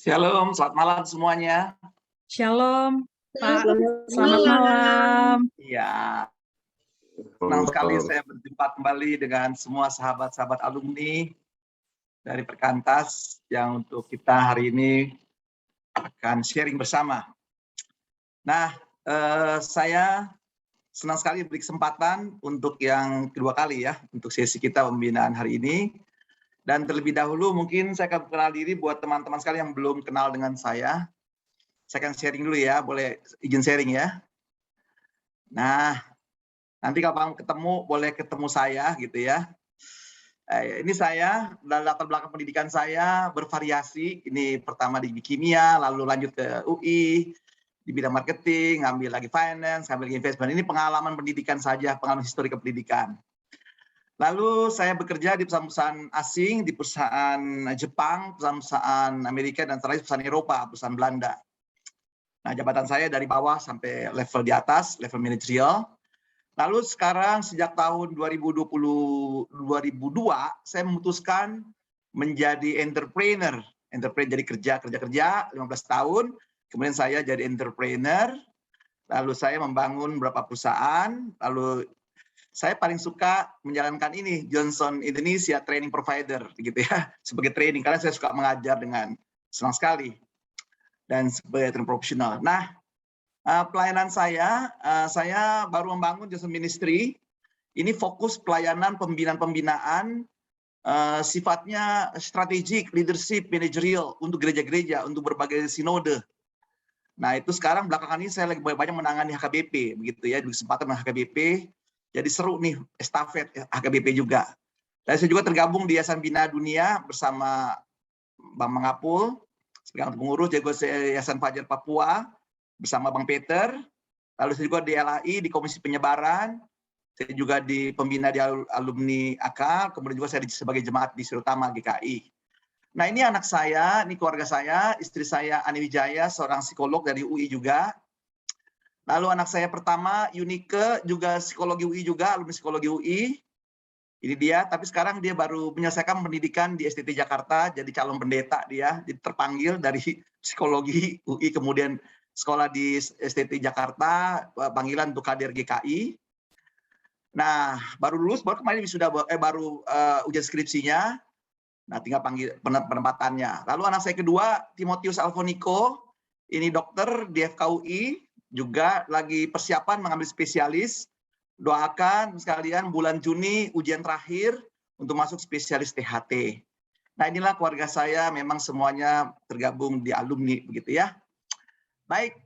Shalom, selamat malam semuanya. Shalom, Pak. Selamat Selamat malam. Iya, senang sekali saya berjumpa kembali dengan semua sahabat-sahabat alumni dari Perkantas yang untuk kita hari ini akan sharing bersama. Nah, saya senang sekali beri kesempatan untuk yang kedua kali ya, untuk sesi kita pembinaan hari ini. Dan terlebih dahulu mungkin saya akan kenal diri buat teman-teman sekalian yang belum kenal dengan saya. Saya akan sharing dulu ya, boleh izin sharing ya. Nah, nanti kalau ketemu, boleh ketemu saya gitu ya. Ini saya, latar belakang pendidikan saya bervariasi. Ini pertama di kimia, lalu lanjut ke UI, di bidang marketing, ngambil lagi finance, ngambil lagi investment. Ini pengalaman pendidikan saja, pengalaman histori kependidikan. Lalu saya bekerja di perusahaan-perusahaan asing, di perusahaan Jepang, perusahaan Amerika, dan terakhir perusahaan Eropa, perusahaan Belanda. Nah, jabatan saya dari bawah sampai level di atas, level manajerial. Lalu sekarang sejak tahun 2002, saya memutuskan menjadi entrepreneur. Entrepreneur jadi kerja 15 tahun. Kemudian saya jadi entrepreneur. Lalu saya membangun beberapa perusahaan. Lalu saya paling suka menjalankan ini, Johnson Indonesia Training Provider, gitu ya, sebagai training, karena saya suka mengajar dengan senang sekali, dan sebagai training profesional. Nah, pelayanan saya baru membangun Johnson Ministry, ini fokus pelayanan pembinaan, sifatnya strategik, leadership, managerial, untuk gereja-gereja, untuk berbagai sinode. Nah, itu sekarang belakangan ini saya lagi banyak menangani HKBP, begitu ya, di kesempatan dengan HKBP. Jadi seru nih, estafet HKBP juga. Dan saya juga tergabung di Yayasan Bina Dunia bersama Bang Mangapul, sebagai pengurus, juga Yayasan Fajar Papua bersama Bang Peter. Lalu saya juga di LAI, di Komisi Penyebaran. Saya juga di pembina di alumni AK, kemudian juga saya sebagai jemaat di Sirutama GKI. Nah, ini anak saya, ini keluarga saya, istri saya Ani Wijaya, seorang psikolog dari UI juga. Lalu anak saya pertama, Yunike, juga psikologi UI juga, alumni psikologi UI. Ini dia, tapi sekarang dia baru menyelesaikan pendidikan di STT Jakarta, jadi calon pendeta dia, terpanggil dari psikologi UI, kemudian sekolah di STT Jakarta, panggilan untuk kader GKI. Nah, baru lulus, baru kemarin sudah baru ujian skripsinya. Nah, tinggal panggil penempatannya. Lalu anak saya kedua, Timotius Alfoniko, ini dokter di FKUI, juga lagi persiapan mengambil spesialis. Doakan sekalian bulan Juni ujian terakhir untuk masuk spesialis THT. Nah, inilah keluarga saya, memang semuanya tergabung di alumni begitu ya. Baik,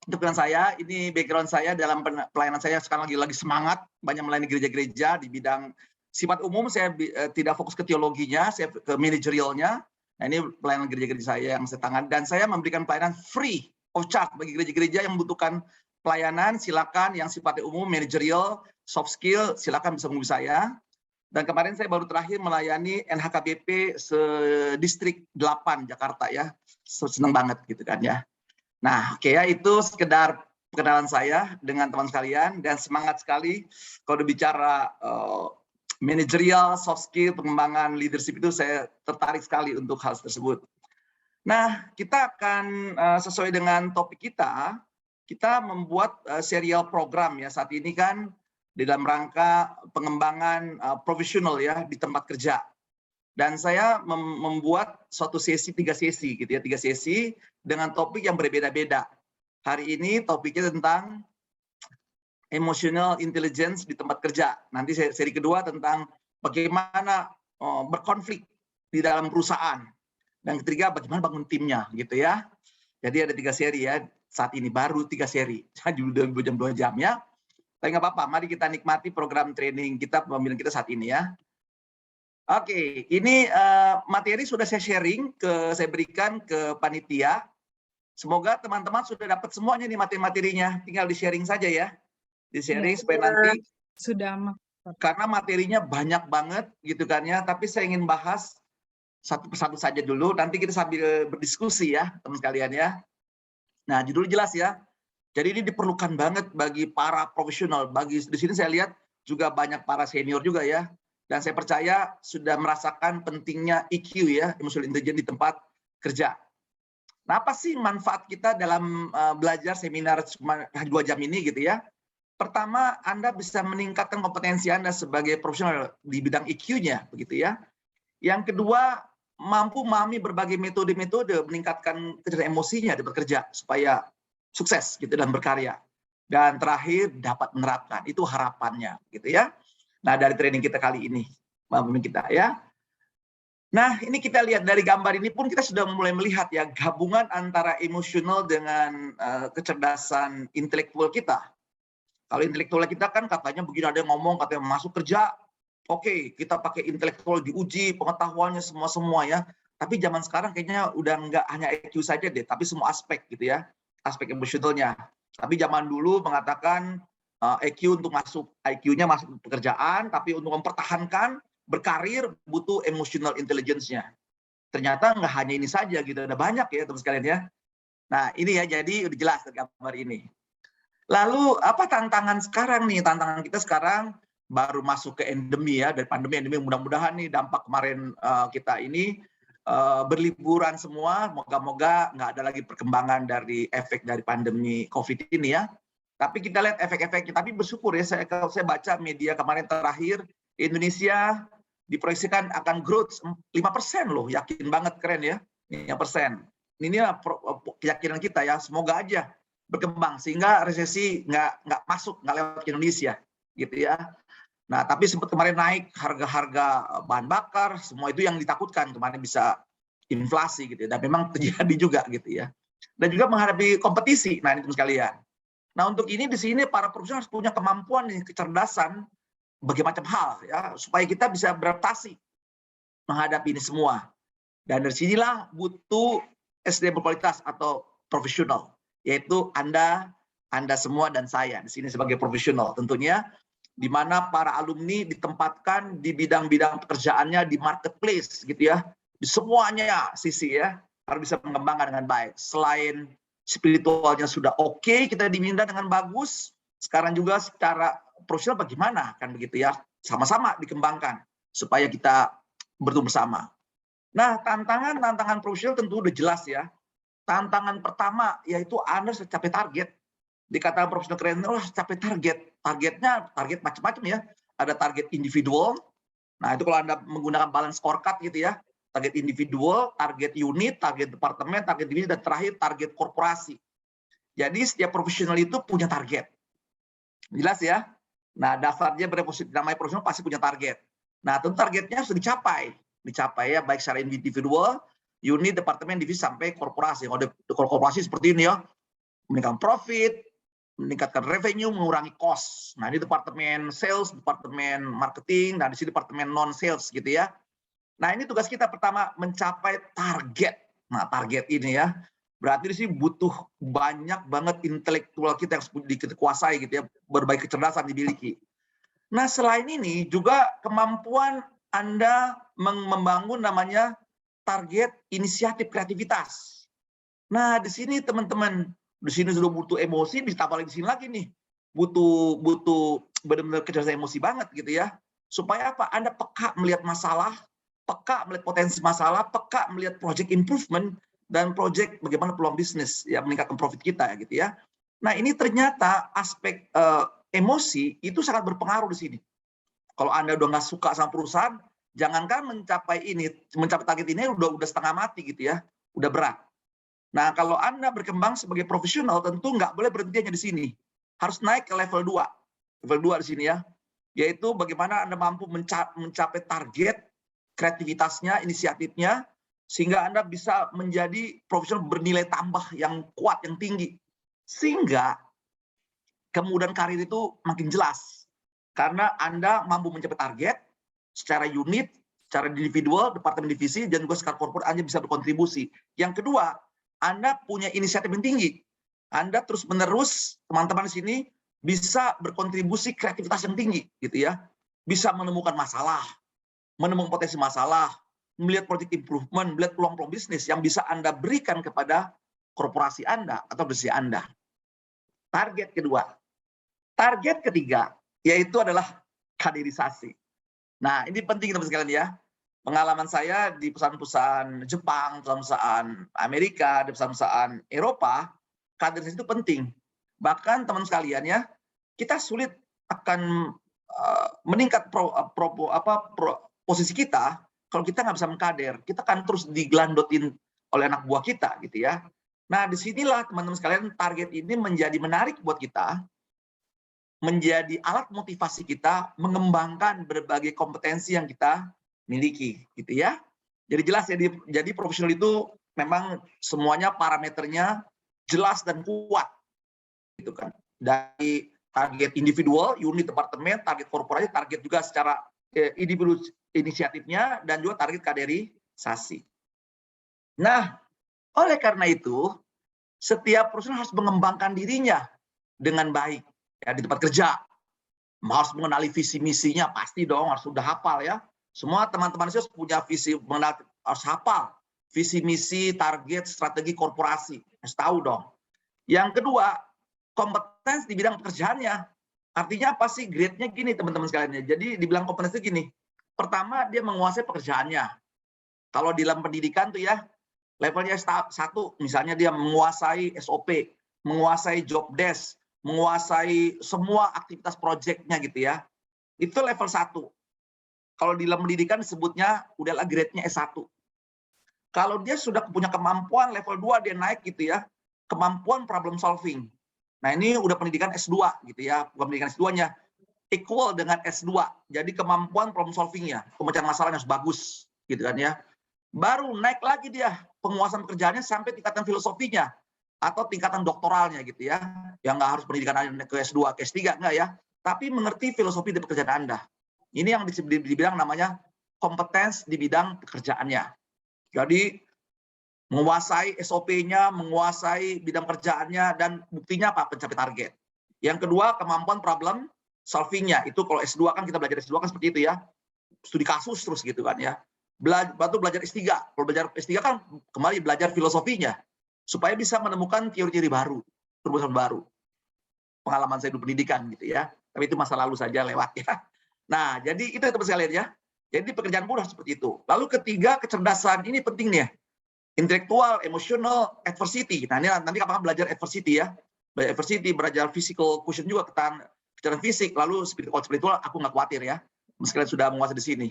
untuk saya, ini background saya dalam pelayanan saya sekarang lagi semangat, banyak melayani gereja-gereja di bidang sifat umum. Saya tidak fokus ke teologinya, saya ke manajerialnya. Nah, ini pelayanan gereja-gereja saya yang saya tangani, dan saya memberikan pelayanan free of charge bagi gereja-gereja yang membutuhkan pelayanan. Silakan yang sifatnya umum, manajerial, soft skill, silakan bisa menghubungi saya. Dan kemarin saya baru terakhir melayani NHKBP sedistrik 8 Jakarta ya. Senang banget gitu kan ya. Nah, oke ya, itu sekedar perkenalan saya dengan teman sekalian, dan semangat sekali kalau bicara manajerial, soft skill, pengembangan leadership, itu saya tertarik sekali untuk hal tersebut. Nah, kita akan sesuai dengan topik kita membuat serial program ya saat ini kan di dalam rangka pengembangan profesional ya di tempat kerja. Dan saya membuat suatu sesi, 3 sesi gitu ya, 3 sesi dengan topik yang berbeda-beda. Hari ini topiknya tentang emotional intelligence di tempat kerja. Nanti seri kedua tentang bagaimana berkonflik di dalam perusahaan. Dan ketiga, bagaimana bangun timnya, gitu ya. Jadi ada 3 seri ya, saat ini baru 3 seri. Jadi udah 2 jam ya. Tapi nggak apa-apa, mari kita nikmati program training kita, pembimbingan kita saat ini ya. Oke, ini materi sudah saya sharing, saya berikan ke panitia. Semoga teman-teman sudah dapat semuanya nih materi-materinya. Tinggal di-sharing saja ya. Di-sharing supaya nanti. Sudah. Karena materinya banyak banget gitu kan ya, tapi saya ingin bahas satu persatu saja dulu, nanti kita sambil berdiskusi ya teman sekalian ya. Nah, judul jelas ya. Jadi ini diperlukan banget bagi para profesional, di sini saya lihat juga banyak para senior juga ya. Dan saya percaya sudah merasakan pentingnya EQ ya, emotional intelligence di tempat kerja. Nah, apa sih manfaat kita dalam belajar seminar cuma 2 jam ini gitu ya? Pertama, Anda bisa meningkatkan kompetensi Anda sebagai profesional di bidang EQ-nya, begitu ya. Yang kedua, mampu memahami berbagai metode-metode meningkatkan kecerdasan emosinya di bekerja supaya sukses gitu dan berkarya. Dan terakhir, dapat menerapkan. Itu harapannya, gitu ya. Nah, dari training kita kali ini, kita ya. Nah, ini kita lihat dari gambar ini pun kita sudah mulai melihat ya gabungan antara emosional dengan kecerdasan intelektual kita. Kalau intelektual kita kan katanya begini, ada yang ngomong katanya masuk kerja, oke, kita pakai intelektual diuji pengetahuannya semua ya. Tapi zaman sekarang kayaknya udah nggak hanya IQ saja deh, tapi semua aspek gitu ya, aspek emosionalnya. Tapi zaman dulu mengatakan IQ untuk masuk, IQ-nya masuk pekerjaan, tapi untuk mempertahankan berkarir butuh emotional intelligence-nya. Ternyata nggak hanya ini saja gitu, ada banyak ya teman sekalian ya. Nah ini ya, jadi udah jelas dari gambar ini. Lalu apa tantangan sekarang nih? Tantangan kita sekarang baru masuk ke endemi ya, dari pandemi, mudah-mudahan nih dampak kemarin kita ini berliburan semua, moga-moga nggak ada lagi perkembangan dari efek dari pandemi COVID ini ya. Tapi kita lihat efek-efeknya, tapi bersyukur ya, kalau saya baca media kemarin terakhir, Indonesia diproyeksikan akan growth 5% loh, yakin banget, keren ya, 5%. Ini keyakinan kita ya, semoga aja berkembang sehingga resesi nggak masuk, nggak lewat ke Indonesia gitu ya. Nah, tapi sempat kemarin naik harga-harga bahan bakar, semua itu yang ditakutkan kemarin bisa inflasi gitu ya, dan memang terjadi juga gitu ya. Dan juga menghadapi kompetisi. Nah, ini sekalian. Nah, untuk ini di sini para profesional harus punya kemampuan nih, kecerdasan berbagai macam hal ya, supaya kita bisa beradaptasi menghadapi ini semua. Dan dari sinilah butuh SDM berkualitas atau profesional, yaitu Anda semua dan saya di sini sebagai profesional tentunya, di mana para alumni ditempatkan di bidang-bidang pekerjaannya di marketplace gitu ya, di semuanya sisi ya, harus bisa mengembangkan dengan baik. Selain spiritualnya sudah oke, kita diminta dengan bagus, sekarang juga secara profesional bagaimana kan begitu ya, sama-sama dikembangkan supaya kita bertumbuh bersama. Nah, tantangan profesional tentu udah jelas ya. Tantangan pertama yaitu Anda harus capai target. Dikatakan profesional keren, capai target. Target macam-macam ya. Ada target individual. Nah, itu kalau Anda menggunakan balance scorecard gitu ya. Target individual, target unit, target departemen, target divisi, dan terakhir target korporasi. Jadi setiap profesional itu punya target. Jelas ya? Nah, dasarnya namanya profesional pasti punya target. Nah, tentu targetnya harus dicapai ya, baik secara individual, unit, departemen, divisi, sampai korporasi. Kalau korporasi seperti ini ya, meningkatkan profit, meningkatkan revenue, mengurangi cost. Nah, ini departemen sales, departemen marketing, dan di sini departemen non-sales gitu ya. Nah, ini tugas kita pertama, mencapai target. Nah, target ini ya, berarti di sini butuh banyak banget intelektual kita yang dikuasai gitu ya, berbagai kecerdasan dimiliki. Nah, selain ini juga kemampuan Anda membangun namanya target inisiatif kreativitas. Nah, di sini teman-teman, di sini sudah butuh emosi, ditambah lagi di sini lagi nih, butuh benar-benar kecerdasan emosi banget gitu ya. Supaya apa? Anda peka melihat masalah, peka melihat potensi masalah, peka melihat project improvement, dan project bagaimana peluang bisnis ya, meningkatkan profit kita ya gitu ya. Nah, ini ternyata aspek emosi itu sangat berpengaruh di sini. Kalau Anda udah nggak suka sama perusahaan, jangankan mencapai target ini udah setengah mati gitu ya, udah berat. Nah, kalau Anda berkembang sebagai profesional, tentu nggak boleh berhenti hanya di sini. Harus naik ke level 2. Level 2 di sini ya, yaitu bagaimana Anda mampu mencapai target, kreativitasnya, inisiatifnya, sehingga Anda bisa menjadi profesional bernilai tambah yang kuat, yang tinggi. Sehingga kemudahan karir itu makin jelas. Karena Anda mampu mencapai target secara unit, secara individual, departemen divisi, dan juga secara korporat Anda bisa berkontribusi. Yang kedua, Anda punya inisiatif yang tinggi. Anda terus-menerus, teman-teman di sini, bisa berkontribusi kreativitas yang tinggi, gitu ya. Bisa menemukan masalah, menemukan potensi masalah, melihat project improvement, melihat peluang-peluang bisnis yang bisa Anda berikan kepada korporasi Anda atau bisnis Anda. Target kedua. Target ketiga, yaitu adalah kaderisasi. Nah, ini penting teman-teman sekalian ya. pengalaman saya di perusahaan-perusahaan Jepang, perusahaan Amerika, di perusahaan Eropa, kaderisasi itu penting. Bahkan teman sekalian ya, kita sulit akan meningkat posisi kita kalau kita nggak bisa mengkader. Kita akan terus digelandotin oleh anak buah kita, gitu ya. Nah, disinilah teman-teman sekalian target ini menjadi menarik buat kita, menjadi alat motivasi kita mengembangkan berbagai kompetensi yang kita miliki, gitu ya. Jadi jelas jadi profesional itu memang semuanya parameternya jelas dan kuat, gitu kan. Dari target individual, unit departemen, target korporasi, target juga secara individu inisiatifnya, dan juga target kaderisasi. Nah, oleh karena itu, setiap perusahaan harus mengembangkan dirinya dengan baik ya di tempat kerja. Harus mengenali visi misinya, pasti dong, harus sudah hafal ya. Semua teman-teman saya punya visi, harus hafal visi misi, target, strategi korporasi, harus tahu dong. Yang kedua, kompetensi di bidang pekerjaannya. Artinya apa sih? Grade-nya gini teman-teman sekalian. Jadi dibilang kompetensi gini. Pertama, dia menguasai pekerjaannya. Kalau di dalam pendidikan tuh ya, levelnya 1, misalnya dia menguasai SOP, menguasai job desk, menguasai semua aktivitas proyeknya gitu ya. Itu level 1. Kalau di dalam pendidikan disebutnya udahlah grade-nya S1. Kalau dia sudah punya kemampuan level 2, dia naik gitu ya, kemampuan problem solving. Nah, ini udah pendidikan S2 gitu ya, pendidikan S2-nya equal dengan S2. Jadi kemampuan problem solving-nya, pemecahan masalahnya harus bagus gitu kan ya. Baru naik lagi dia penguasaan pekerjaannya sampai tingkatan filosofinya atau tingkatan doktoralnya gitu ya. Yang nggak harus pendidikan ke S2, ke S3 enggak ya, tapi mengerti filosofi di pekerjaan Anda. Ini yang dibilang namanya kompetens di bidang pekerjaannya. Jadi menguasai SOP-nya, menguasai bidang kerjaannya, dan buktinya apa? Mencapai target. Yang kedua, kemampuan problem solving-nya. Itu kalau S2 kan kita belajar S2 kan seperti itu ya. Studi kasus terus gitu kan ya. Belajar S3. Kalau belajar S3 kan kembali belajar filosofinya. Supaya bisa menemukan teori-teori baru, terobosan baru. Pengalaman saya di pendidikan gitu ya. Tapi itu masa lalu saja lewat ya. Nah, jadi itu teman sekalian ya. Jadi pekerjaan pun seperti itu. Lalu ketiga, kecerdasan ini penting nih. Intelektual, emosional, adversity. Nah, ini nanti apakah belajar adversity ya. Belajar adversity, belajar physical quotient juga, kecerdasan fisik. Lalu spiritual aku nggak khawatir ya. Meskipun sudah menguasai di sini.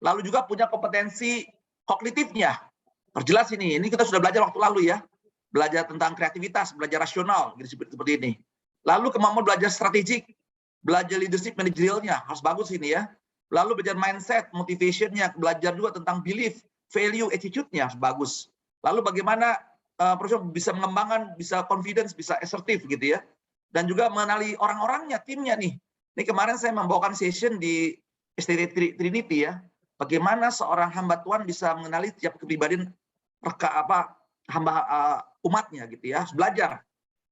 Lalu juga punya kompetensi kognitifnya. Perjelas ini kita sudah belajar waktu lalu ya. Belajar tentang kreativitas, belajar rasional, gitu, seperti ini. Lalu kemampuan belajar strategik, belajar leadership manajerialnya, harus bagus ini ya. Lalu belajar mindset, motivation-nya, belajar juga tentang belief, value, attitude-nya harus bagus. Lalu bagaimana profesional bisa mengembangkan, bisa confidence, bisa assertif gitu ya. Dan juga mengenali orang-orangnya, timnya nih. Ini kemarin saya membawakan session di STT Trinity ya. Bagaimana seorang hamba Tuhan bisa mengenali setiap kepribadian hamba umatnya gitu ya. Harus belajar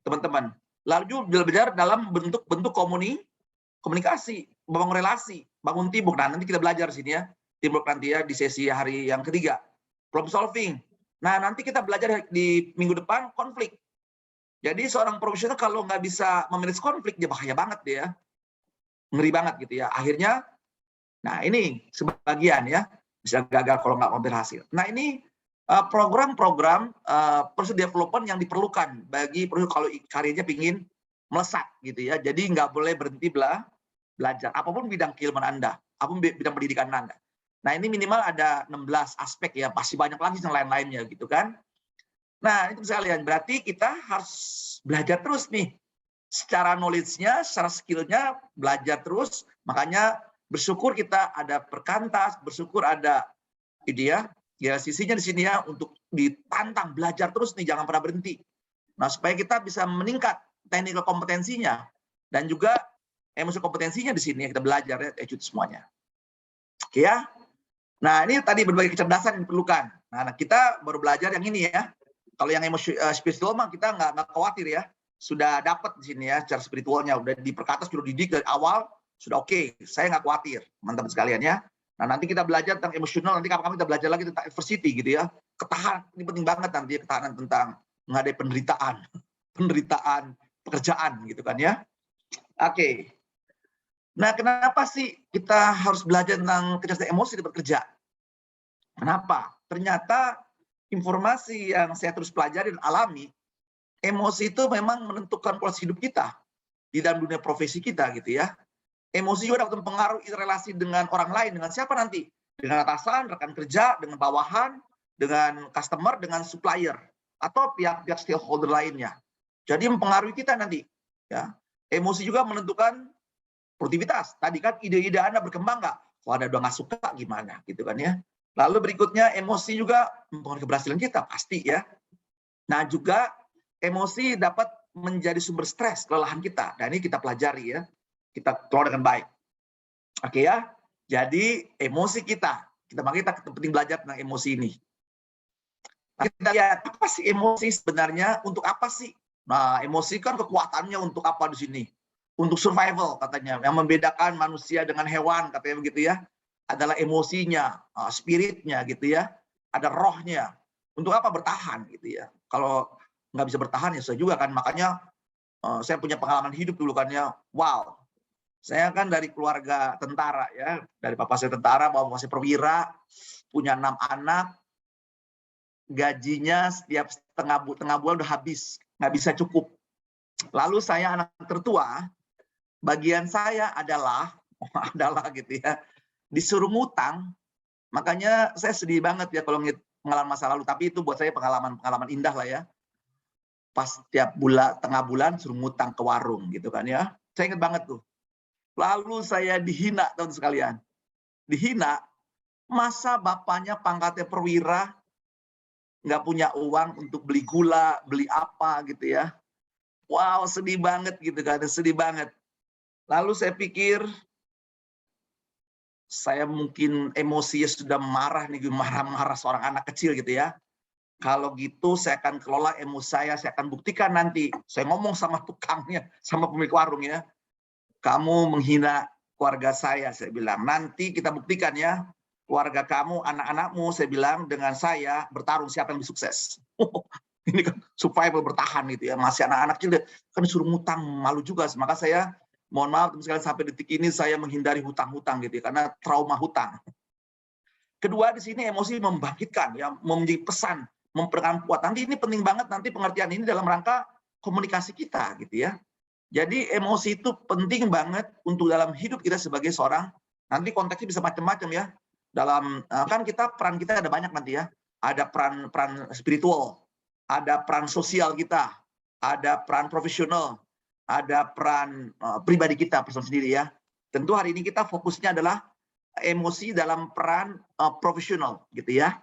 teman-teman. Lalu juga belajar dalam bentuk komunikasi, membangun relasi, bangun teamwork. Nah, nanti kita belajar di sini ya, teamwork nanti ya di sesi hari yang ketiga. Problem solving. Nah, nanti kita belajar di minggu depan konflik. Jadi seorang profesional kalau nggak bisa memanage konflik, dia bahaya banget dia. Ngeri banget gitu ya. Akhirnya, nah ini sebagian ya, bisa gagal kalau nggak berhasil. Nah, ini program-program personal development yang diperlukan bagi kalau karirnya ingin melesat gitu ya. Jadi nggak boleh berhenti belajar apapun bidang keilmuan Anda, apapun bidang pendidikan Anda. Nah, ini minimal ada 16 aspek ya, pasti banyak lagi yang lain-lainnya gitu kan. Nah, itu sekalian, berarti kita harus belajar terus nih. Secara knowledge-nya, secara skill-nya belajar terus. Makanya bersyukur kita ada perkantas, bersyukur ada sisinya di sini ya, untuk ditantang belajar terus nih, jangan pernah berhenti. Nah, supaya kita bisa meningkat technical kompetensinya dan juga emosi kompetensinya di sini kita belajar ya, semuanya. Oke ya. Nah, ini tadi berbagai kecerdasan yang diperlukan. Nah, kita baru belajar yang ini ya. Kalau yang emosi spiritual mah kita nggak khawatir ya. Sudah dapat di sini ya, secara spiritualnya udah diperkata, sudah didik dari awal, sudah oke. Saya nggak khawatir, teman-teman sekalian ya. Nah, nanti kita belajar tentang emosional, nanti kapan-kapan kita belajar lagi tentang adversity gitu ya. Ketahanan, ini penting banget nanti ketahanan tentang menghadapi penderitaan pekerjaan gitu kan ya. Oke. Nah, kenapa sih kita harus belajar tentang kecerdasan emosi di bekerja? Kenapa? Ternyata informasi yang saya terus pelajari dan alami, emosi itu memang menentukan pola hidup kita di dalam dunia profesi kita gitu ya. Emosi juga dapat mempengaruhi relasi dengan orang lain, dengan siapa nanti? Dengan atasan, rekan kerja, dengan bawahan, dengan customer, dengan supplier, atau pihak-pihak stakeholder lainnya. Jadi mempengaruhi kita nanti. Ya. Emosi juga menentukan produktivitas. Tadi kan ide-ide Anda berkembang nggak? Kalau Anda udah nggak suka gimana? Gitu kan ya. Lalu berikutnya emosi juga mempengaruhi keberhasilan kita, pasti ya. Nah juga emosi dapat menjadi sumber stres, kelelahan kita. Dan ini kita pelajari ya. Kita kelola dengan baik. Oke ya. Jadi emosi kita penting belajar tentang emosi ini. Nah, kita lihat apa sih emosi sebenarnya, untuk apa sih? Nah, emosi kan kekuatannya untuk apa di sini? Untuk survival katanya. Yang membedakan manusia dengan hewan katanya begitu ya. Adalah emosinya, spiritnya gitu ya. Ada rohnya. Untuk apa? Bertahan gitu ya. Kalau nggak bisa bertahan ya susah juga kan. Makanya saya punya pengalaman hidup dulu kan ya. Wow. Saya kan dari keluarga tentara ya, dari papa saya tentara, mama saya perwira, punya 6 anak, gajinya setiap tengah bulan udah habis, nggak bisa cukup. Lalu saya anak tertua, bagian saya adalah gitu ya, disuruh ngutang. Makanya saya sedih banget ya kalau pengalaman masa lalu, tapi itu buat saya pengalaman indah lah ya. Pas tiap tengah bulan suruh ngutang ke warung gitu kan ya. Saya ingat banget tuh. Lalu saya dihina, teman sekalian. Dihina, masa bapaknya pangkatnya perwira, nggak punya uang untuk beli gula, beli apa gitu ya. Wow, sedih banget gitu kan, sedih banget. Lalu saya pikir, saya mungkin emosinya sudah marah nih, marah-marah seorang anak kecil gitu ya. Kalau gitu saya akan kelola emosi saya akan buktikan nanti. Saya ngomong sama tukangnya, sama pemilik warung ya. Kamu menghina keluarga saya bilang. Nanti kita buktikan ya, keluarga kamu, anak-anakmu, saya bilang, dengan saya bertarung siapa yang lebih sukses. Ini kan survival bertahan gitu ya, masih anak-anak kecil kan disuruh ngutang, malu juga. Maka saya, mohon maaf sekali sampai detik ini saya menghindari hutang-hutang gitu ya, karena trauma hutang. Kedua di sini emosi membangkitkan, ya, menjadi pesan, memperkuat kuat. Nanti ini penting banget nanti pengertian ini dalam rangka komunikasi kita gitu ya. Jadi emosi itu penting banget untuk dalam hidup kita sebagai seorang, nanti konteksnya bisa macam-macam ya. Dalam kan peran kita ada banyak nanti ya. Ada peran spiritual, ada peran sosial kita, ada peran profesional, ada peran pribadi kita personal sendiri ya. Tentu hari ini kita fokusnya adalah emosi dalam peran profesional gitu ya.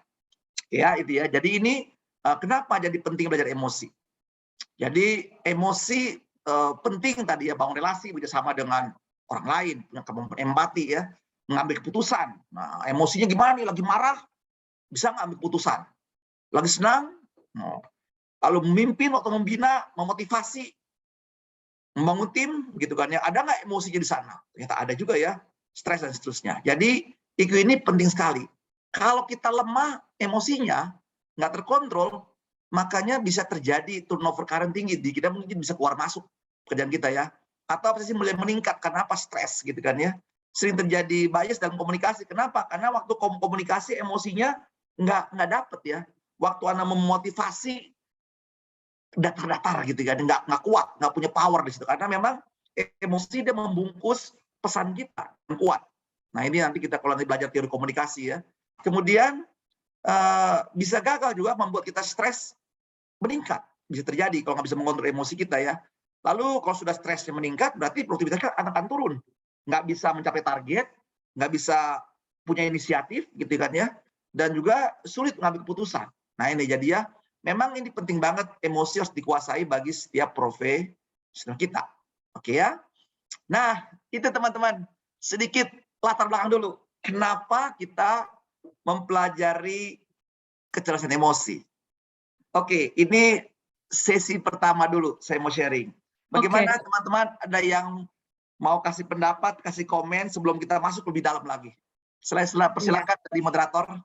Ya itu ya. Jadi ini kenapa jadi penting belajar emosi? Jadi emosi penting tadi ya, bangun relasi, bekerjasama dengan orang lain, punya kemampuan empati ya, mengambil keputusan. Nah, emosinya gimana nih? Lagi marah, bisa ngambil keputusan. Lagi senang, kalau memimpin atau membina, memotivasi, membangun tim, gitu kan ya. Ada nggak emosinya di sana? Ternyata ada juga ya, stres dan seterusnya. Jadi IQ ini penting sekali. Kalau kita lemah emosinya, nggak terkontrol, makanya bisa terjadi turnover current tinggi. Di kita mungkin bisa keluar masuk pekerjaan kita ya. Atau apa sih mulai meningkat, karena apa? Stres gitu kan ya. Sering terjadi bias dalam komunikasi. Kenapa? Karena waktu komunikasi emosinya nggak dapet ya. Waktu Anda memotivasi, datar-datar gitu kan, nggak kuat, nggak punya power di situ. Karena memang emosi dia membungkus pesan kita yang kuat. Nah ini nanti kita kalau nanti belajar teori komunikasi ya. Kemudian bisa gagal juga membuat kita stres meningkat. Bisa terjadi kalau nggak bisa mengontrol emosi kita ya. Lalu kalau sudah stresnya meningkat, berarti produktivitas kita akan turun. Nggak bisa mencapai target, nggak bisa punya inisiatif gitu kan ya. Dan juga sulit mengambil keputusan. Nah ini jadi ya, memang ini penting banget, emosi harus dikuasai bagi setiap profesional kita. Oke ya. Nah itu teman-teman, sedikit latar belakang dulu. Kenapa kita mempelajari kecerdasan emosi? Oke, ini sesi pertama dulu saya mau sharing. Bagaimana teman-teman, ada yang mau kasih pendapat, kasih komen sebelum kita masuk lebih dalam lagi? Persilakan dari moderator.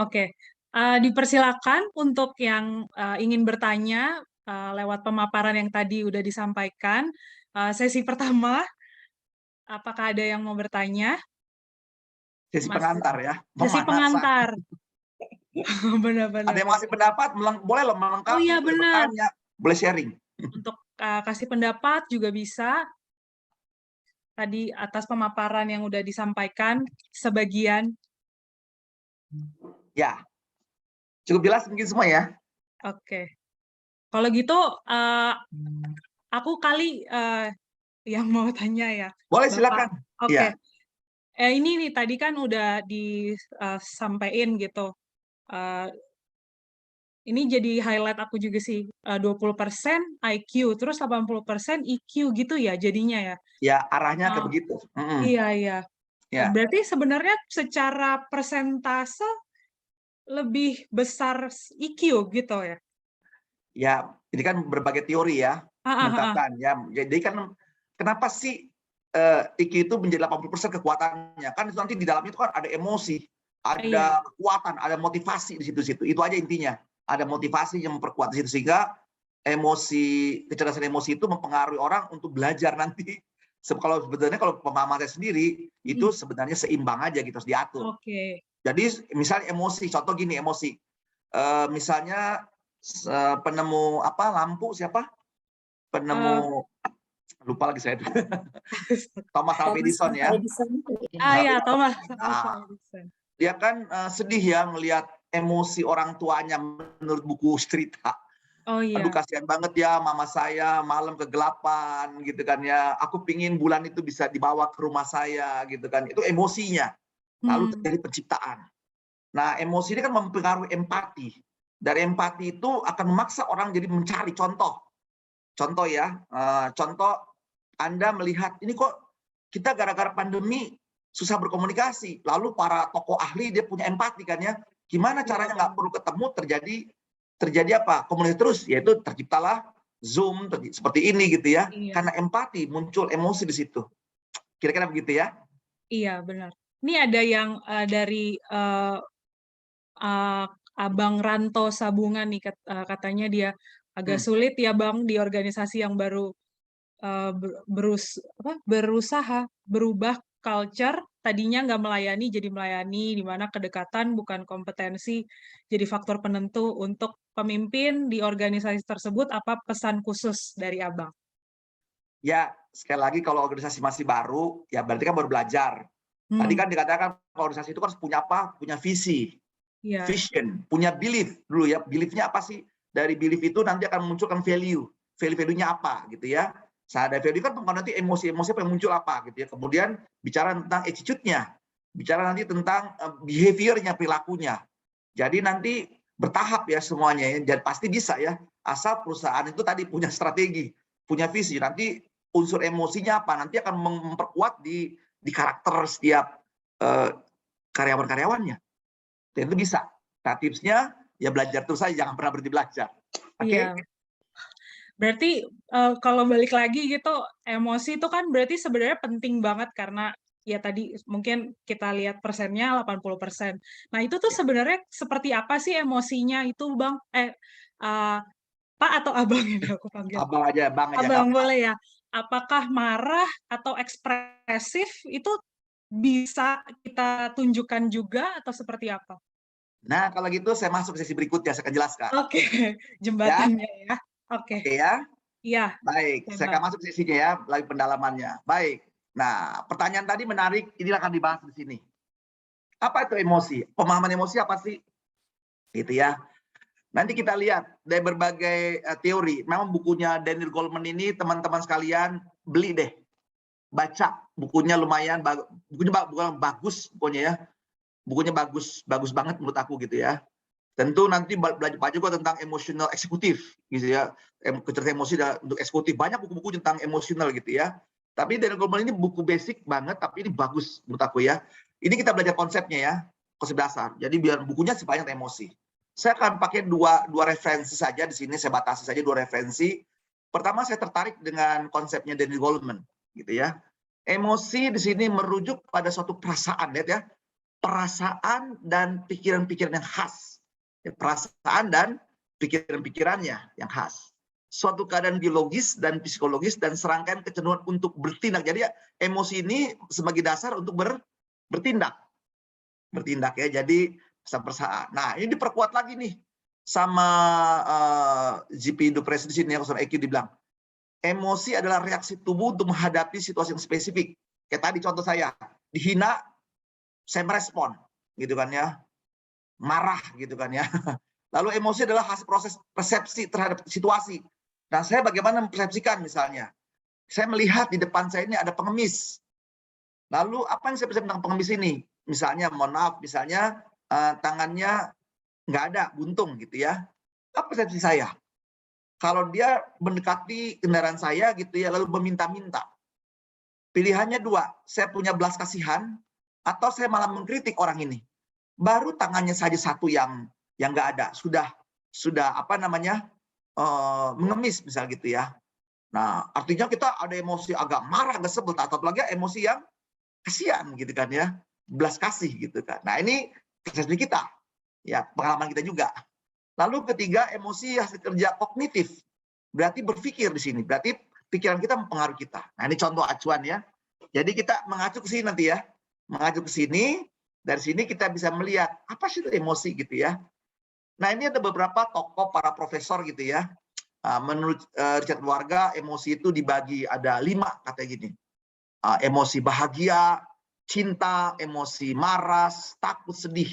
Oke, dipersilakan untuk yang ingin bertanya lewat pemaparan yang tadi udah disampaikan. Sesi pertama, apakah ada yang mau bertanya? Sesi pengantar ya. Sesi pengantar. Benar-benar. Ada yang masih pendapat, boleh loh Oh melengkapi, iya boleh benar. bertanya, boleh sharing. Untuk kasih pendapat juga bisa. Tadi atas pemaparan yang udah disampaikan sebagian. Ya, cukup jelas mungkin semua ya. Oke. Kalau gitu aku kali yang mau tanya ya, Boleh Bapak. silakan. Oke. Ya, Ini nih tadi kan udah disampaikan gitu. Eh, ini jadi highlight aku juga sih. 20% IQ, terus 80% EQ gitu ya jadinya ya. ya arahnya ke Oh, begitu. iya iya. Ya, Berarti sebenarnya secara persentase lebih besar EQ gitu ya? ya, ini kan berbagai teori ya, Ah, ah, ah. mengungkapkan ya. Jadi kan kenapa sih IQ itu menjadi 80% kekuatannya? Kan itu nanti di dalamnya itu kan ada emosi, Iya. ada kekuatan, ada motivasi di situ-situ. Itu aja intinya. Ada motivasi yang memperkuat di situ sehingga emosi, kecerdasan emosi itu mempengaruhi orang untuk belajar nanti. Kalau sebenarnya kalau pemahaman saya sendiri itu Mm, sebenarnya seimbang aja gitu, harus diatur. Oke. Jadi misalnya emosi, contoh gini emosi. Misalnya penemu apa lampu siapa? Eh, Penemu lupa lagi saya. Thomas Alva Edison ya. ya, Thomas Alva Nah, Edison. dia kan sedih ya ngelihat emosi orang tuanya menurut buku cerita. Oh Aduh iya. kasihan banget ya mama saya malam kegelapan gitu kan ya. Aku pingin bulan itu bisa dibawa ke rumah saya gitu kan. Itu emosinya. Lalu Hmm. terjadi penciptaan. Nah, emosi ini kan mempengaruhi empati. Dari empati itu akan memaksa orang jadi mencari contoh. Contoh ya, contoh Anda melihat ini kok kita gara-gara pandemi susah berkomunikasi. Lalu para tokoh ahli dia punya empati kan ya. Gimana caranya nggak perlu ketemu terjadi apa? Komunikasi terus, yaitu terciptalah Zoom seperti ini gitu ya. Iya. Karena empati muncul emosi di situ. Kira-kira begitu ya. Iya, benar. Ini ada yang dari uh, Abang Ranto Sabungan nih katanya dia agak Hmm. sulit ya Bang di organisasi yang baru berusaha berubah culture, tadinya nggak melayani jadi melayani, di mana kedekatan bukan kompetensi jadi faktor penentu untuk pemimpin di organisasi tersebut. Apa pesan khusus dari Abang? Ya, sekali lagi kalau organisasi masih baru, ya berarti kan baru belajar. Tadi Hmm, kan dikatakan organisasi itu kan punya apa? Punya visi, ya, vision, punya belief dulu ya. Beliefnya apa sih? Dari belief itu nanti akan memunculkan value. Value-nya apa gitu ya. Ada value kan nanti emosi-emosi apa yang muncul apa gitu ya. Kemudian bicara tentang attitude-nya. Bicara nanti tentang behavior-nya, perilakunya. Jadi nanti bertahap ya semuanya ya. Dan pasti bisa ya. Asal perusahaan itu tadi punya strategi, punya visi. Nanti unsur emosinya apa? Nanti akan memperkuat di karakter setiap karyawan-karyawannya. Dan itu bisa. Nah, tipsnya ya belajar terus saja, jangan pernah berhenti belajar. Oke? iya. Berarti kalau balik lagi gitu, emosi itu kan berarti sebenarnya penting banget karena ya tadi mungkin kita lihat persennya 80%. Nah, itu tuh Ya. sebenarnya seperti apa sih emosinya itu, Bang? Pak atau Abang ini aku panggil? Abang aja, bang aja nggak Abang apa. boleh ya? Apakah marah atau ekspresif itu bisa kita tunjukkan juga atau seperti apa? Nah, kalau gitu saya masuk ke sesi berikutnya, saya akan jelaskan. Oke, Ya, jembatannya ya. Oke, oke ya. iya, Baik, saya hebat. akan masuk ke sesinya ya, lagi pendalamannya. Baik. Nah, pertanyaan tadi menarik, ini akan dibahas di sini. Apa itu emosi? Pemahaman emosi apa sih? Gitu ya. Nanti kita lihat dari berbagai teori. Memang bukunya Daniel Goleman ini teman-teman sekalian beli deh. Baca bukunya lumayan bukunya bukan bagus pokoknya ya. Bukunya bagus, bagus banget menurut aku gitu ya. Tentu nanti belajar juga tentang emotional eksekutif gitu ya. Kecerdasan emosi untuk eksekutif. Banyak buku-buku tentang emosional gitu ya. Tapi Daniel Goleman ini buku basic banget tapi ini bagus menurut aku ya. Ini kita belajar konsepnya ya, konsep dasar. Jadi biar bukunya sebanyak emosi. Saya akan pakai dua referensi saja di sini, saya batasi saja dua referensi. Pertama saya tertarik dengan konsepnya Daniel Goleman gitu ya. Emosi di sini merujuk pada suatu perasaan, lihat ya. Perasaan dan pikiran-pikiran yang khas. Perasaan dan pikiran-pikirannya yang khas. Suatu keadaan biologis dan psikologis dan serangkaian kecenderungan untuk bertindak. Jadi emosi ini sebagai dasar untuk bertindak. Bertindak ya. Jadi pesan-pesan. Nah, ini diperkuat lagi nih sama GP Dupres di sini, Profesor EQ dibilang, emosi adalah reaksi tubuh untuk menghadapi situasi yang spesifik. Kayak tadi contoh saya, dihina, saya merespon, gitu kan ya, marah gitu kan ya. Lalu emosi adalah hasil proses persepsi terhadap situasi. Nah, saya bagaimana mempersepsikan misalnya, saya melihat di depan saya ini ada pengemis. Lalu apa yang saya bisa tentang pengemis ini? Misalnya, mohon maaf, misalnya tangannya nggak ada, buntung gitu ya. Apa persepsi saya? Kalau dia mendekati kendaraan saya gitu ya, lalu meminta-minta. Pilihannya dua, saya punya belas kasihan, atau saya malah mengkritik orang ini. Baru tangannya saja satu yang nggak ada, sudah apa namanya, mengemis misal gitu ya. Nah, artinya kita ada emosi agak marah, agak sebel, atau lagi emosi yang kasihan gitu kan ya, belas kasih gitu kan. Nah, ini persepsi kita, ya pengalaman kita juga. Lalu ketiga, emosi hasil kerja kognitif, berarti berpikir di sini, berarti pikiran kita mempengaruhi kita. Nah, ini contoh acuan ya. Jadi kita mengacu ke sini nanti ya, mengacu ke sini, dari sini kita bisa melihat apa sih itu emosi gitu ya. Nah, ini ada beberapa tokoh para profesor gitu ya. Menurut Richard Warga, emosi itu dibagi ada 5 katanya gini. Emosi bahagia, cinta, emosi marah, takut, sedih.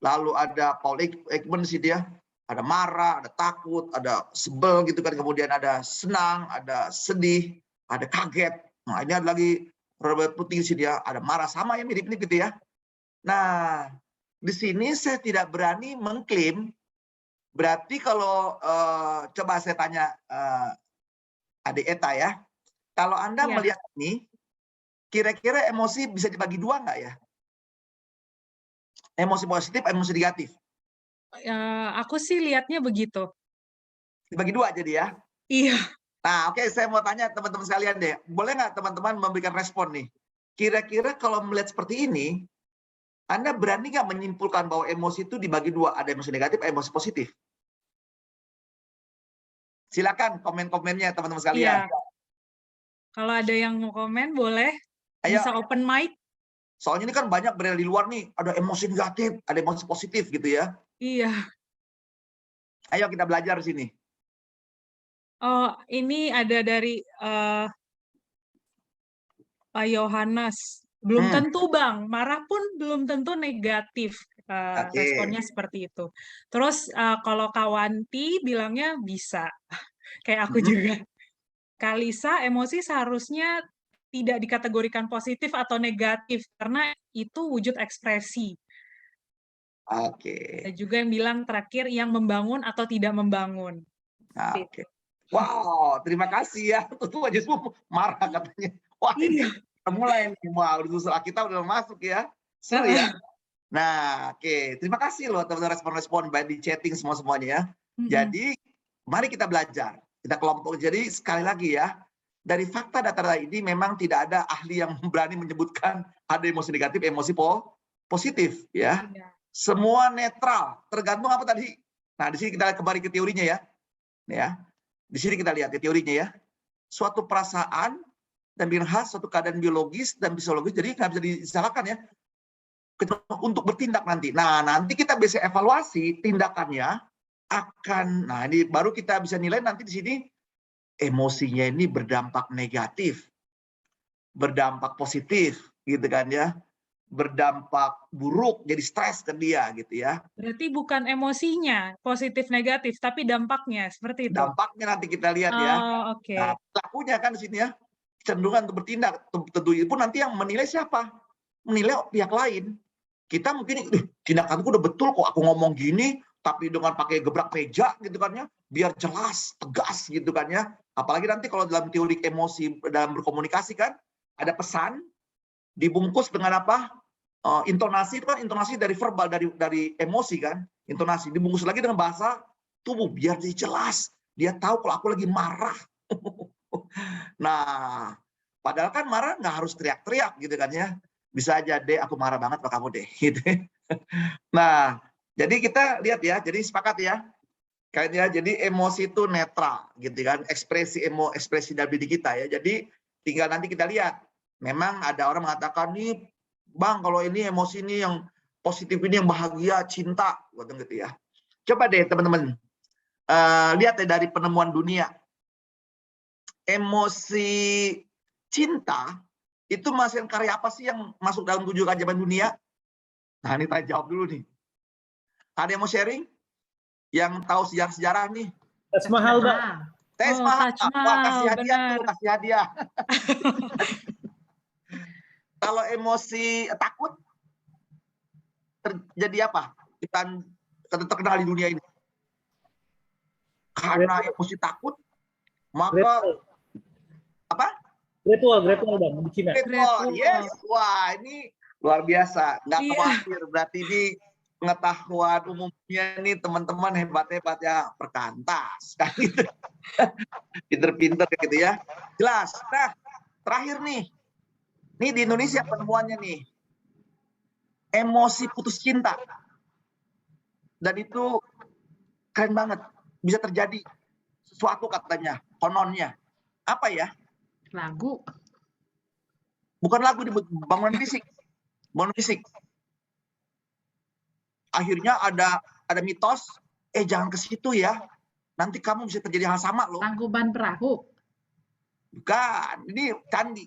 Lalu ada Paul Ekman sih dia, ada marah, ada takut, ada sebel gitu kan, kemudian ada senang, ada sedih, ada kaget. Nah, ini ada lagi Robert Putih sih dia, ada marah, sama ya mirip-mirip gitu ya. Nah, di sini saya tidak berani mengklaim. Berarti kalau coba saya tanya Adik Eta ya, kalau Anda melihat ini, kira-kira emosi bisa dibagi 2 nggak ya? Emosi positif, emosi negatif? Aku sih lihatnya begitu. Dibagi 2 jadi ya? Iya. Nah, oke, saya mau tanya teman-teman sekalian deh, boleh nggak teman-teman memberikan respon nih? Kira-kira kalau melihat seperti ini, Anda berani nggak menyimpulkan bahwa emosi itu dibagi 2, ada emosi negatif, emosi positif? Silakan komen-komennya teman-teman sekalian. Iya. Kalau ada yang mau komen boleh, Ayo. bisa open mic. Soalnya ini kan banyak berada di luar nih, ada emosi negatif, ada emosi positif gitu ya. Iya. Ayo kita belajar di sini. Oh, ini ada dari Pak Yohanes. Belum tentu Bang, marah pun belum tentu negatif. Responnya seperti itu. Terus kalau Kawanti bilangnya bisa, kayak aku juga. Kalisa, emosi seharusnya tidak dikategorikan positif atau negatif, karena itu wujud ekspresi. Ada juga yang bilang terakhir, yang membangun atau tidak membangun. Oke. Wow, terima kasih ya. Tentu aja semua marah katanya. Wah, ini udah mulai nih. Wah, udah kita udah masuk ya. Seru ya. Nah, oke. Terima kasih loh teman-teman respon-respon baik di chatting semuanya ya. Jadi, mari kita belajar. Kita kelompok. Jadi, sekali lagi ya, dari fakta data ini memang tidak ada ahli yang berani menyebutkan ada emosi negatif, emosi positif ya. Semua netral, tergantung apa tadi. Nah, di sini kita kembali ke teorinya ya. Ya, di sini kita lihat teorinya ya. Suatu perasaan dan khas suatu keadaan biologis dan fisiologis, jadi nggak bisa disalahkan ya untuk bertindak nanti. Nah, nanti kita bisa evaluasi tindakannya akan. Nah, ini baru kita bisa nilai nanti di sini emosinya ini berdampak negatif, berdampak positif, gitu kan ya. Berdampak buruk, jadi stres ke dia gitu ya. Berarti bukan emosinya positif negatif, tapi dampaknya seperti itu. Dampaknya nanti kita lihat ya. Oke. Nah, pelakunya kan di sini ya, cenderungan untuk bertindak. Tentu itu pun nanti yang menilai siapa? Menilai pihak lain. Kita mungkin tindakanku udah betul kok aku ngomong gini, tapi dengan pakai gebrak meja gitu kan ya, biar jelas, tegas gitu kan ya. Apalagi nanti kalau dalam teori emosi dalam berkomunikasi kan ada pesan dibungkus dengan apa? Intonasi itu kan intonasi dari verbal, dari emosi kan, intonasi dibungkus lagi dengan bahasa tubuh biar dia jelas, dia tahu kalau aku lagi marah. Nah, padahal kan marah nggak harus teriak-teriak gitu kan ya, bisa aja deh aku marah banget sama kamu deh gitu. Nah, jadi kita lihat ya, jadi sepakat ya, kayaknya jadi emosi itu netral gitu kan, ekspresi dari diri kita ya. Jadi tinggal nanti kita lihat, memang ada orang mengatakan nih Bang, kalau ini emosi ini yang positif ini yang bahagia, cinta, gitu ya. Coba deh teman-teman, lihat deh dari penemuan dunia. Emosi cinta itu menghasilkan karya apa sih yang masuk dalam 7 keajaiban dunia? Nah, ini saya jawab dulu nih. Ada yang mau sharing? Yang tahu sejarah-sejarah nih? Taj Mahal, Bang. Taj Oh, Mahal. Taj Wah, kasih Mahal, hadiah benar. tuh, kasih hadiah. Kalau emosi takut, terjadi apa? Kita terkenal di dunia ini. Karena emosi takut, maka apa? Great Wall, Bang, di Cina. Great Wall, yes. Wah, ini luar biasa. Nggak khawatir, berarti ini pengetahuan umumnya nih teman-teman hebat-hebat ya, perkantas. Kan gitu. Pinter-pinter gitu ya. Jelas. Nah, terakhir nih. Nih di Indonesia penemuannya nih. Emosi putus cinta. Dan itu keren banget. Bisa terjadi sesuatu katanya, kononnya. Apa ya? Lagu. Bukan lagu, bangunan fisik. Bangunan fisik. Akhirnya ada mitos, jangan ke situ ya. Nanti kamu bisa terjadi hal sama loh. Tangkuban Perahu. Bukan, ini candi.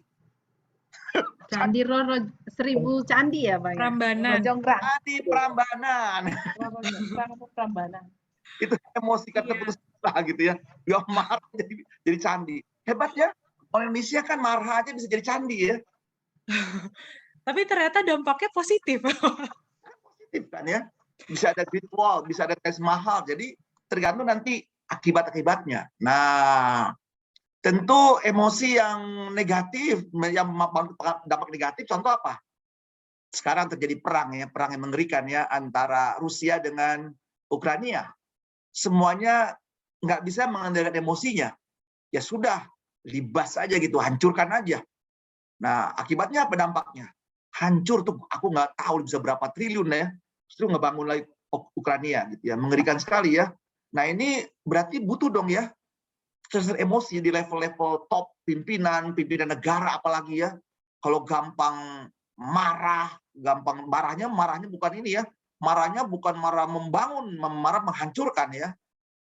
Candi Roro 1000 candi ya, Bang? Prambanan. Jonggrang. Candi Prambanan. Roro Jonggrang atau Prambanan? Itu emosi kan terputus gitu ya. Dia marah jadi candi. Hebat ya. Orang Indonesia kan marah aja bisa jadi candi ya. Tapi ternyata dampaknya positif. Positif kan ya. Bisa ada Great Wall, bisa ada Taj Mahal. Jadi tergantung nanti akibat-akibatnya. Nah, tentu emosi yang negatif, yang dampak negatif, contoh apa? Sekarang terjadi perang ya, perang yang mengerikan ya antara Rusia dengan Ukraina. Semuanya nggak bisa mengendalikan emosinya. Ya sudah, libas aja gitu, hancurkan aja. Nah, akibatnya apa dampaknya? Hancur tuh, aku nggak tahu bisa berapa triliun ya. Terus ngebangun lagi Ukraina gitu ya, mengerikan sekali ya. Nah ini berarti butuh dong ya kecerdasan emosi di level-level top pimpinan negara apalagi ya. Kalau gampang marah, marahnya bukan ini ya, marahnya bukan marah membangun, marah menghancurkan ya.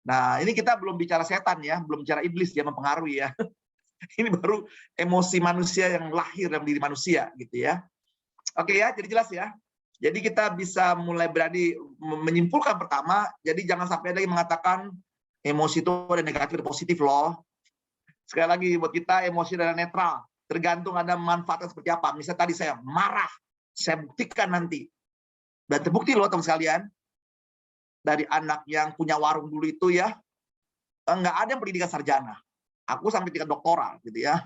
Nah ini kita belum bicara setan ya, belum bicara iblis dia mempengaruhi ya. Ini baru emosi manusia yang lahir dalam diri manusia gitu ya. Oke ya, jadi jelas ya. Jadi kita bisa mulai berani menyimpulkan pertama, jadi jangan sampai lagi mengatakan emosi itu ada negatif dan positif loh. Sekali lagi buat kita emosi adalah netral, tergantung Anda manfaatnya seperti apa. Misalnya tadi saya marah, saya buktikan nanti. Dan terbukti loh teman sekalian, dari anak yang punya warung dulu itu ya, nggak ada yang pendidikan sarjana. Aku sampai tingkat doktoral gitu ya.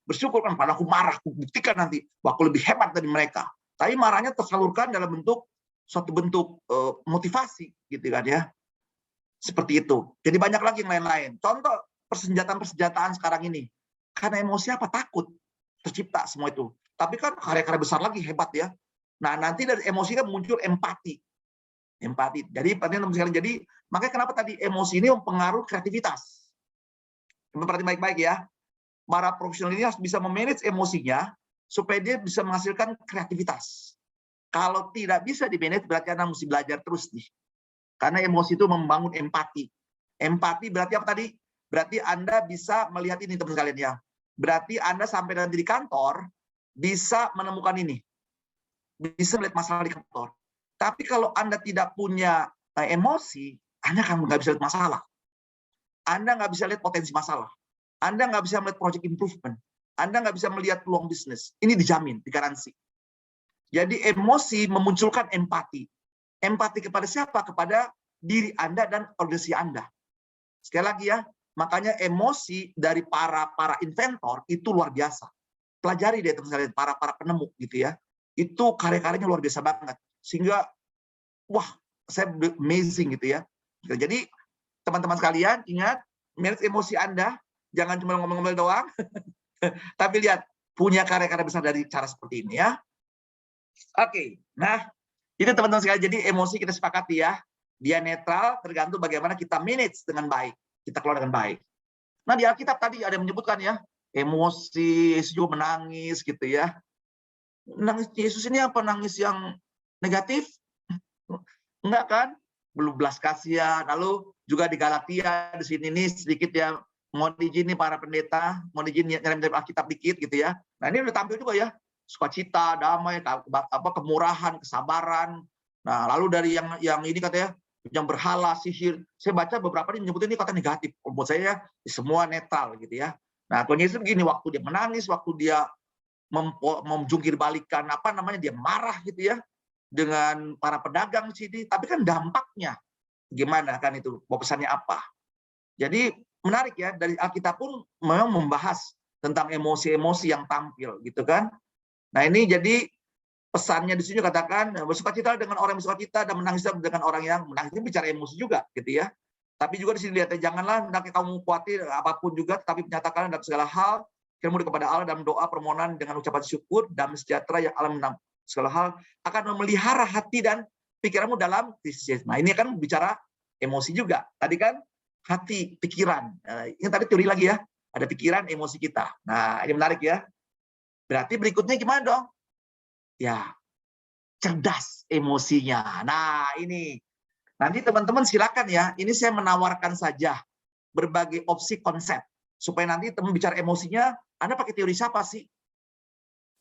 Bersyukur kan, padahal aku marah, aku buktikan nanti bahwa aku lebih hebat dari mereka. Tapi marahnya tersalurkan dalam suatu bentuk motivasi gitu kan ya. Seperti itu. Jadi banyak lagi yang lain-lain. Contoh persenjataan sekarang ini. Karena emosi apa? Takut. Tercipta semua itu. Tapi kan karya-karya besar lagi hebat ya. Nah nanti dari emosi kan muncul empati. Empati. Jadi perhatian sekali. Jadi makanya kenapa tadi emosi ini mempengaruhi kreativitas. Perhatikan baik-baik ya. Para profesional ini harus bisa memanage emosinya supaya dia bisa menghasilkan kreativitas. Kalau tidak bisa di-manage, berarti Anda mesti belajar terus nih. Karena emosi itu membangun empati. Empati berarti apa tadi? Berarti Anda bisa melihat ini teman kalian ya. Berarti Anda sampai nanti di kantor, bisa menemukan ini. Bisa melihat masalah di kantor. Tapi kalau Anda tidak punya emosi, Anda kan nggak bisa lihat masalah. Anda nggak bisa lihat potensi masalah. Anda nggak bisa melihat project improvement. Anda nggak bisa melihat peluang bisnis. Ini dijamin, digaransi. Jadi emosi memunculkan empati. Empati kepada siapa? Kepada diri Anda dan organisasi Anda. Sekali lagi ya, makanya emosi dari para inventor itu luar biasa. Pelajari deh teman-teman, para penemu gitu ya. Itu karya-karyanya luar biasa banget. Sehingga, wah, saya amazing gitu ya. Jadi teman-teman sekalian ingat, manage emosi Anda, jangan cuma ngomong-ngomong doang. Tapi lihat, punya karya-karya besar dari cara seperti ini ya. Oke, nah itu teman-teman sekalian. Jadi emosi kita sepakati ya. Dia netral, tergantung bagaimana kita manage dengan baik. Kita kelola dengan baik. Nah di Alkitab tadi ada yang menyebutkan ya, emosi, Yesus juga menangis gitu ya. Nangis Yesus ini apa? Nangis yang Negatif? Enggak kan? Belum belas kasihan. Lalu juga di Galatia di sini nih sedikit ya, mohon izin nih para pendeta, mohon izin nyerem Alkitab dikit gitu ya. Nah ini udah tampil juga ya, sukacita, damai, kemurahan, kesabaran. Nah lalu dari yang ini katanya yang berhala, sihir, saya baca beberapa ini menyebutin ini kata negatif. Buat saya semua netral gitu ya. Nah Tuhan Yesus begini, waktu dia menangis, waktu dia menjungkir balikan dia marah gitu ya dengan para pedagang di sini, tapi kan dampaknya gimana kan itu, pesannya apa. Jadi menarik ya, dari Alkitab pun memang membahas tentang emosi-emosi yang tampil gitu kan. Nah ini jadi pesannya di sini katakan bersukacita dengan orang yang bersukacita dan menangis dengan orang yang menangis. Ini bicara emosi juga gitu ya. Tapi juga di sini lihat, janganlah hendaknya kamu khawatir apapun juga, tapi menyatakan dalam segala hal kirimu kepada Allah dalam doa permohonan dengan ucapan syukur dan sejahtera yang Allah menang segala hal akan memelihara hati dan pikiranmu dalam Kristus. Nah ini kan bicara emosi juga. Tadi kan hati, pikiran. Ini tadi teori lagi ya. Ada pikiran, emosi kita. Nah ini menarik ya. Berarti berikutnya gimana dong? Ya, cerdas emosinya. Nah ini. Nanti teman-teman silakan ya. Ini saya menawarkan saja berbagai opsi konsep. Supaya nanti teman bicara emosinya, Anda pakai teori siapa sih?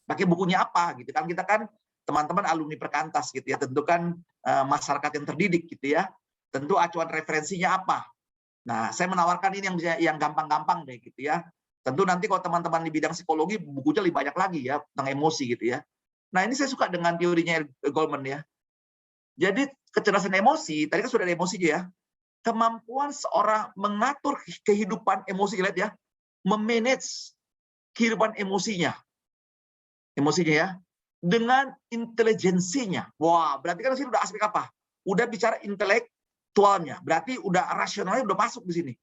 Pakai bukunya apa gitu kan? Kita kan teman-teman alumni Perkantas gitu ya, tentu kan masyarakat yang terdidik gitu ya, tentu acuan referensinya apa. Nah saya menawarkan ini yang gampang-gampang deh gitu ya. Tentu nanti kalau teman-teman di bidang psikologi bukunya lebih banyak lagi ya tentang emosi gitu ya. Nah ini saya suka dengan teorinya Goleman ya. Jadi kecerdasan emosi, tadi kan sudah ada emosinya ya, kemampuan seorang mengatur kehidupan emosi, lihat ya, memanage kehidupan emosinya ya, dengan intelijensinya. Wah, berarti kan di sini udah aspek apa? Udah bicara intelektualnya, berarti udah rasionalnya udah masuk di sini.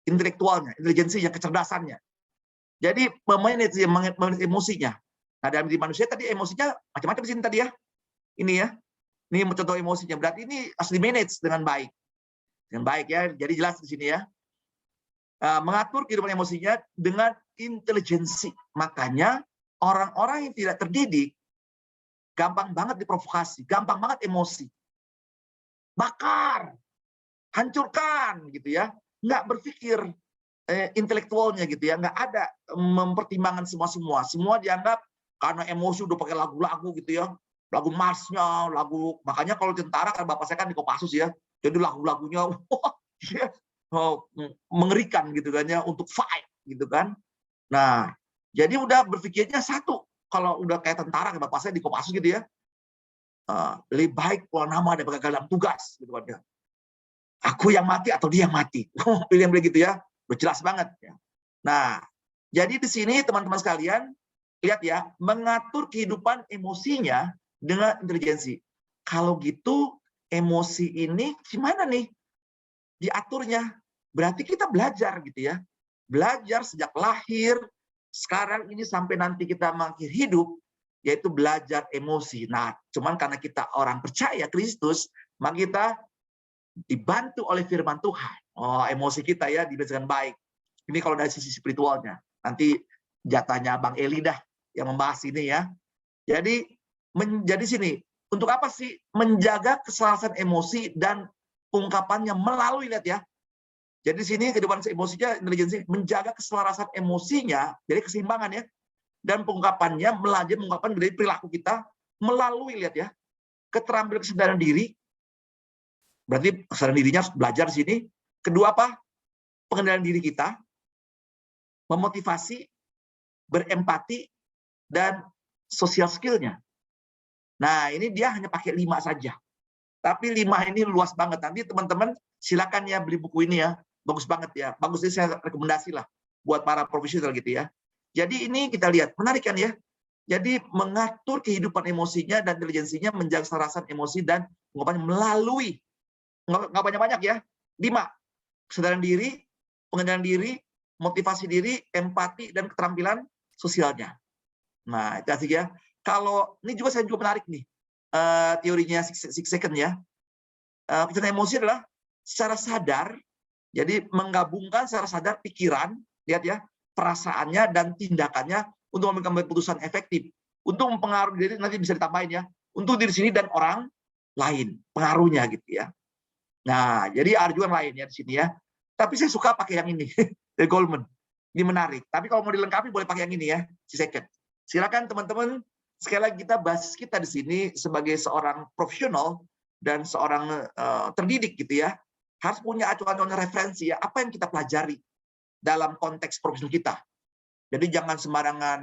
Intelektualnya, intelijensinya, kecerdasannya. Jadi memanage emosinya. Nah, dalam diri manusia tadi emosinya macam-macam di sini tadi ya. Ini ya. Ini contoh emosinya. Berarti ini harus di-manage dengan baik. Dengan baik ya. Jadi jelas di sini ya. Mengatur kehidupan emosinya dengan intelijensi. Makanya orang-orang yang tidak terdidik gampang banget diprovokasi, gampang banget emosi. Bakar, hancurkan gitu ya. Nggak berpikir intelektualnya gitu ya. Nggak ada mempertimbangkan semua. Semua dianggap karena emosi udah pakai lagu-lagu gitu ya. Lagu marsnya, lagu, makanya kalau tentara kan bapak saya kan di Kopassus ya. Jadi lagu-lagunya mengerikan gitu kan ya, untuk fight gitu kan. Nah, jadi udah berpikirnya satu, kalau udah kayak tentara kayak bapak saya di Kopassus gitu ya, lebih baik keluar nama daripada gagal dalam tugas gitu kan ya. Aku yang mati atau dia yang mati, pilih begitu ya, udah jelas banget ya. Nah, jadi di sini teman-teman sekalian lihat ya, mengatur kehidupan emosinya dengan intelijensi. Kalau gitu emosi ini gimana nih diaturnya? Berarti kita belajar gitu ya. Belajar sejak lahir, sekarang ini sampai nanti kita mengakhir hidup, yaitu belajar emosi. Nah, cuman karena kita orang percaya Kristus, maka kita dibantu oleh firman Tuhan. Oh, emosi kita ya dibaca dengan baik. Ini kalau dari sisi spiritualnya. Nanti jatahnya Bang Eli dah yang membahas ini ya. Jadi menjadi sini, untuk apa sih menjaga keselarasan emosi dan ungkapannya melalui, lihat ya. Jadi sini kehidupan emosinya, intelijensi, menjaga keselarasan emosinya, jadi keseimbangan ya, dan pengungkapannya mengungkapkan dari perilaku kita melalui, lihat ya, keterampilan kesadaran diri. Berarti kesadaran dirinya harus belajar di sini. Kedua apa? Pengendalian diri kita, memotivasi, berempati, dan social skill-nya. Nah, ini dia hanya pakai 5 saja. Tapi 5 ini luas banget. Nanti teman-teman silakan ya beli buku ini ya. Bagus banget ya. Bagus, ini saya rekomendasi lah buat para profesional gitu ya. Jadi ini kita lihat, menarik kan ya. Jadi mengatur kehidupan emosinya dan intelijensinya, menjaga keselarasan emosi dan ungkapannya melalui, nggak banyak-banyak ya, 5. Kesadaran diri, pengendalian diri, motivasi diri, empati, dan keterampilan sosialnya. Nah, itu asik ya. Kalau ini juga saya juga menarik nih teorinya 6 second ya. Kecerdasan emosi adalah secara sadar, jadi menggabungkan secara sadar pikiran, lihat ya, perasaannya dan tindakannya untuk mengambil keputusan efektif, untuk mempengaruhi diri, nanti bisa ditambahin ya, untuk diri sendiri dan orang lain, pengaruhnya gitu ya. Nah, jadi ada juga yang lain ya di sini ya. Tapi saya suka pakai yang ini, dari Goldman. Ini menarik. Tapi kalau mau dilengkapi boleh pakai yang ini ya, si second. Silakan teman-teman, sekali lagi kita bahas kita di sini sebagai seorang profesional dan seorang terdidik gitu ya, harus punya acuan-acuan referensi ya, apa yang kita pelajari dalam konteks profesional kita. Jadi jangan sembarangan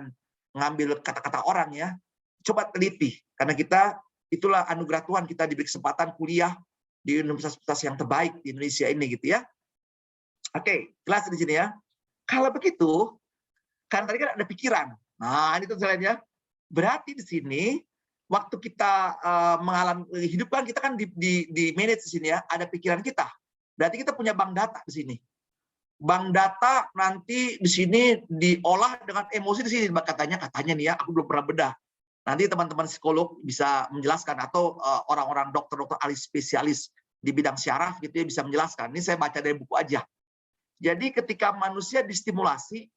ngambil kata-kata orang ya, coba teliti. Karena kita, itulah anugerah Tuhan, kita diberi kesempatan kuliah di universitas yang terbaik di Indonesia ini gitu ya. Oke, jelas di sini ya. Kalau begitu, kan tadi kan ada pikiran. Nah, ini tuh selainnya. Berarti di sini waktu kita mengalami hidup kan kita kan di manage di sini ya, ada pikiran kita. Berarti kita punya bank data di sini. Bank data nanti di sini diolah dengan emosi di sini katanya nih ya, aku belum pernah bedah. Nanti teman-teman psikolog bisa menjelaskan atau orang-orang dokter-dokter ahli spesialis di bidang syaraf gitu ya bisa menjelaskan. Ini saya baca dari buku aja. Jadi ketika manusia distimulasi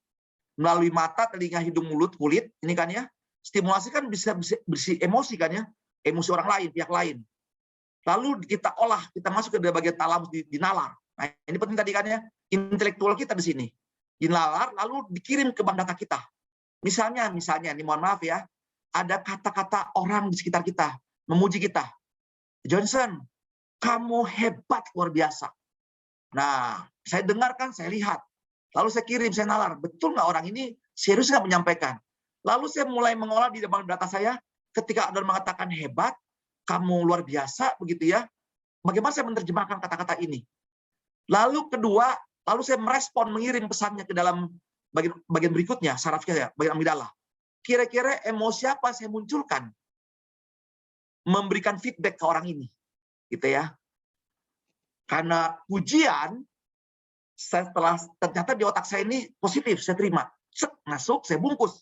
melalui mata, telinga, hidung, mulut, kulit, ini kan ya, stimulasi kan bisa bersih emosi kan ya, emosi orang lain, pihak lain. Lalu kita olah, kita masuk ke bagian talamus di nalar. Nah, ini penting tadi kan ya, intelektual kita di sini. Di nalar, lalu dikirim ke bank data kita. Misalnya, ini mohon maaf ya, ada kata-kata orang di sekitar kita, memuji kita. Johnson, kamu hebat, luar biasa. Nah, saya dengarkan, saya lihat. Lalu saya kirim, saya nalar. Betul nggak orang ini serius nggak menyampaikan? Lalu saya mulai mengolah di dalam data saya, ketika ada mengatakan hebat, kamu luar biasa, begitu ya. Bagaimana saya menerjemahkan kata-kata ini? Lalu kedua, lalu saya merespon, mengirim pesannya ke dalam bagian berikutnya, saraf saya, bagian amigdala. Kira-kira emosi apa saya munculkan? Memberikan feedback ke orang ini. Gitu ya. Karena pujian, setelah ternyata di otak saya ini positif, saya terima. Masuk, saya bungkus.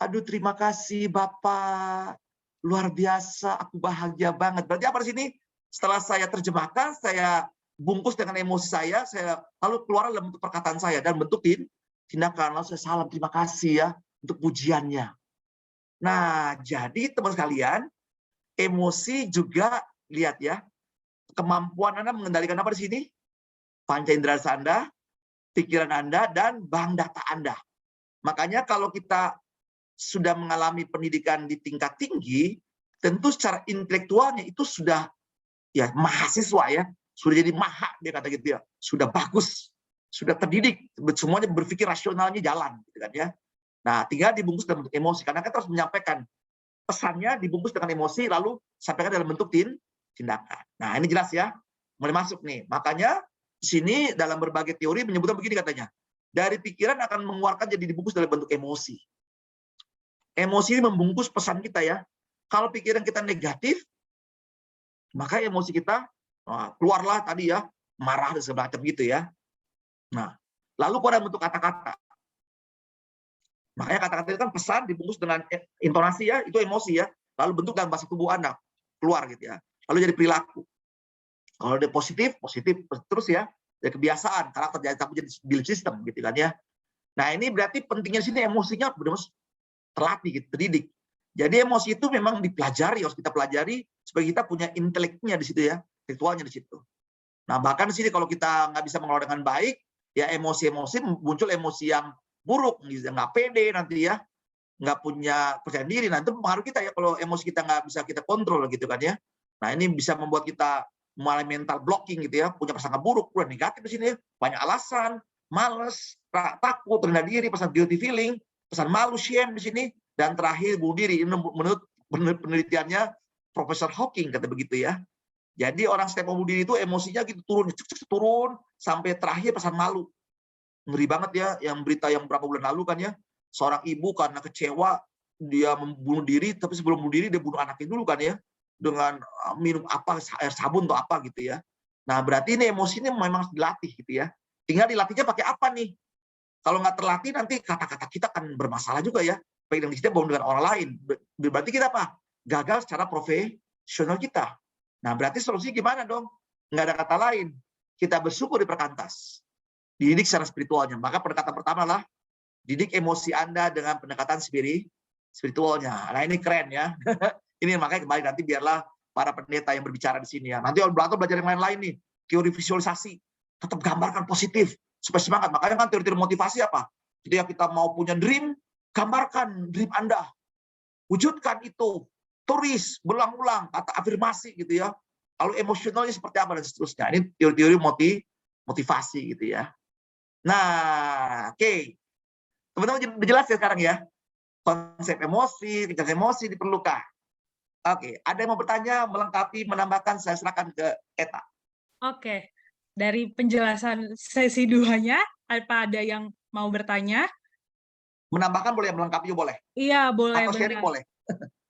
Aduh, terima kasih Bapak. Luar biasa, aku bahagia banget. Berarti apa di sini? Setelah saya terjemahkan, saya bungkus dengan emosi saya lalu keluar dalam bentuk perkataan saya dan bentuk tindakan. Lalu saya salam, terima kasih ya untuk pujiannya. Nah, jadi teman sekalian, emosi juga lihat ya, kemampuan Anda mengendalikan apa di sini? Panca indera Anda, pikiran Anda, dan bank data Anda. Makanya kalau kita sudah mengalami pendidikan di tingkat tinggi, tentu secara intelektualnya itu sudah ya mahasiswa ya, sudah jadi maha dia kata gitu ya, sudah bagus, sudah terdidik, semuanya berpikir rasionalnya jalan, gitu kan ya. Nah, tinggal dibungkus dalam bentuk emosi, karena kita harus menyampaikan pesannya dibungkus dengan emosi, lalu sampaikan dalam bentuk tindakan. Nah, ini jelas ya, mulai masuk nih. Makanya di sini dalam berbagai teori menyebutkan begini katanya, dari pikiran akan mengeluarkan jadi dibungkus dalam bentuk emosi. Emosi ini membungkus pesan kita ya. Kalau pikiran kita negatif, maka emosi kita keluarlah tadi ya, marah dan segala macam gitu ya. Nah, lalu pada bentuk kata-kata. Makanya kata-kata itu kan pesan dibungkus dengan intonasi ya, itu emosi ya. Lalu bentuk dalam bahasa tubuh Anda keluar gitu ya. Lalu jadi perilaku. Kalau dia positif terus ya. Dari kebiasaan, karakter jadi belief system gitu kan ya. Nah, ini berarti pentingnya di sini emosinya benar-benar terlatih gitu, terdidik. Jadi emosi itu memang dipelajari, harus kita pelajari supaya kita punya inteleknya di situ ya, intelektualnya di situ. Nah, bahkan di sini kalau kita nggak bisa mengelola dengan baik, ya emosi-emosi muncul emosi yang buruk, nggak pede nanti ya, nggak punya percaya diri. Nah, itu mempengaruhi kita ya kalau emosi kita nggak bisa kita kontrol gitu kan ya. Nah, ini bisa membuat kita mulai mental blocking gitu ya, punya prasangka buruk, udah negatif di sini, banyak alasan, males, takut, rendah diri, pesan guilty feeling, pesan malu, shame di sini, dan terakhir bunuh diri. Ini menurut penelitiannya Profesor Hawking kata begitu ya. Jadi orang setiap bunuh diri itu emosinya gitu turun sampai terakhir pesan malu. Ngeri banget ya, yang berita yang berapa bulan lalu kan ya, seorang ibu karena kecewa dia membunuh diri, tapi sebelum bunuh diri dia bunuh anaknya dulu kan ya, dengan minum apa, air sabun atau apa gitu ya. Nah, berarti ini emosi ini memang harus dilatih gitu ya. Tinggal dilatihnya pakai apa nih? Kalau nggak terlatih nanti kata-kata kita akan bermasalah juga ya. Baik yang di kita maupun dengan orang lain. Berarti kita apa? Gagal secara profesional kita. Nah, berarti solusinya gimana dong? Nggak ada kata lain. Kita bersyukur di perkantas. Dididik secara spiritualnya. Maka pendekatan pertama adalah didik emosi Anda dengan pendekatan spiritualnya. Nah, ini keren ya. Ini makanya kembali nanti biarlah para pendeta yang berbicara di sini ya. Nanti belajar yang lain-lain nih, teori visualisasi, tetap gambarkan positif supaya semangat. Makanya kan teori-teori motivasi apa? Jadi kita mau punya dream, gambarkan dream Anda, wujudkan itu, tulis, berulang-ulang, kata afirmasi gitu ya. Lalu emosionalnya seperti apa dan seterusnya. Ini teori-teori motivasi gitu ya. Nah, oke. Teman-teman udah jelas ya sekarang ya? Konsep emosi, kecerdasan emosi diperlukan. Oke, ada yang mau bertanya, melengkapi, menambahkan, saya serahkan ke Eta. Oke, dari penjelasan sesi 2-nya, apa ada yang mau bertanya? Menambahkan boleh, melengkapi juga boleh. Iya, boleh, Atau sharing benar. boleh.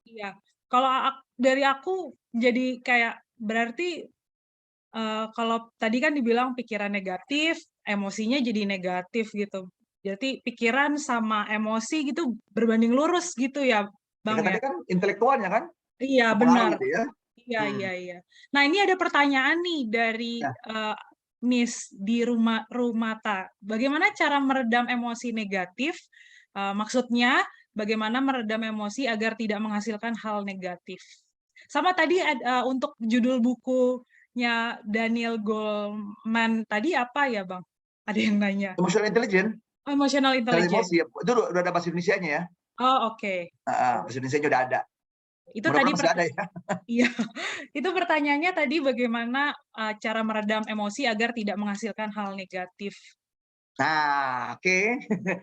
Iya, kalau dari aku jadi kayak berarti kalau tadi kan dibilang pikiran negatif, emosinya jadi negatif gitu. Jadi pikiran sama emosi gitu berbanding lurus gitu ya, Bang Tadi ya? kan intelektualnya kan, Iya, mempengaruhi benar. gitu ya. Iya, iya, iya. Nah, ini ada pertanyaan nih dari Nah. Miss di Rumata. Bagaimana cara meredam emosi negatif? Maksudnya, bagaimana meredam emosi agar tidak menghasilkan hal negatif? Sama tadi untuk judul bukunya Daniel Goleman tadi apa ya, Bang? Ada yang nanya. Emotional intelligence, Emotional intelligence. emosi, itu udah ada bahasa Indonesianya ya. Oh, oke. Bahasa Indonesianya udah ada. Itu tadi Masih ada ya. Iya, itu pertanyaannya tadi bagaimana cara meredam emosi agar tidak menghasilkan hal negatif. Nah, oke.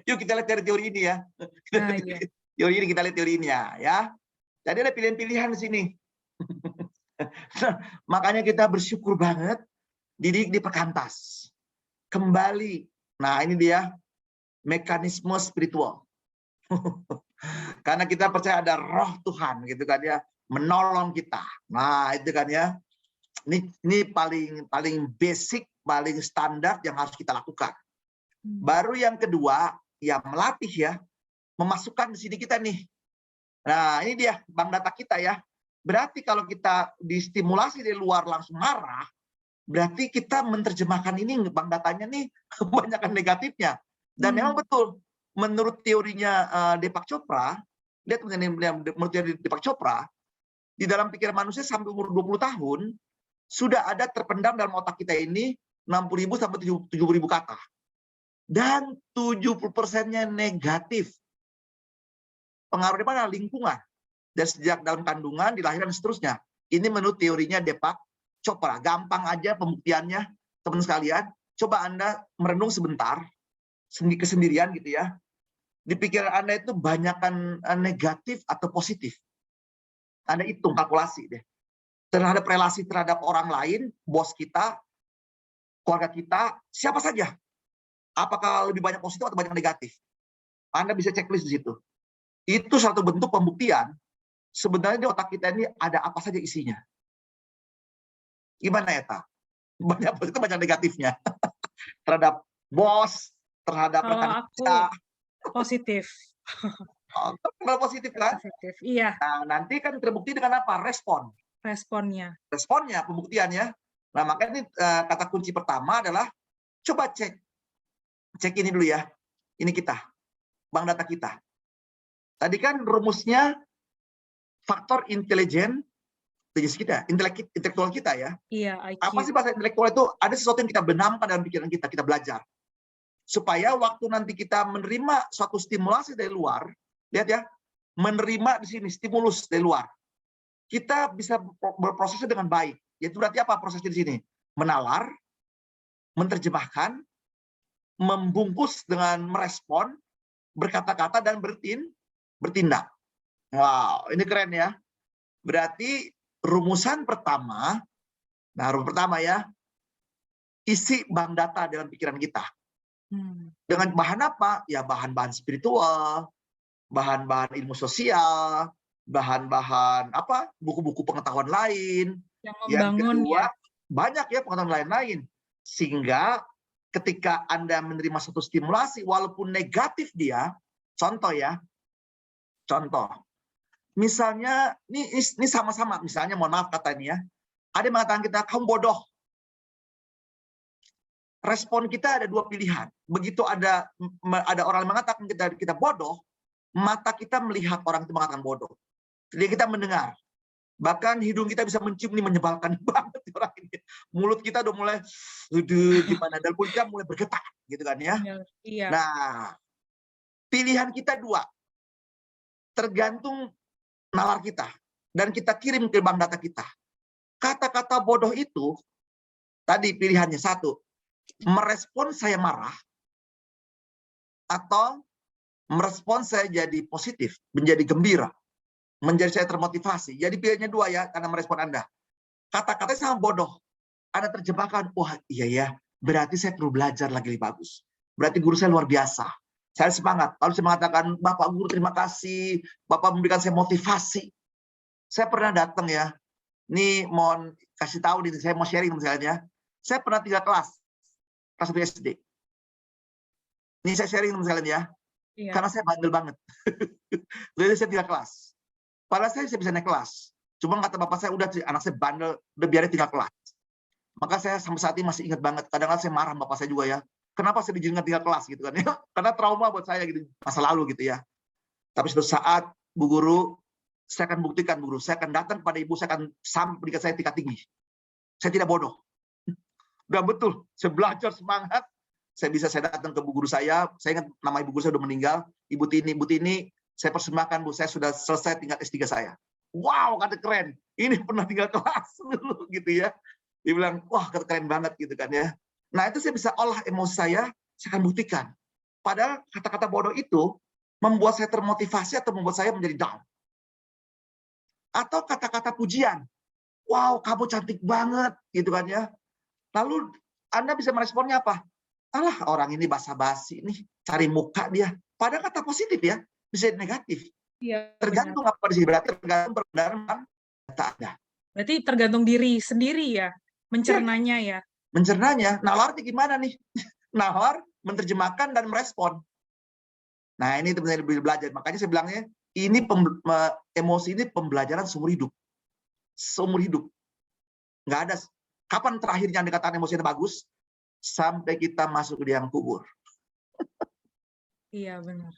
Yuk kita lihat dari teori ini ya. Nah, iya. Teori ini kita lihat teorinya ya. Jadi ada pilihan-pilihan di sini. Makanya kita bersyukur banget didik di Perkantas. Kembali. Nah, ini dia mekanisme spiritual. Karena kita percaya ada roh Tuhan gitu kan ya, menolong kita. Nah, itu kan ya. Ini paling basic, paling standar yang harus kita lakukan. Baru yang kedua, ya melatih ya, memasukkan di sini kita nih. Nah, ini dia bank data kita ya. Berarti kalau kita distimulasi dari luar langsung marah, berarti kita menerjemahkan ini bank datanya nih kebanyakan negatifnya. Dan memang betul, menurut teorinya Deepak Chopra, lihat menurut teori Deepak Chopra, di dalam pikiran manusia sampai umur 20 tahun, sudah ada terpendam dalam otak kita ini 60.000 sampai 70.000 kata. Dan 70%-nya negatif. Pengaruh di mana? Lingkungan. Dan sejak dalam kandungan, dilahirkan dan seterusnya. Ini menurut teorinya Deepak Chopra. Gampang aja pembuktiannya, teman sekalian. Coba Anda merenung sebentar, kesendirian gitu ya. Di pikiran Anda itu banyakkan negatif atau positif. Anda hitung, kalkulasi deh. Terhadap relasi terhadap orang lain, bos kita, keluarga kita, siapa saja. Apakah lebih banyak positif atau banyak negatif? Anda bisa checklist di situ. Itu satu bentuk pembuktian. Sebenarnya di otak kita ini ada apa saja isinya. Gimana Eta? Banyak positif, banyak negatifnya. Terhadap bos, terhadap rekan kerja. Positif. Kalau positif kan? Positif, iya. Nah, nanti kan terbukti dengan apa? Responnya, pembuktiannya. Nah, makanya ini kata kunci pertama adalah coba cek ini dulu ya. Ini kita, bank data kita. Tadi kan rumusnya faktor intelijen kita, intelektual kita ya. Iya, IQ. Apa sih bahasa intelektual itu? Ada sesuatu yang kita benamkan dalam pikiran kita belajar. Supaya waktu nanti kita menerima suatu stimulasi dari luar, lihat ya, menerima di sini stimulus dari luar. Kita bisa berprosesnya dengan baik. Yaitu berarti apa prosesnya di sini? Menalar, menerjemahkan, membungkus dengan merespon, berkata-kata dan bertindak. Wow, ini keren ya. Berarti rumusan pertama, rumus pertama ya, isi bank data dalam pikiran kita. Dengan bahan apa? Ya bahan-bahan spiritual, bahan-bahan ilmu sosial, bahan-bahan apa? Buku-buku pengetahuan lain. Yang kedua, banyak ya pengetahuan lain-lain. Sehingga ketika Anda menerima satu stimulasi, walaupun negatif dia, contoh. Misalnya, ini sama-sama, misalnya mohon maaf kata ini ya, ada yang mengatakan kita, kamu bodoh. Respon kita ada dua pilihan. Begitu ada orang yang mengatakan kita bodoh, mata kita melihat orang itu mengatakan bodoh. Jadi kita mendengar. Bahkan hidung kita bisa mencium nih, menyebalkan banget orang ini. Mulut kita udah mulai gimana, dan kulit kita mulai bergetar gitu kan ya. Iya. Nah, pilihan kita dua. Tergantung nalar kita dan kita kirim ke bank data kita. Kata-kata bodoh itu tadi pilihannya satu, merespon saya marah atau merespon saya jadi positif, menjadi gembira, menjadi saya termotivasi. Jadi pilihannya dua ya, karena merespon Anda. Kata-katanya sangat bodoh. Anda terjebakkan, wah iya ya, berarti saya perlu belajar lagi lebih bagus. Berarti guru saya luar biasa. Saya semangat. Lalu saya mengatakan, Bapak Guru terima kasih, Bapak memberikan saya motivasi. Saya pernah datang ya, ini mohon kasih tahu nih, saya mau sharing misalnya. Saya pernah 3 kelas 1 SD. Ini saya sharing misalnya ya, karena saya bandel banget. Jadi saya 3 kelas. Padahal saya bisa naik kelas. Cuma kata bapak saya, udah anak saya bandel, udah biarin 3 kelas. Maka saya sampai saat ini masih ingat banget. Kadang-kadang saya marah bapak saya juga ya. Kenapa saya diizinkan 3 kelas gitu kan ya? Karena trauma buat saya gitu, masa lalu gitu ya. Tapi suatu saat, Bu Guru, saya akan buktikan Bu Guru, saya akan datang kepada Ibu, saya akan sampai pendidikan saya tingkat tinggi. Saya tidak bodoh. Dan betul, saya belajar semangat. Saya datang ke Bu Guru saya ingat nama Ibu Guru saya sudah meninggal, Ibu Tini, saya persembahkan Bu, saya sudah selesai tingkat S3 saya. Wow, kata keren. Ini pernah 3 kelas dulu gitu ya. Dia bilang, wah kata keren banget gitu kan ya. Nah itu saya bisa olah emosi saya akan buktikan. Padahal kata-kata bodoh itu membuat saya termotivasi atau membuat saya menjadi down. Atau kata-kata pujian. Wow, kamu cantik banget gitu kan ya. Lalu Anda bisa meresponnya apa? Alah, orang ini basa-basi nih, cari muka dia. Padahal kata positif ya, bisa negatif. Iya, tergantung apa di sini, berarti tergantung perendahan data Anda. Berarti tergantung diri sendiri ya, mencernanya ya. Mencernanya, nalarnya gimana nih? Nalar, menerjemahkan dan merespon. Nah ini teman-teman belajar. Makanya saya bilangnya, ini emosi ini pembelajaran seumur hidup. Seumur hidup. Nggak ada. Kapan terakhirnya Anda katakan emosi yang bagus? Sampai kita masuk ke liang kubur. Iya benar.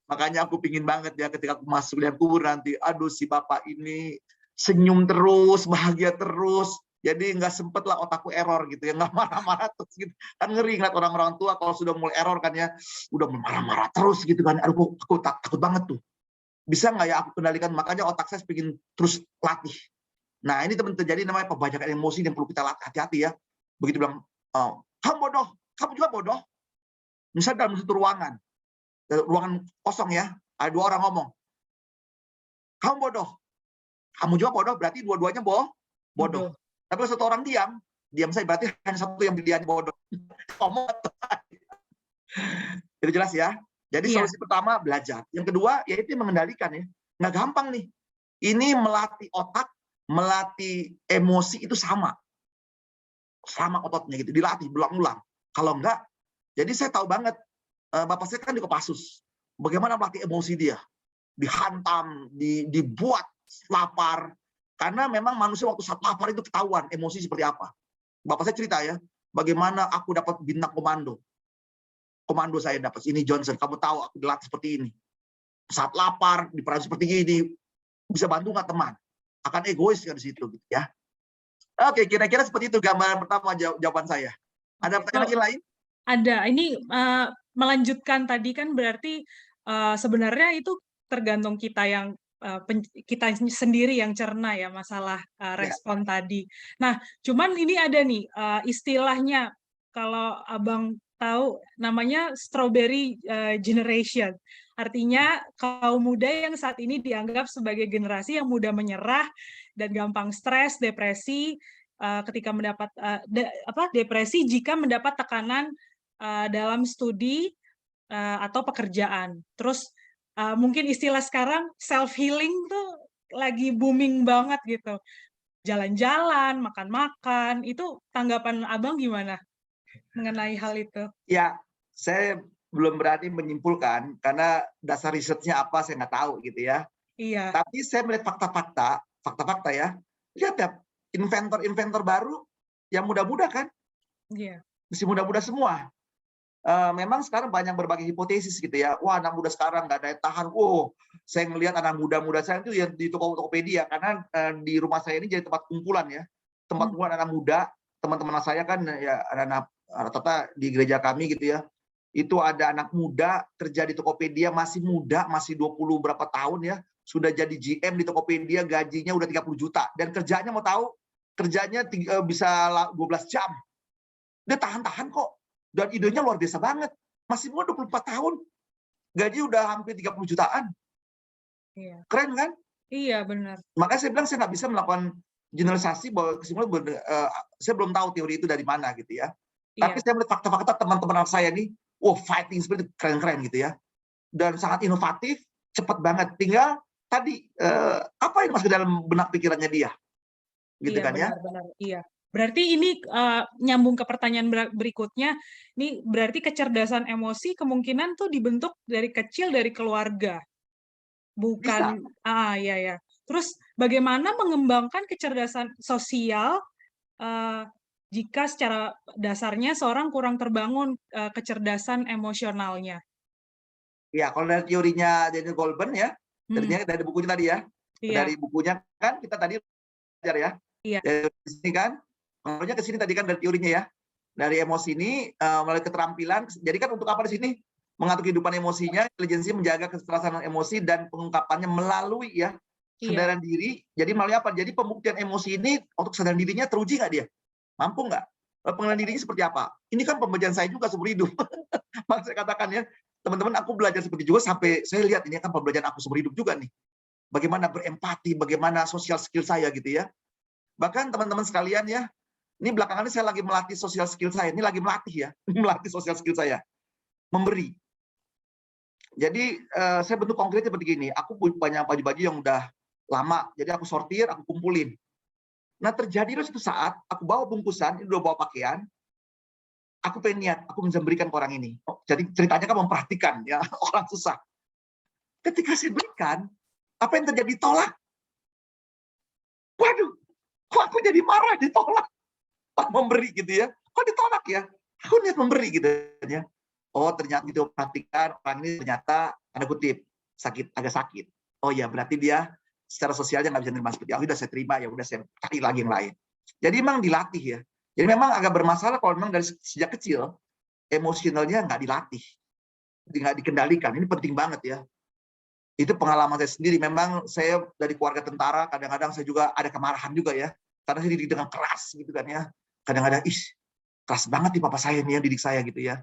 Makanya aku pingin banget ya ketika aku masuk liang kubur nanti, aduh si bapak ini senyum terus, bahagia terus. Jadi nggak sempet lah otakku error gitu ya, nggak marah-marah terus gitu. Kan ngeri ngeliat orang-orang tua kalau sudah mulai error kan ya, udah marah-marah terus gitu kan. Aduh, aku takut banget tuh. Bisa nggak ya aku kendalikan? Makanya otak saya pengen terus latih. Nah ini teman terjadi namanya pembajakan emosi yang perlu kita latih, hati-hati ya. Begitu bilang, oh, kamu bodoh, kamu juga bodoh. Misalnya dalam satu ruangan kosong ya, ada 2 orang ngomong, kamu bodoh, kamu juga bodoh, berarti dua-duanya bodoh. Tapi kalau 1 orang diam saya berarti hanya 1 yang dia bodoh. Ngomong itu jelas ya. Jadi solusi pertama belajar, yang kedua yaitu mengendalikan ya. Nggak gampang nih. Ini melatih otak, melatih emosi itu sama ototnya gitu, dilatih berulang-ulang. Kalau enggak, jadi saya tahu banget. Bapak saya kan di Kopassus. Bagaimana melatih emosi dia? Dihantam, dibuat lapar. Karena memang manusia waktu saat lapar itu ketahuan emosi seperti apa. Bapak saya cerita ya, bagaimana aku dapat bintang komando. Komando saya dapat, ini Johnson, kamu tahu aku dilatih seperti ini. Saat lapar, diperan seperti ini, bisa bantu nggak teman? Akan egois kan di situ gitu ya. Oke, kira-kira seperti itu gambaran pertama jawaban saya. Ada pertanyaan lain? Ada. Ini melanjutkan tadi kan berarti sebenarnya itu tergantung kita yang kita sendiri yang cerna ya masalah respon tadi. Nah, cuman ini ada nih istilahnya kalau Abang tahu namanya strawberry generation. Artinya kaum muda yang saat ini dianggap sebagai generasi yang mudah menyerah dan gampang stres, depresi ketika mendapat depresi jika mendapat tekanan dalam studi atau pekerjaan. Terus mungkin istilah sekarang self healing tuh lagi booming banget gitu. Jalan-jalan, makan-makan, itu tanggapan Abang gimana mengenai hal itu? Ya, saya belum berani menyimpulkan karena dasar risetnya apa saya nggak tahu gitu ya. Iya. Tapi saya melihat fakta-fakta ya. Lihat ya, inventor baru yang muda-muda kan? Iya. Mesti muda-muda semua. memang sekarang banyak berbagai hipotesis gitu ya. Wah, anak muda sekarang nggak daya tahan. Oh, saya ngelihat anak muda-muda saya itu ya di Tokopedia, karena di rumah saya ini jadi tempat kumpulan ya. Tempat kumpulan anak muda, teman-teman saya kan ya anak rata-rata di gereja kami gitu ya. Itu ada anak muda kerja di Tokopedia, masih muda, masih 20 berapa tahun ya, sudah jadi GM di Tokopedia, gajinya udah 30 juta. Dan kerjanya mau tahu, kerjanya bisa 12 jam. Dia tahan-tahan kok. Dan idenya luar biasa banget. Masih muda 24 tahun. Gaji udah hampir 30 jutaan. Iya. Keren kan? Iya, benar. Makanya saya bilang saya nggak bisa melakukan generalisasi bahwa kesimpulan saya belum tahu teori itu dari mana gitu ya. Tapi saya melihat fakta-fakta teman-teman saya nih, fighting spirit keren-keren gitu ya. Dan sangat inovatif, cepat banget. Tinggal tadi apa yang masuk ke dalam benak pikirannya dia. Gitu Iya, kan ya? benar-benar. Iya. Berarti ini nyambung ke pertanyaan berikutnya, ini berarti kecerdasan emosi kemungkinan tuh dibentuk dari kecil dari keluarga. Bukan, ya. Terus bagaimana mengembangkan kecerdasan sosial jika secara dasarnya seorang kurang terbangun kecerdasan emosionalnya? Ya, kalau dari teorinya Daniel Goleman ya, dari bukunya tadi ya, dari bukunya kan kita tadi belajar ya, dari sini kan, menurutnya ke sini tadi kan dari teorinya ya, dari emosi ini melalui keterampilan. Jadi kan untuk apa di sini? Mengatur kehidupan emosinya, intelijensi menjaga keselarasan emosi dan pengungkapannya melalui ya kesadaran diri. Jadi melalui apa? Jadi pembuktian emosi ini untuk kesadaran dirinya teruji nggak dia? Mampu nggak? Pengenalan dirinya seperti apa? Ini kan pembelajaran saya juga seumur hidup. Maka saya katakan ya, teman-teman, aku belajar seperti juga sampai saya lihat ini kan pembelajaran aku seumur hidup juga nih. Bagaimana berempati, bagaimana sosial skill saya gitu ya. Bahkan teman-teman sekalian ya, ini belakangan ini saya lagi melatih sosial skill saya. Ini lagi melatih ya, melatih sosial skill saya. Memberi. Jadi saya bentuk konkretnya seperti gini. Aku banyak baju-baju yang udah lama, jadi aku sortir, aku kumpulin. Nah terjadilah suatu saat, aku bawa bungkusan, ini udah bawa pakaian, aku pengen niat, aku bisa berikan ke orang ini. Jadi ceritanya kan memperhatikan ya orang susah. Ketika saya berikan, apa yang terjadi? Tolak. Waduh, kok aku jadi marah ditolak? Memberi gitu ya. Kok ditolak ya? Aku niat memberi gitu ya. Oh ternyata gitu, perhatikan orang ini ternyata tanda kutip agak sakit. Oh ya berarti dia secara sosialnya nggak bisa terima seperti aku. Udah saya terima, ya udah saya cari lagi yang lain. Jadi memang dilatih ya. Jadi memang agak bermasalah kalau memang dari sejak kecil emosionalnya nggak dilatih, nggak dikendalikan. Ini penting banget ya. Itu pengalaman saya sendiri. Memang saya dari keluarga tentara, kadang-kadang saya juga ada kemarahan juga ya. Karena saya dididik dengan keras gitu kan ya. Kadang-kadang keras banget nih papa saya nih yang didik saya gitu ya.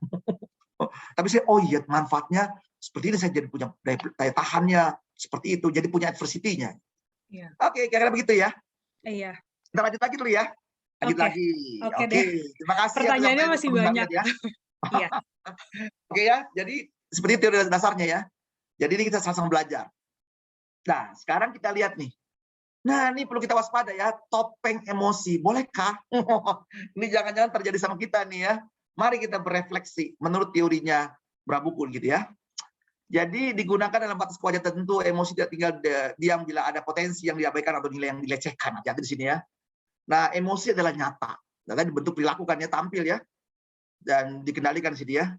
Tapi saya iya manfaatnya seperti ini, saya jadi punya daya tahannya seperti itu, jadi punya adversity-nya. Iya. Oke, kira-kira begitu ya. Iya. Kita lanjut lagi dulu ya. Lanjut lagi. Oke. Terima kasih. Pertanyaannya masih banyak ya. Iya. Oke ya, jadi seperti teori dasarnya ya. Jadi ini kita sama-sama belajar. Nah, sekarang kita lihat nih. Nah, ini perlu kita waspada ya, topeng emosi. Bolehkah? Ini jangan-jangan terjadi sama kita nih ya. Mari kita berefleksi menurut teorinya Brabukun gitu ya. Jadi digunakan dalam batas kewajaran tertentu, emosi tidak tinggal diam bila ada potensi yang diabaikan atau nilai yang dilecehkan. Hati-hati di sini ya. Nah, emosi adalah nyata. Dan dibentuk perilaku kan ya, tampil ya. Dan dikendalikan di sini ya.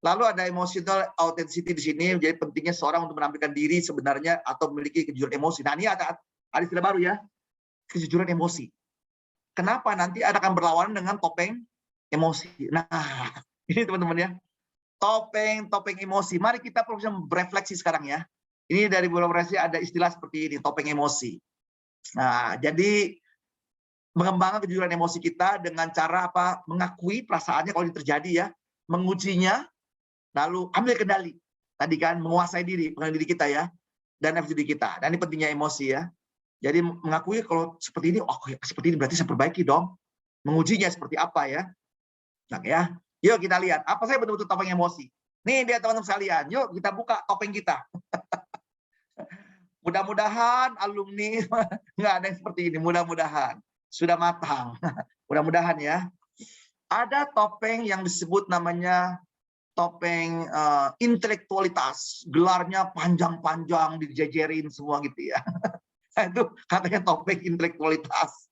Lalu ada emotional authenticity di sini, jadi pentingnya seorang untuk menampilkan diri sebenarnya atau memiliki kejujuran emosi. Nah, ini ada istilah baru ya, kejujuran emosi. Kenapa? Nanti akan berlawanan dengan topeng emosi. Nah, ini teman-teman ya, topeng emosi. Mari kita berefleksi sekarang ya. Ini dari beberapa referensi ada istilah seperti ini, topeng emosi. Nah, jadi mengembangkan kejujuran emosi kita dengan cara apa? Mengakui perasaannya kalau ini terjadi ya, mengujinya, lalu ambil kendali. Tadi kan menguasai diri, pengendali diri kita ya, dan efek kita. Dan ini pentingnya emosi ya. Jadi mengakui kalau seperti ini, seperti ini berarti saya perbaiki dong. Mengujinya seperti apa ya. Nah ya, yuk kita lihat. Apa saya betul-betul topeng emosi? Nih dia teman-teman sekalian, yuk kita buka topeng kita. Mudah-mudahan alumni nggak ada yang seperti ini. Mudah-mudahan sudah matang. Mudah-mudahan ya. Ada topeng yang disebut namanya topeng intelektualitas. Gelarnya panjang-panjang, dijejerin semua gitu ya. Itu katanya topeng intelektualitas.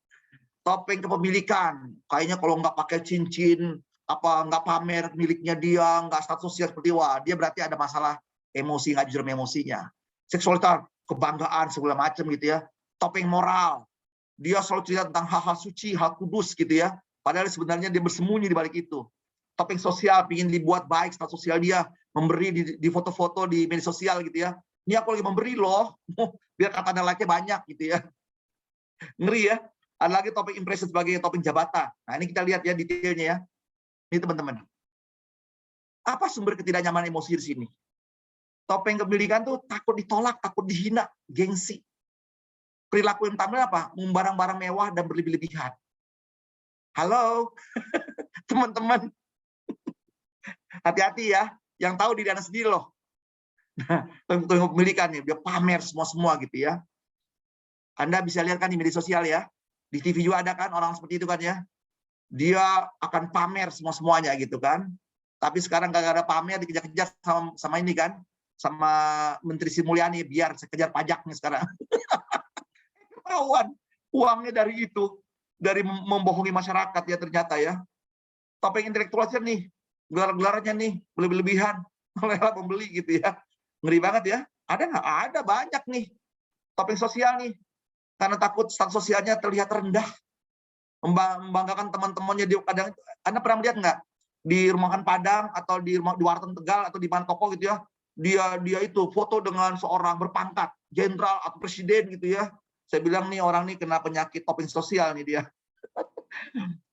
Topeng kepemilikan. Kayaknya kalau nggak pakai cincin, nggak pamer miliknya dia, nggak status sosial seperti wah, dia berarti ada masalah emosi, nggak jujur emosinya. Seksualitas, kebanggaan segala macam gitu ya. Topeng moral, dia selalu cerita tentang hal-hal suci, hal kudus gitu ya. Padahal sebenarnya dia bersembunyi di balik itu. Topeng sosial, ingin dibuat baik status sosial dia, memberi di foto-foto di media sosial gitu ya. Ini aku lagi memberi loh, biar katanya like-nya banyak gitu ya. Ngeri ya. Ada lagi topeng impresi sebagai topeng jabatan. Nah ini kita lihat ya detailnya ya. Ini teman-teman. Apa sumber ketidaknyamanan emosi di sini? Topeng kepemilikan tuh takut ditolak, takut dihina, gengsi. Perilaku yang tampil apa? Barang-barang mewah dan berlebih-lebihan. Halo, teman-teman. Hati-hati ya. Yang tahu diri Anda sendiri loh. Topeng kepemilikan nih, dia pamer semua gitu ya. Anda bisa lihat kan di media sosial ya. Di TV juga ada kan orang seperti itu kan ya. Dia akan pamer semuanya gitu kan. Tapi sekarang gak ada pamer, dikejar-kejar sama ini kan. Sama Menteri Sri Mulyani, biar saya kejar pajaknya sekarang. Ketahuan uangnya dari itu. Dari membohongi masyarakat ya ternyata ya. Topeng intelektualnya nih. Gelar-gelarnya nih, berlebihan. Rela membeli gitu ya. Ngeri banget ya. Ada nggak? Ada banyak nih. Topeng sosial nih. Karena takut status sosialnya terlihat rendah. Membanggakan teman-temannya. Kadang Anda pernah melihat nggak? Di rumah makan Padang atau di warteg Tegal atau di mana toko gitu ya. Dia itu foto dengan seorang berpangkat. Jenderal atau presiden gitu ya. Saya bilang nih orang nih kena penyakit topeng sosial nih dia.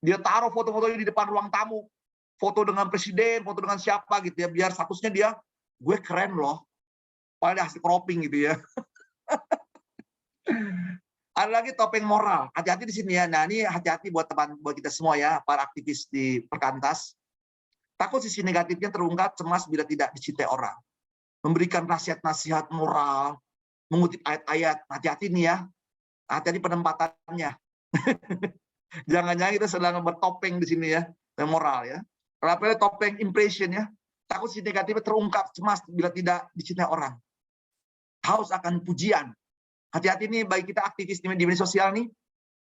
Dia taruh foto-fotonya di depan ruang tamu. Foto dengan presiden, foto dengan siapa gitu ya. Biar statusnya dia, gue keren loh. Padahal hasil cropping gitu ya. Ada lagi topeng moral. Hati-hati di sini ya. Nah ini hati-hati buat kita semua ya, para aktivis di perkantas. Takut sisi negatifnya terungkap, cemas bila tidak dicintai orang. Memberikan nasihat-nasihat moral, mengutip ayat-ayat. Hati-hati nih ya. Hati-hati penempatannya. Jangan-jangan kita sedang bertopeng di sini ya, yang moral ya. Apalagi topeng impression ya. Takut sisi negatifnya terungkap, cemas bila tidak dicintai orang. Haus akan pujian. Hati-hati nih bagi kita aktivis di media sosial nih.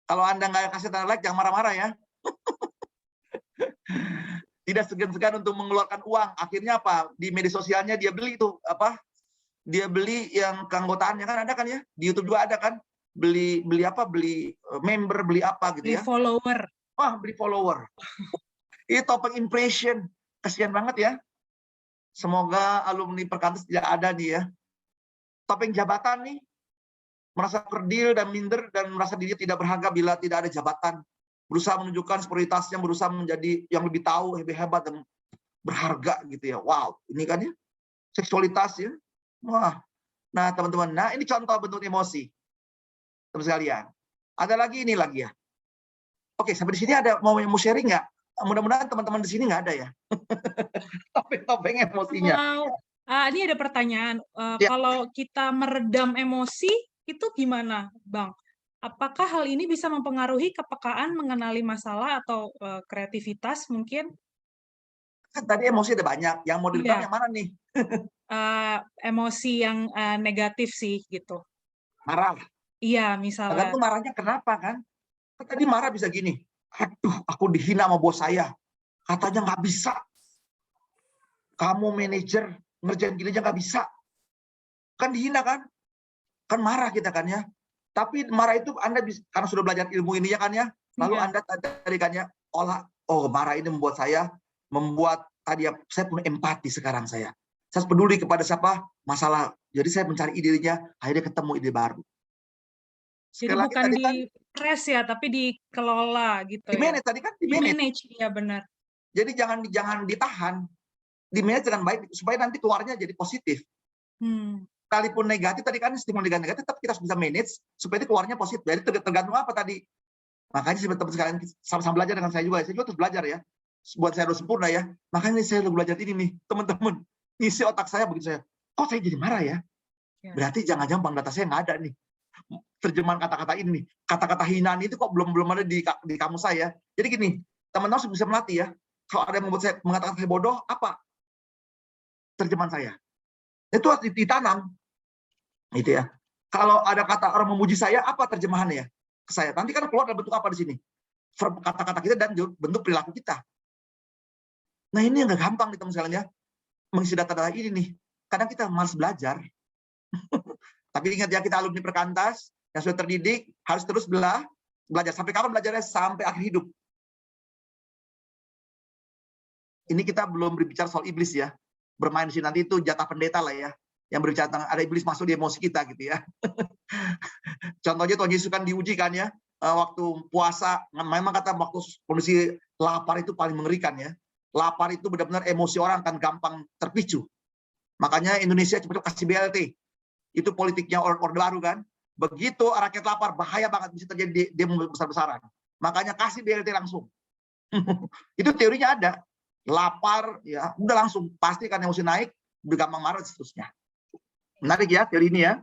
Kalau Anda nggak kasih tanda like, jangan marah-marah ya. Tidak segan-segan untuk mengeluarkan uang. Akhirnya apa? Di media sosialnya dia beli itu apa? Dia beli yang keanggotaannya kan ada kan ya? Di YouTube juga ada kan? Beli apa? Beli member, beli apa gitu ya? Beli follower. Wah, beli follower. Ini topeng impression. Kasihan banget ya. Semoga alumni perkantas tidak ada nih ya. Topeng jabatan nih. Merasa kerdil dan minder dan merasa dirinya tidak berharga bila tidak ada jabatan. Berusaha menunjukkan superioritasnya, berusaha menjadi yang lebih tahu, lebih hebat dan berharga gitu ya. Wow, ini kan ya. Seksualitas ya. Wah. Nah, teman-teman, nah ini contoh bentuk emosi. Teman sekalian. Ada lagi ini lagi ya. Oke, sampai di sini ada mau sharing nggak? Mudah-mudahan teman-teman di sini nggak ada ya. Topeng emosinya. Ini ada pertanyaan. Ya. Kalau kita meredam emosi, itu gimana, Bang? Apakah hal ini bisa mempengaruhi kepekaan mengenali masalah atau kreativitas mungkin? Kan tadi emosi ada banyak. Yang mau diredam yang mana nih? Emosi yang negatif sih gitu. Marah. Iya, misalnya. Tergantung marahnya kenapa kan? Tadi marah bisa gini. Aduh, aku dihina sama bos saya. Katanya nggak bisa. Kamu manajer ngerjain gini aja nggak bisa. Kan dihina kan? Kan marah kita kan ya. Tapi marah itu Anda bisa, karena sudah belajar ilmu ini ya kan ya. Lalu Anda tadi kan ya, marah ini membuat saya saya punya empati sekarang saya. Saya peduli kepada siapa masalah. Jadi saya mencari idenya, akhirnya ketemu ide baru. Jadi bukan di-press ya, tapi dikelola gitu ya. Di-manage tadi kan, di-manage, ya benar. Jadi jangan ditahan. Di-manage dengan baik supaya nanti keluarnya jadi positif. Sekalipun negatif tadi kan stimulus negatif, tapi kita harus bisa manage supaya keluarnya positif. Jadi tergantung apa tadi. Makanya teman-teman sekalian sama-sama belajar dengan saya juga. Saya juga terus belajar ya. Buat saya harus sempurna ya. Makanya saya udah belajar ini nih, teman-teman. Ngisi otak saya begitu saya. Kok saya jadi marah ya? Berarti jangan-jangan bank data saya nggak ada nih. Terjemahan kata-kata ini. Kata-kata hinaan itu kok belum ada di kamus saya. Jadi gini, teman-teman harus bisa melatih ya. Kalau ada yang membuat saya mengatakan saya bodoh, apa? Terjemahan saya. Itu harus ditanam. Gitu ya. Kalau ada kata orang memuji saya, apa terjemahannya ke saya? Nanti kan keluar dalam bentuk apa di sini? Kata-kata kita dan bentuk perilaku kita. Nah ini yang nggak gampang nih teman-teman ya, mengisi data-data ini nih. Kadang kita malas belajar. Tapi ingat ya, kita alumni Perkantas yang sudah terdidik harus terus belajar. Sampai kapan belajarnya? Sampai akhir hidup. Ini kita belum berbicara soal iblis ya. Bermain di sini nanti itu jatah pendeta lah ya. Yang berbicara tentang ada iblis masuk di emosi kita gitu ya. Contohnya Tuhan Yesus kan diuji kan ya. Waktu puasa, memang kata waktu kondisi lapar itu paling mengerikan ya. Lapar itu benar-benar emosi orang akan gampang terpicu. Makanya Indonesia cepat-cepat kasih BLT. Itu politiknya Orde Baru kan. Begitu rakyat lapar, bahaya banget bisa terjadi demo besar-besaran. Makanya kasih BLT langsung. Itu teorinya ada. Lapar, ya udah langsung. Pasti kan emosi naik, udah gampang marah dan seterusnya. Menarik ya teori ini ya.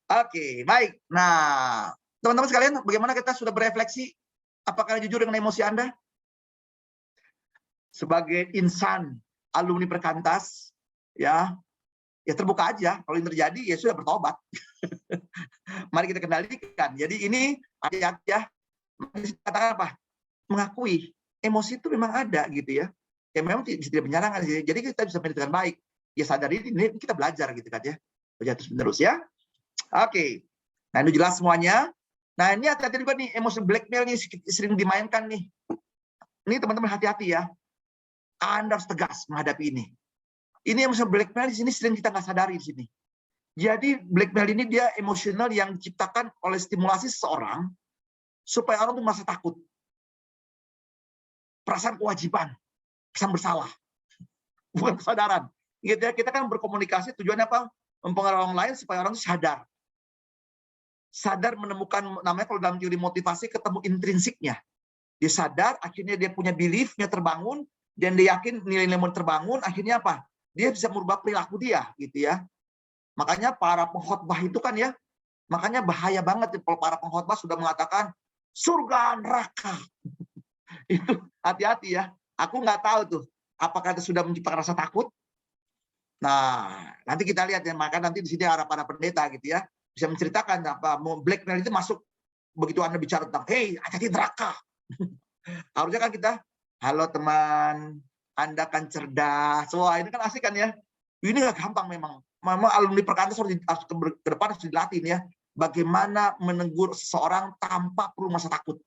Oke, baik. Nah, teman-teman sekalian, bagaimana kita sudah berefleksi? Apakah jujur dengan emosi Anda? Sebagai insan alumni Perkantas, ya terbuka aja. Kalau ini terjadi, ya sudah bertobat. Mari kita kendalikan. Jadi ini hati-hati ya. Katakan apa? Mengakui emosi itu memang ada gitu ya. Ya memang tidak menyarankan. Jadi kita bisa menjadi dengan baik. Ya sadari ini kita belajar gitu kan ya. Belajar terus menerus ya. Oke. Nah ini jelas semuanya. Nah ini hati-hati juga nih, emosi blackmail nih sering dimainkan nih. Ini teman-teman hati-hati ya. Anda harus tegas menghadapi ini. Ini emosi blackmail di sini sering kita nggak sadari di sini. Jadi blackmail ini dia emosional yang diciptakan oleh stimulasi seseorang supaya orang tuh merasa takut. Perasaan kewajiban, perasaan bersalah. Bukan kesadaran. Gitu ya, kita kan berkomunikasi tujuannya apa? Mempengaruhi orang lain supaya orang itu sadar. Sadar menemukan, namanya kalau dalam teori motivasi ketemu intrinsiknya. Dia sadar, akhirnya dia punya belief-nya terbangun, dan dia yakin nilai-nilai terbangun, akhirnya apa? Dia bisa merubah perilaku dia, gitu ya. Makanya para pengkhotbah itu kan ya, makanya bahaya banget kalau para pengkhotbah sudah mengatakan surga neraka. Itu hati-hati ya. Aku nggak tahu tuh, apakah itu sudah menciptakan rasa takut. Nah, nanti kita lihat ya, maka nanti di sini ada para pendeta gitu ya, bisa menceritakan apa blackmail itu masuk begitu Anda bicara tentang, hey, hati-hati neraka. Harusnya kan kita, halo teman, Anda kan cerdas. Wah, ini kan asik kan ya. Ini nggak gampang memang. Memang alumni Perkantas harus ke depan harus dilatih ya. Bagaimana menegur seseorang tanpa perlu merasa takut.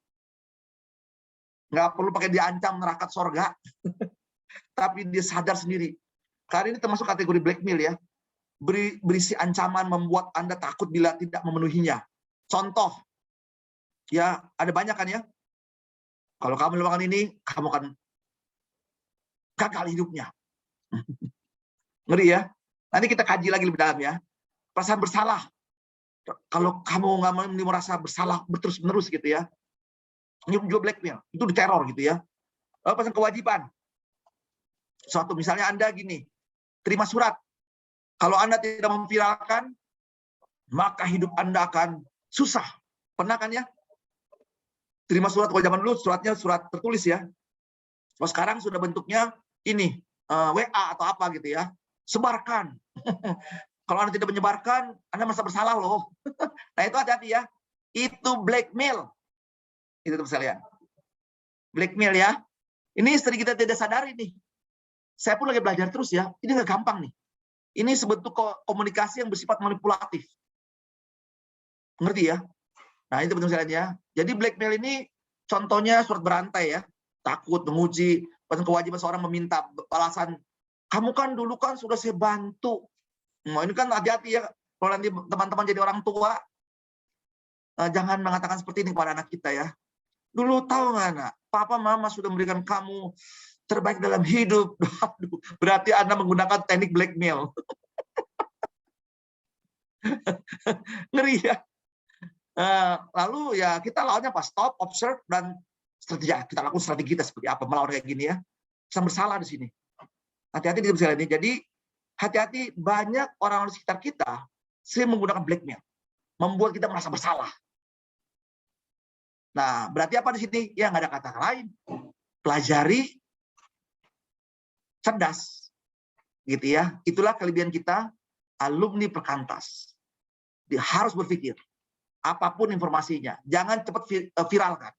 Nggak perlu pakai diancam neraka sorga. Tapi dia sadar sendiri. Karena ini termasuk kategori blackmail ya. Berisi ancaman membuat Anda takut bila tidak memenuhinya. Contoh, ya ada banyak kan ya. Kalau kamu melakukan ini, kamu akan gagal hidupnya. Ngeri ya. Nanti kita kaji lagi lebih dalam ya. Perasaan bersalah. Kalau kamu nggak merasa bersalah terus-menerus gitu ya. Ini juga blackmail. Itu diteror gitu ya. Perasaan kewajiban. Suatu misalnya Anda gini, terima surat. Kalau Anda tidak memviralkan, maka hidup Anda akan susah. Pernah kan ya? Terima surat, kalau zaman dulu suratnya surat tertulis ya. Kalau sekarang sudah bentuknya ini, WA atau apa gitu ya. Sebarkan. Kalau Anda tidak menyebarkan, Anda merasa bersalah loh. Nah itu hati-hati ya. Itu blackmail. Itu teman sekalian. Blackmail ya. Ini sering kita tidak sadari nih. Saya pun lagi belajar terus ya. Ini nggak gampang nih. Ini sebentuk komunikasi yang bersifat manipulatif. Ngerti ya? Nah itu teman sekalian ya. Jadi blackmail ini contohnya surat berantai ya. Takut, menguji, kewajiban seorang meminta balasan. Kamu kan dulu kan sudah saya bantu. Nah, ini kan hati-hati ya. Kalau nanti teman-teman jadi orang tua, jangan mengatakan seperti ini kepada anak kita ya. Dulu tahu nggak anak, papa mama sudah memberikan kamu terbaik dalam hidup. Berarti Anda menggunakan teknik blackmail. Ngeri ya. Lalu ya kita lawannya apa? Stop, observe, dan strategi. Kita lakukan strategi kita seperti apa melawan kayak gini ya. Bisa bersalah di sini. Hati-hati di misalnya ini. Jadi hati-hati, banyak orang di sekitar kita sering menggunakan blackmail, membuat kita merasa bersalah. Nah, berarti apa di sini? Ya nggak ada kata lain. Pelajari, cerdas, gitu ya. Itulah kelebihan kita, alumni Perkantas. Dia harus berpikir, apapun informasinya, jangan cepat viralkan.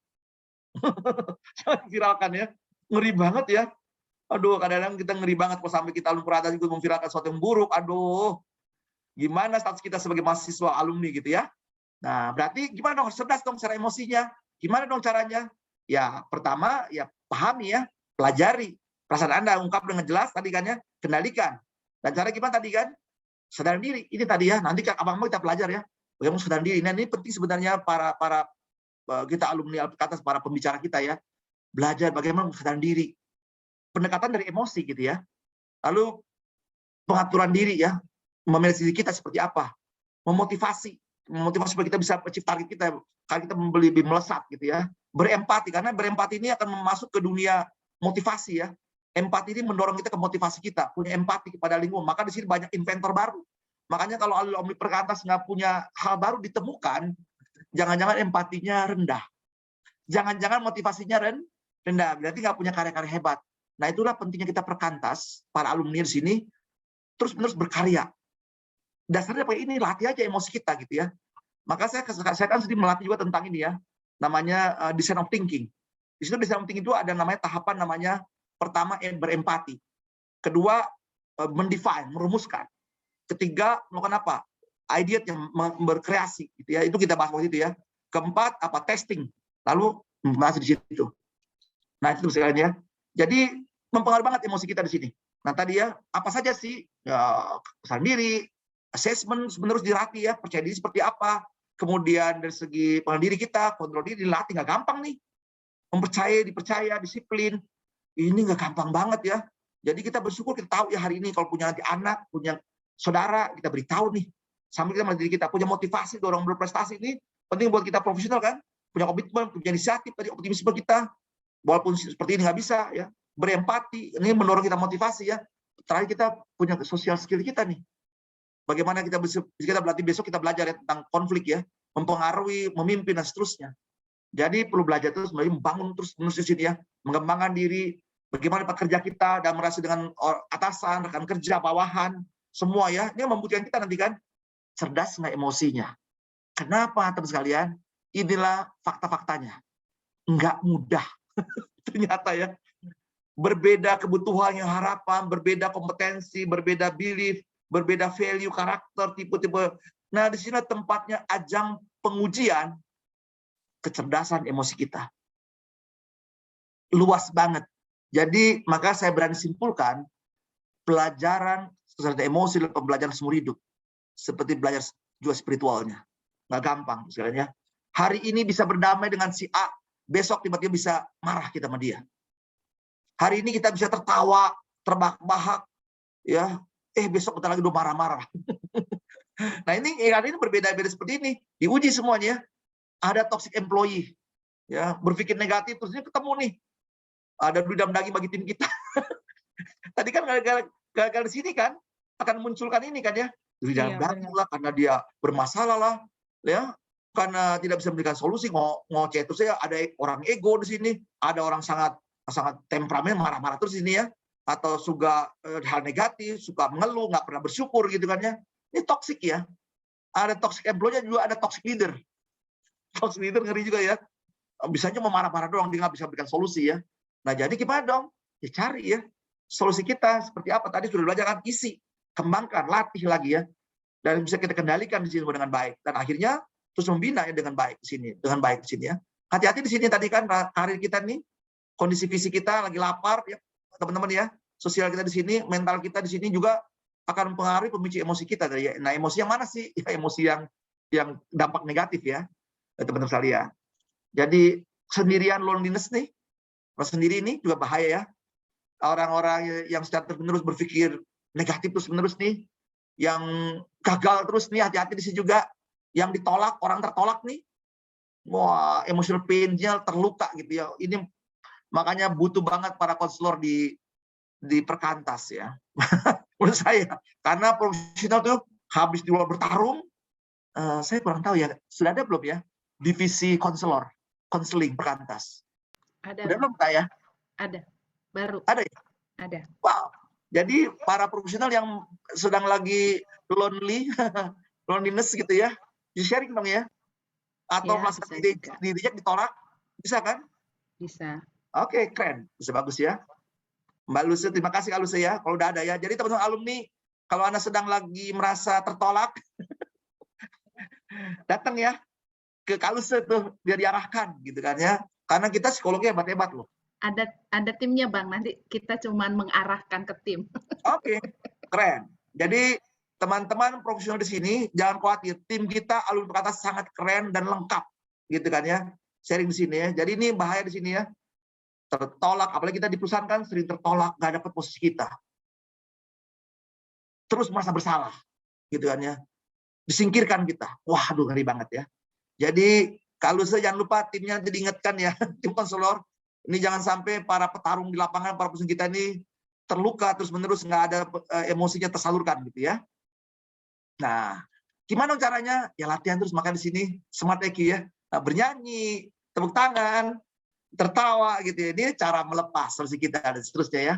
Jangan viralkan ya, ngeri banget ya. Aduh, kadang-kadang kita ngeri banget kalau sampai kita alumni Perkantas ikut memviralkan sesuatu yang buruk. Aduh, gimana status kita sebagai mahasiswa alumni gitu ya. Nah, berarti gimana dong? Cerdas dong cara emosinya. Gimana dong caranya? Ya, pertama ya pahami ya, pelajari. Perasaan Anda ungkap dengan jelas tadi kan ya, kendalikan. Dan cara gimana tadi kan? Sadar diri. Ini tadi ya, nanti abang-abang kita pelajar ya. Bagaimana sadar diri. Nah, ini penting sebenarnya para kita alumni Perkantas, para pembicara kita ya. Belajar bagaimana sadar diri. Pendekatan dari emosi gitu ya. Lalu pengaturan diri ya. Memanage diri kita seperti apa. Memotivasi supaya kita bisa achieve target kita. Kalau kita lebih melesat gitu ya. Berempati, karena berempati ini akan masuk ke dunia motivasi ya. Empati ini mendorong kita ke motivasi kita, punya empati kepada lingkungan. Maka di sini banyak inventor baru. Makanya kalau alumni Perkantas nggak punya hal baru ditemukan, jangan-jangan empatinya rendah. Jangan-jangan motivasinya rendah. Berarti nggak punya karya-karya hebat. Nah, itulah pentingnya kita Perkantas, para alumni di sini, terus-menerus berkarya. Dasarnya kayak ini, latih aja emosi kita gitu ya. Maka saya kan sedih melatih juga tentang ini ya, namanya design of thinking. Di situ design of thinking itu ada namanya tahapan namanya pertama berempati, kedua mendefine, merumuskan, ketiga melakukan apa? Idea yang berkreasi gitu ya. Itu kita bahas waktu itu ya. Keempat apa? Testing. Lalu masih di situ. Nah, itu sekalian ya. Jadi mempengaruhi banget emosi kita di sini. Nah, tadi ya, apa saja sih? Ya, kesadaran diri, assessment sebenarnya harus dilatih ya, percaya diri seperti apa. Kemudian dari segi pengendali diri kita, kontrol diri dilatih, nggak gampang nih. Dipercaya, disiplin. Ini nggak gampang banget ya. Jadi kita bersyukur kita tahu ya hari ini kalau punya nanti anak, punya saudara, kita beritahu nih. Sambil kita melatih diri kita, punya motivasi, dorong berprestasi ini penting buat kita profesional kan. Punya komitmen, punya inisiatif, tadi optimisme kita. Walaupun seperti ini nggak bisa ya. Berempati, ini mendorong kita motivasi ya. Terakhir kita punya social skill kita nih. Bagaimana kita berlatih besok kita belajar ya, tentang konflik ya, mempengaruhi, memimpin dan seterusnya. Jadi perlu belajar terus, membangun terus menerus di sini ya, mengembangkan diri, bagaimana tempat kerja kita dan merasa dengan atasan, rekan kerja, bawahan, semua ya. Ini membuktikan kita nanti kan cerdas nggak emosinya. Kenapa teman sekalian? Inilah fakta-faktanya. Nggak mudah. Ternyata ya. Berbeda kebutuhan yang harapan, berbeda kompetensi, berbeda belief, berbeda value, karakter, tipe-tipe. Nah, di sini tempatnya ajang pengujian kecerdasan emosi kita. Luas banget. Jadi, maka saya berani simpulkan, pelajaran kecerdasan emosi adalah pembelajaran seumur hidup. Seperti belajar juga spiritualnya. Nggak gampang, sekalian ya. Hari ini bisa berdamai dengan si A, besok tiba-tiba bisa marah kita sama dia. Hari ini kita bisa tertawa, terbahak-bahak, ya. Besok kita lagi udah marah-marah. Nah ini berbeda-beda seperti ini, diuji semuanya. Ada toxic employee, ya berpikir negatif terus ini ketemu nih, ada dendam daging bagi tim kita. Tadi kan gara-gara di sini kan akan munculkan ini kan ya, dendam daging lah karena dia bermasalah lah, ya karena tidak bisa memberikan solusi, ngoceh terus ya. Ada orang ego di sini, ada orang sangat temperamen, marah-marah terus di sini ya. Atau suka hal negatif, suka mengeluh, nggak pernah bersyukur gitu kan ya. Ini toxic ya. Ada toxic employee juga, ada toxic leader. Toxic leader ngeri juga ya. Bisanya mau marah-marah doang, dia nggak bisa berikan solusi ya. Nah jadi gimana dong? Ya cari ya. Solusi kita seperti apa? Tadi sudah belajar kan, isi, kembangkan, latih lagi ya. Dan bisa kita kendalikan di sini dengan baik. Dan akhirnya terus membina ya dengan baik di sini. Dengan baik di sini ya. Hati-hati di sini tadi kan karir kita nih, kondisi fisik kita lagi lapar ya. Teman-teman ya, sosial kita di sini, mental kita di sini juga akan mempengaruhi pemicu emosi kita. Nah, emosi yang mana sih? Ya, emosi yang dampak negatif ya, teman-teman sekalian. Jadi sendirian, loneliness nih, sendiri ini juga bahaya ya. Orang-orang yang secara terus berpikir negatif terus-menerus nih, yang gagal terus nih, hati-hati di sini juga. Yang ditolak, orang tertolak nih, wah emotional pain-nya terluka gitu ya. Ini makanya butuh banget para konselor di Perkantas ya. Menurut saya, karena profesional tuh habis di luar bertarung, saya kurang tahu ya, sudah ada belum ya divisi konseling Perkantas? Ada. Udah belum Kak ya? Ada. Baru. Ada ya? Ada. Wow. Jadi para profesional yang sedang lagi loneliness gitu ya, di sharing dong ya. Atau Ya, merasa dirinya ditolak, bisa kan? Bisa. Oke, keren. Bisa bagus ya. Mbak Lucy, terima kasih Kak Lucy ya, kalau udah ada ya. Jadi teman-teman alumni, kalau Anda sedang lagi merasa tertolak, datang ya ke Kak Lucy tuh, biar diarahkan gitu kan ya. Karena kita psikolognya hebat-hebat loh. Ada timnya Bang, nanti kita cuman mengarahkan ke tim. Oke, keren. Jadi teman-teman profesional di sini, jangan khawatir, tim kita alumni Perkantas sangat keren dan lengkap gitu kan ya. Sharing di sini ya. Jadi ini bahaya di sini ya. Tertolak, apalagi kita di perusahaan kan sering tertolak, nggak dapat posisi kita. Terus merasa bersalah, gitu kan ya. Disingkirkan kita. Wah, aduh ngeri banget ya. Jadi kalau jangan lupa timnya diingatkan ya, tim konselor. Ini jangan sampai para petarung di lapangan, para peserta kita ini terluka terus-menerus, nggak ada emosinya tersalurkan gitu ya. Nah, gimana caranya? Ya latihan terus, maka di sini Smart EQ ya. Nah, bernyanyi, tepuk tangan, tertawa gitu ya. Ini cara melepas solusi kita dan seterusnya ya.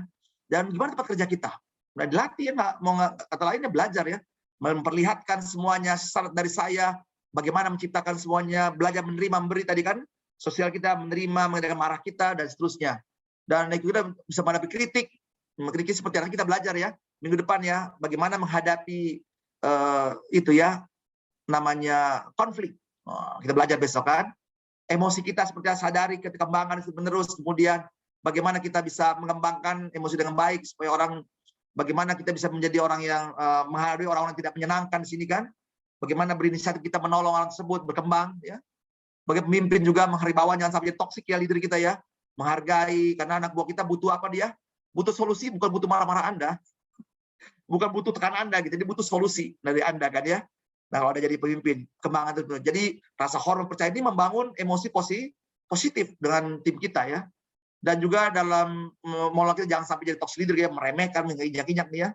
Dan gimana tempat kerja kita? Nah, dilatih ya, mau kata lainnya belajar ya. Memperlihatkan semuanya syarat dari saya, bagaimana menciptakan semuanya, belajar menerima, memberi tadi kan, sosial kita menerima, mengendalikan marah kita dan seterusnya. Dan kita bisa menghadapi kritik, mengkritik seperti yang kita belajar ya minggu depan ya, bagaimana menghadapi itu ya, namanya konflik. Kita belajar besok kan. Emosi kita seperti yang sadari, ketikembangan menerus, kemudian bagaimana kita bisa mengembangkan emosi dengan baik supaya orang, bagaimana kita bisa menjadi orang yang menghadapi orang-orang tidak menyenangkan di sini kan, bagaimana berinisiatif kita menolong orang tersebut berkembang ya, bagi pemimpin juga menghargai bawahan, jangan sampai toksik ya leader kita ya, menghargai karena anak buah kita butuh apa dia, butuh solusi, bukan butuh marah-marah Anda, bukan butuh tekanan Anda gitu, jadi butuh solusi dari Anda kan ya. Nah, kalau ada jadi pemimpin, kembangan itu. Jadi rasa hormat percaya ini membangun emosi positif dengan tim kita ya. Dan juga dalam mola kita jangan sampai jadi toxic leader ya, meremehkan, menginjak-injak nih ya.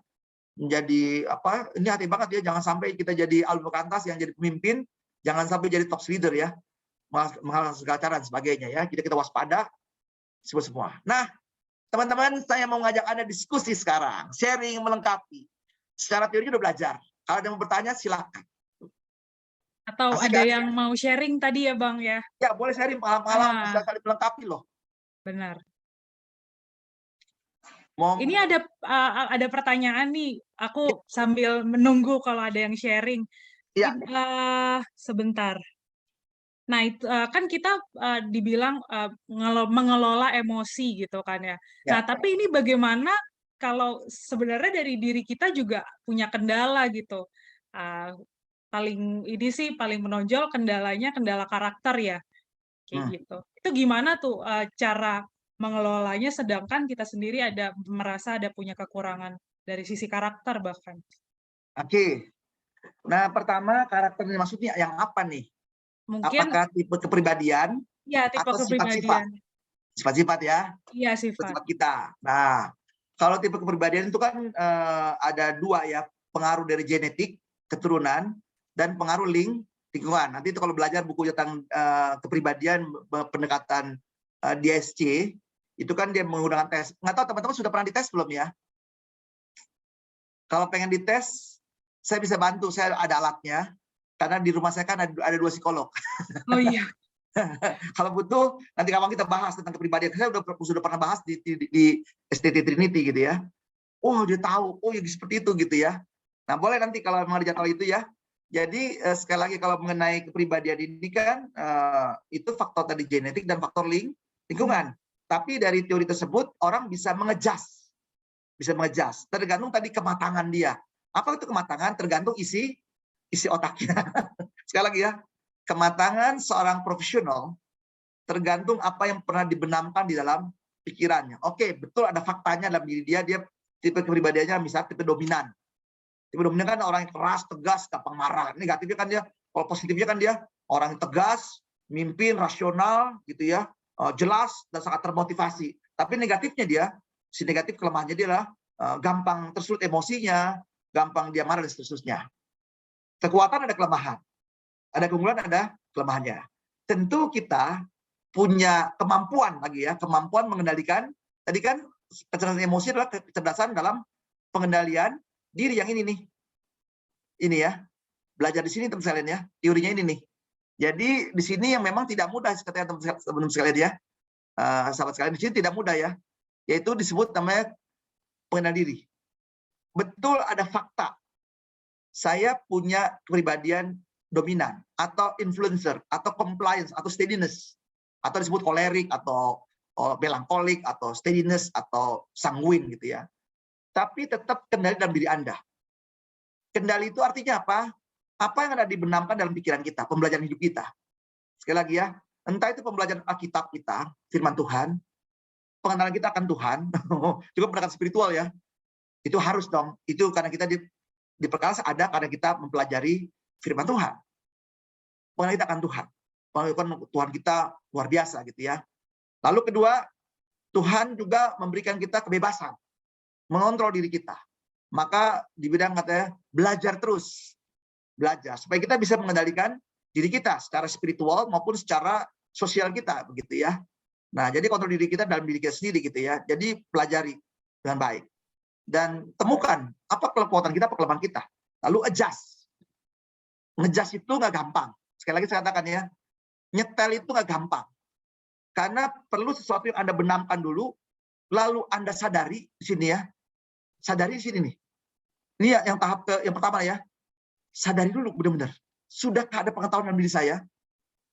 Menjadi apa? Ini hati banget ya, jangan sampai kita jadi alumni Perkantas yang jadi pemimpin, jangan sampai jadi toxic leader ya. Menghalalkan segala cara dan sebagainya ya. Kita waspada semua. Nah, teman-teman, saya mau ngajak Anda diskusi sekarang, sharing melengkapi. Secara teori udah belajar. Kalau ada yang mau bertanya silakan. Atau Asik ada kan? yang mau sharing tadi ya Bang ya? Ya, boleh sharing pengalaman, bisa kali melengkapi loh. Benar. Mau Ini ada pertanyaan nih. Aku sambil menunggu kalau ada yang sharing. ya. Sebentar. Nah, itu kan kita dibilang mengelola emosi gitu kan ya. Nah, tapi ini bagaimana kalau sebenarnya dari diri kita juga punya kendala gitu. Paling menonjol kendalanya kendala karakter ya. Kayak gitu. Itu gimana tuh cara mengelolanya sedangkan kita sendiri merasa ada punya kekurangan dari sisi karakter bahkan. Oke. Nah, pertama karakter ini maksudnya yang apa nih? Mungkin apakah tipe kepribadian ya tipe atau kepribadian. Sifat-sifat ya? Iya, sifat. Sifat kita. Nah, kalau tipe kepribadian itu kan ada dua ya, pengaruh dari genetik, keturunan, dan pengaruh lingkungan. Nanti itu kalau belajar buku tentang kepribadian, pendekatan DSC, itu kan dia menggunakan tes. Nggak tahu teman-teman sudah pernah dites belum ya? Kalau pengen dites, saya bisa bantu, saya ada alatnya. Karena di rumah saya kan ada 2 psikolog. Oh iya. Kalau butuh, nanti kapan kita bahas tentang kepribadian. Saya sudah pernah bahas di STT Trinity gitu ya. Oh, dia tahu. Oh, ya seperti itu gitu ya. Nah, boleh nanti kalau memang ada jadwal itu ya. Jadi, sekali lagi kalau mengenai kepribadian ini kan, itu faktor tadi genetik dan faktor lingkungan. Tapi dari teori tersebut, orang bisa mengejas. Tergantung tadi kematangan dia. Apa itu kematangan? Tergantung isi otaknya. Sekali lagi ya, kematangan seorang profesional tergantung apa yang pernah dibenamkan di dalam pikirannya. Oke, betul ada faktanya dalam diri dia tipe kepribadiannya misalnya tipe dominan. Tipe dominan kan orang yang keras, tegas, gampang marah. Negatifnya kan dia, kalau positifnya kan dia orang yang tegas, mimpin, rasional gitu ya, jelas dan sangat termotivasi. Tapi negatifnya dia, si negatif kelemahannya dia adalah gampang tersulut emosinya, gampang dia marah dan seterusnya. Kekuatan ada kelemahan, ada keunggulan ada kelemahannya. Tentu kita punya kemampuan lagi ya, kemampuan mengendalikan. Tadi kan kecerdasan emosi adalah kecerdasan dalam pengendalian diri yang ini nih. Ini ya, belajar di sini teman sekalian ya, teorinya ini nih. Jadi di sini yang memang tidak mudah katanya teman sekalian ya, sahabat sekalian di sini tidak mudah ya, yaitu disebut namanya pengenalan diri. Betul ada fakta. Saya punya kepribadian dominan, atau influencer, atau compliance, atau steadiness, atau disebut kolerik, atau melankolik, atau steadiness, atau sanguin gitu ya. Tapi tetap kendali dalam diri Anda. Kendali itu artinya apa? Apa yang ada dibenamkan dalam pikiran kita, pembelajaran hidup kita. Sekali lagi ya, entah itu pembelajaran Alkitab kita, firman Tuhan, pengenalan kita akan Tuhan, juga pendekatan spiritual ya. Itu harus dong. Itu karena kita diperkalas ada karena kita mempelajari firman Tuhan. Pengenalan kita akan Tuhan. Pengenalan Tuhan kita luar biasa gitu ya. Lalu kedua, Tuhan juga memberikan kita kebebasan, mengontrol diri kita. Maka di bidang katanya belajar terus, belajar supaya kita bisa mengendalikan diri kita secara spiritual maupun secara sosial kita begitu ya. Nah, jadi kontrol diri kita dalam diri kita sendiri gitu ya. Jadi pelajari dengan baik dan temukan apa kekuatan kita, apa kelemahan kita. Lalu adjust. Ngejust itu nggak gampang. Sekali lagi saya katakan ya, nyetel itu nggak gampang. Karena perlu sesuatu yang Anda benamkan dulu, lalu Anda sadari di sini ya. Sadari di sini nih. Ini ya, yang tahap yang pertama ya. Sadari dulu benar-benar. Sudahkah ada pengetahuan dalam diri saya?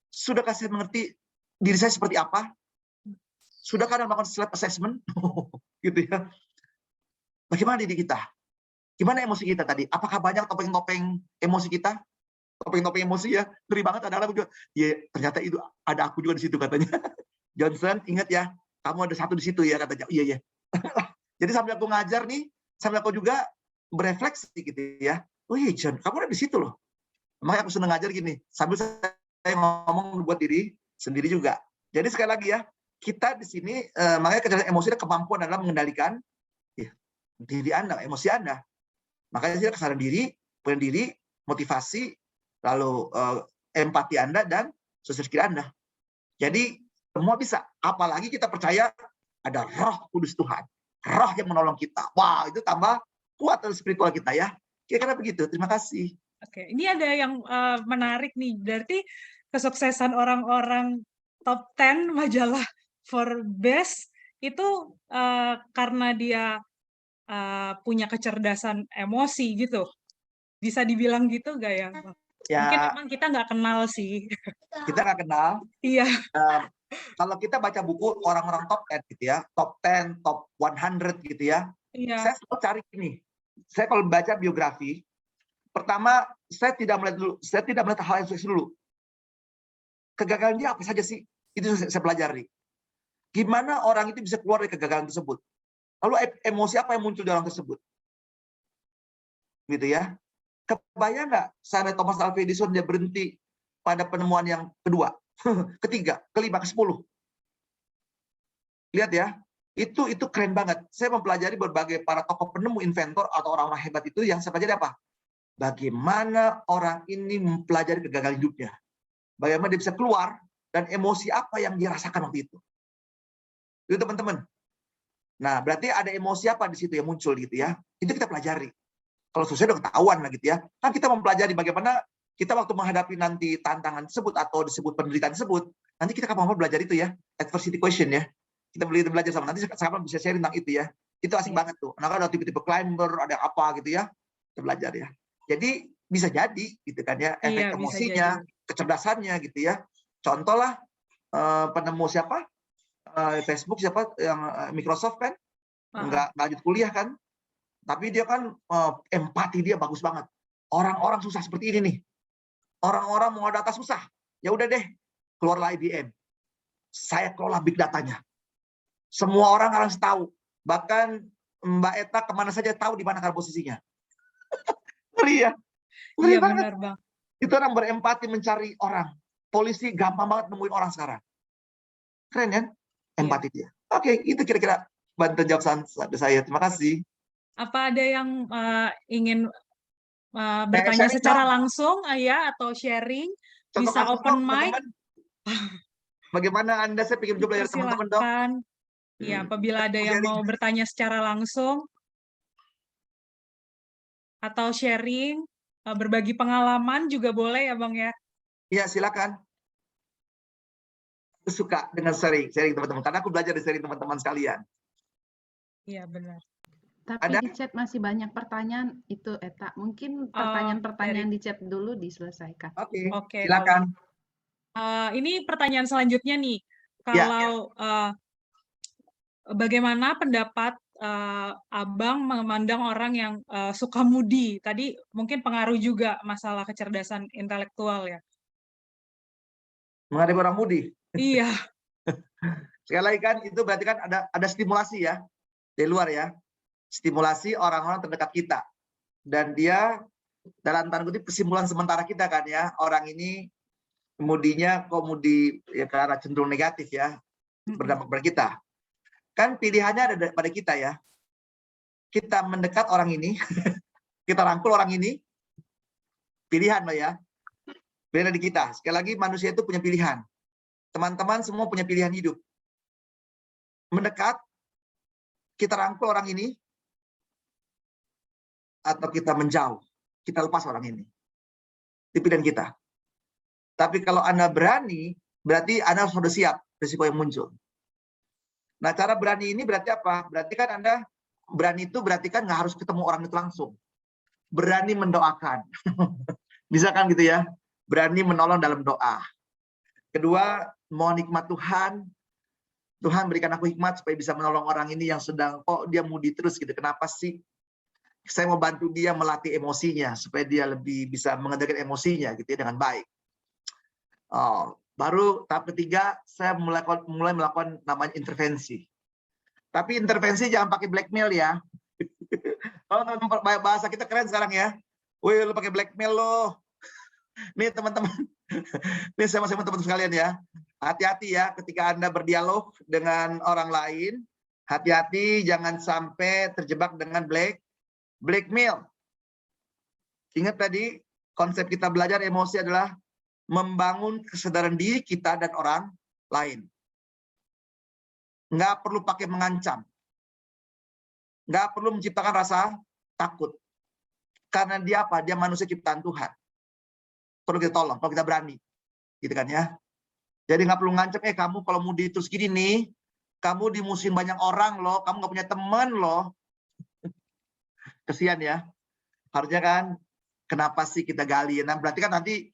Sudahkah saya mengerti diri saya seperti apa? Sudahkah Anda melakukan self assessment? Gitu ya. Bagaimana diri kita? Gimana emosi kita tadi? Apakah banyak topeng-topeng emosi kita? Topeng-topeng emosi ya. Ngeri banget ada juga. Ya, ternyata itu ada aku juga di situ katanya. Johnson, ingat ya, kamu ada satu di situ ya katanya. Iya ya. Jadi sambil aku ngajar nih, sambil aku juga berefleksi gitu ya. Oh iya John, kamu ada di situ loh. Makanya aku senang ngajar gini, sambil saya ngomong buat diri sendiri juga. Jadi sekali lagi ya, kita di sini makanya kecerdasan emosi adalah kemampuan dalam mengendalikan ya, diri Anda, emosi Anda. Makanya sih kesadaran diri, pengendalian diri, motivasi, lalu empati Anda dan sosial skill Anda. Jadi semua bisa. Apalagi kita percaya ada Roh Kudus Tuhan, Roh yang menolong kita. Wah, itu tambah kuat spiritual kita ya. Kira-kira begitu. Terima kasih. Oke, ini ada yang menarik nih. Berarti kesuksesan orang-orang top 10 majalah Forbes itu karena dia punya kecerdasan emosi gitu. Bisa dibilang gitu nggak ya? Ya, mungkin memang kita nggak kenal sih. Kita nggak kenal. Iya. Kalau kita baca buku orang-orang top 10 gitu ya, top 10, top 100 gitu ya, Iya. saya selalu cari ini. Saya kalau baca biografi, pertama saya tidak melihat hal yang sukses dulu. Kegagalan dia apa saja sih? Itu saya pelajari. Gimana orang itu bisa keluar dari kegagalan tersebut? Lalu emosi apa yang muncul di orang tersebut? Gitu ya. Kebayang nggak sampai Thomas Alva Edison dia berhenti pada penemuan yang kedua, ketiga, kelima, ke-10. Lihat ya, itu keren banget. Saya mempelajari berbagai para tokoh penemu, inventor atau orang-orang hebat itu yang saya pelajari apa? Bagaimana orang ini mempelajari kegagalan hidupnya. Bagaimana dia bisa keluar dan emosi apa yang dia rasakan waktu itu. Itu teman-teman. Nah, berarti ada emosi apa di situ yang muncul gitu ya. Itu kita pelajari. Kalau sukses udah ketahuan lah gitu ya. Kan kita mempelajari bagaimana kita waktu menghadapi nanti tantangan tersebut atau disebut penderitaan tersebut, nanti kita kapan-kapan belajar itu ya, adversity question ya. Kita belajar sama, nanti sekarang bisa sharing tentang itu ya. Itu asik banget tuh. Nah, ada tipe-tipe climber, ada apa gitu ya. Kita belajar ya. Jadi bisa jadi gitu kan ya, efek emosinya, kecerdasannya gitu ya. Contoh lah penemu siapa? Facebook siapa yang Microsoft kan? Nggak lanjut kuliah kan? Tapi dia kan empati dia bagus banget. Orang-orang susah seperti ini nih. Orang-orang mau data susah. Ya udah deh, keluarlah IBM. Saya kelola big datanya. Semua orang harus tahu. Bahkan Mbak Eta kemana saja tahu di mana posisinya. Ngeri ya? Ngeri banget. Benar, Bang. Itu orang berempati mencari orang. Polisi gampang banget nemuin orang sekarang. Keren kan? Empati dia. Oke, itu kira-kira bantuan jawab saya. Terima kasih. Apa ada yang ingin bertanya secara langsung ya atau sharing? Bisa open mic. Bagaimana Anda, saya ingin coba dari teman-teman dong. Ya, apabila ada yang mau bertanya secara langsung atau sharing, berbagi pengalaman juga boleh ya Bang ya? Iya, silakan. Aku suka dengan sharing teman-teman, karena aku belajar dari sharing teman-teman sekalian. Iya, benar. Tapi Ada? di chat masih banyak pertanyaan itu, Eta. Mungkin pertanyaan-pertanyaan di chat dulu diselesaikan. Oke, Oke, silakan. ini pertanyaan selanjutnya nih. Ya. Kalau bagaimana pendapat Abang memandang orang yang suka moody? Tadi mungkin pengaruh juga masalah kecerdasan intelektual ya. Menghadapi orang mudi. Iya. Sekali lagi kan itu berarti kan ada stimulasi ya di luar ya. Stimulasi orang-orang terdekat kita. Dan dia dalam tanda kutip kesimpulan sementara kita kan ya, orang ini mudinya kok mudi ya karena cenderung negatif ya, berdampak pada kita. Kan pilihannya ada pada kita ya. Kita mendekat orang ini, kita rangkul orang ini, pilihan loh ya. Pilihan di kita. Sekali lagi manusia itu punya pilihan. Teman-teman semua punya pilihan hidup. Mendekat, kita rangkul orang ini, atau kita menjauh, kita lepas orang ini. Itu pilihan kita. Tapi kalau Anda berani, berarti Anda sudah siap risiko yang muncul. Nah, cara berani ini berarti apa? Berarti kan Anda berani itu berarti kan nggak harus ketemu orang itu langsung. Berani mendoakan. Bisa kan gitu ya? Berani menolong dalam doa. Kedua, mohon hikmat Tuhan. Tuhan berikan aku hikmat supaya bisa menolong orang ini yang sedang, kok dia mudi terus gitu. Kenapa sih? Saya mau bantu dia melatih emosinya supaya dia lebih bisa mengendalikan emosinya gitu ya dengan baik. Baru tahap ketiga saya mulai melakukan namanya intervensi. Tapi intervensi jangan pakai blackmail ya. Kalau bahasa kita keren sekarang ya. Wih, lu pakai blackmail lo. Nih teman-teman. Nih sama teman-teman sekalian ya. Hati-hati ya ketika Anda berdialog dengan orang lain. Hati-hati jangan sampai terjebak dengan blackmail. Ingat tadi konsep kita belajar emosi adalah membangun kesadaran diri kita dan orang lain. Nggak perlu pakai mengancam. Nggak perlu menciptakan rasa takut. Karena dia apa? Dia manusia ciptaan Tuhan. Perlu kita tolong, kalau kita berani. Gitu kan ya. Jadi nggak perlu ngancam, kamu kalau mudi terus gini nih, kamu dimusuhin banyak orang loh, kamu nggak punya teman loh. Kesian ya. Harusnya kan, kenapa sih kita gali? Nah, berarti kan nanti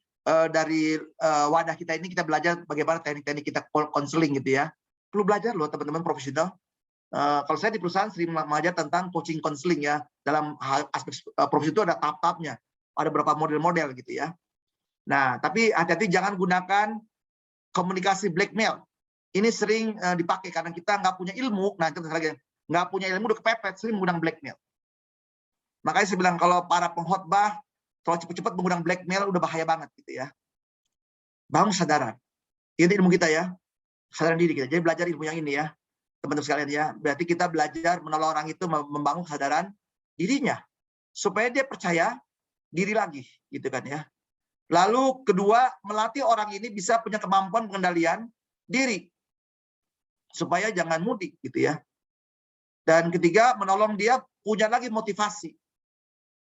dari wadah kita ini kita belajar bagaimana teknik-teknik kita konseling gitu ya. Perlu belajar loh teman-teman profesional. Kalau saya di perusahaan sering mengajar tentang coaching konseling ya. Dalam aspek profesi itu ada tahap-tahapnya. Ada beberapa model-model gitu ya. Nah, tapi hati-hati jangan gunakan komunikasi blackmail. Ini sering dipakai karena kita nggak punya ilmu. Nah, itu lagi nggak punya ilmu udah kepepet, sering menggunakan blackmail. Makanya saya bilang kalau para pengkhotbah kalau cepat-cepat menggunakan blackmail udah bahaya banget gitu ya. Bangun kesadaran. Ini ilmu kita ya. Kesadaran diri kita. Jadi belajar ilmu yang ini ya. Teman-teman sekalian ya. Berarti kita belajar menolong orang itu membangun kesadaran dirinya. Supaya dia percaya diri lagi gitu kan ya. Lalu kedua, melatih orang ini bisa punya kemampuan pengendalian diri. Supaya jangan mudik gitu ya. Dan ketiga, menolong dia punya lagi motivasi.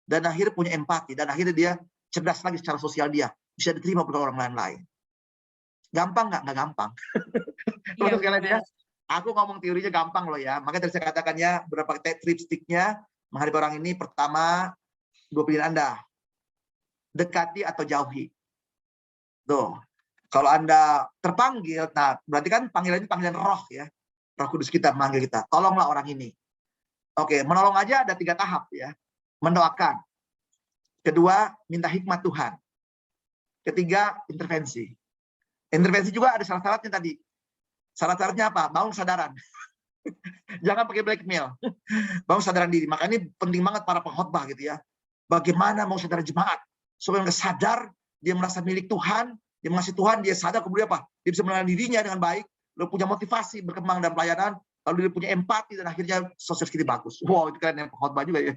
Dan akhirnya punya empati. Dan akhirnya dia cerdas lagi secara sosial dia. Bisa diterima oleh orang lain. Gampang nggak? Nggak gampang. Terus sekalian ya. Aku ngomong teorinya gampang loh ya. Makanya tadi saya katakan ya, beberapa tripstiknya menghadapi orang ini. Pertama, dua pilihan Anda. Dekati atau jauhi. Tuh. Kalau Anda terpanggil, nah berarti kan panggilan ini panggilan roh ya. Roh Kudus kita memanggil kita. Tolonglah orang ini. Oke, menolong aja ada 3 tahap ya. Mendoakan. Kedua, minta hikmat Tuhan. Ketiga, intervensi. Intervensi juga ada syarat-syaratnya tadi. Syarat-syaratnya apa? Bangun kesadaran. Jangan pakai blackmail. Bangun kesadaran diri. Makanya ini penting banget para pengkhotbah gitu ya. Bagaimana mau sadar jemaat supaya mereka sadar, dia merasa milik Tuhan, dia mengasihi Tuhan, dia sadar kemudian apa? Dia bisa mengenal dirinya dengan baik, lalu punya motivasi berkembang dalam pelayanan, lalu dia punya empati dan akhirnya sosial skills bagus. Wow, itu keren yang pengkhotbah juga ya.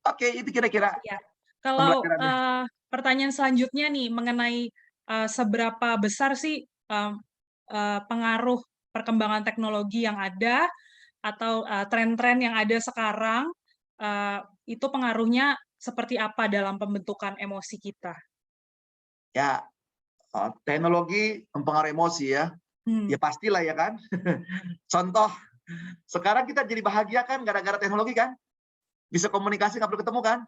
Oke, itu kira-kira. Ya. Kalau pertanyaan selanjutnya nih mengenai seberapa besar sih pengaruh perkembangan teknologi yang ada atau tren-tren yang ada sekarang itu pengaruhnya seperti apa dalam pembentukan emosi kita? Ya, teknologi mempengaruhi emosi ya. Ya pastilah ya kan. Contoh Sekarang kita jadi bahagia kan gara-gara teknologi kan? Bisa komunikasi nggak perlu ketemu kan?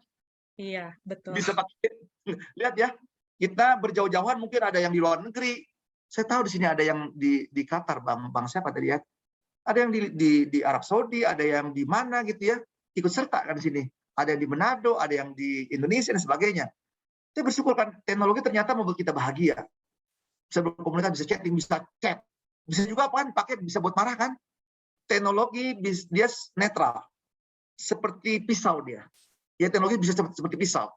Iya, betul. Bisa pakai, lihat ya, kita berjauh-jauhan mungkin ada yang di luar negeri. Saya tahu di sini ada yang di Qatar, bang siapa tadi ya? Ada yang di Arab Saudi, ada yang di mana gitu ya, ikut serta kan di sini. Ada yang di Manado, ada yang di Indonesia dan sebagainya. Saya bersyukur kan teknologi ternyata membuat kita bahagia. Bisa berkomunikasi, bisa chatting, bisa chat. Bisa juga kan pakai bisa buat marah kan? Teknologi dia netral. Seperti pisau dia. Ya teknologi bisa seperti pisau.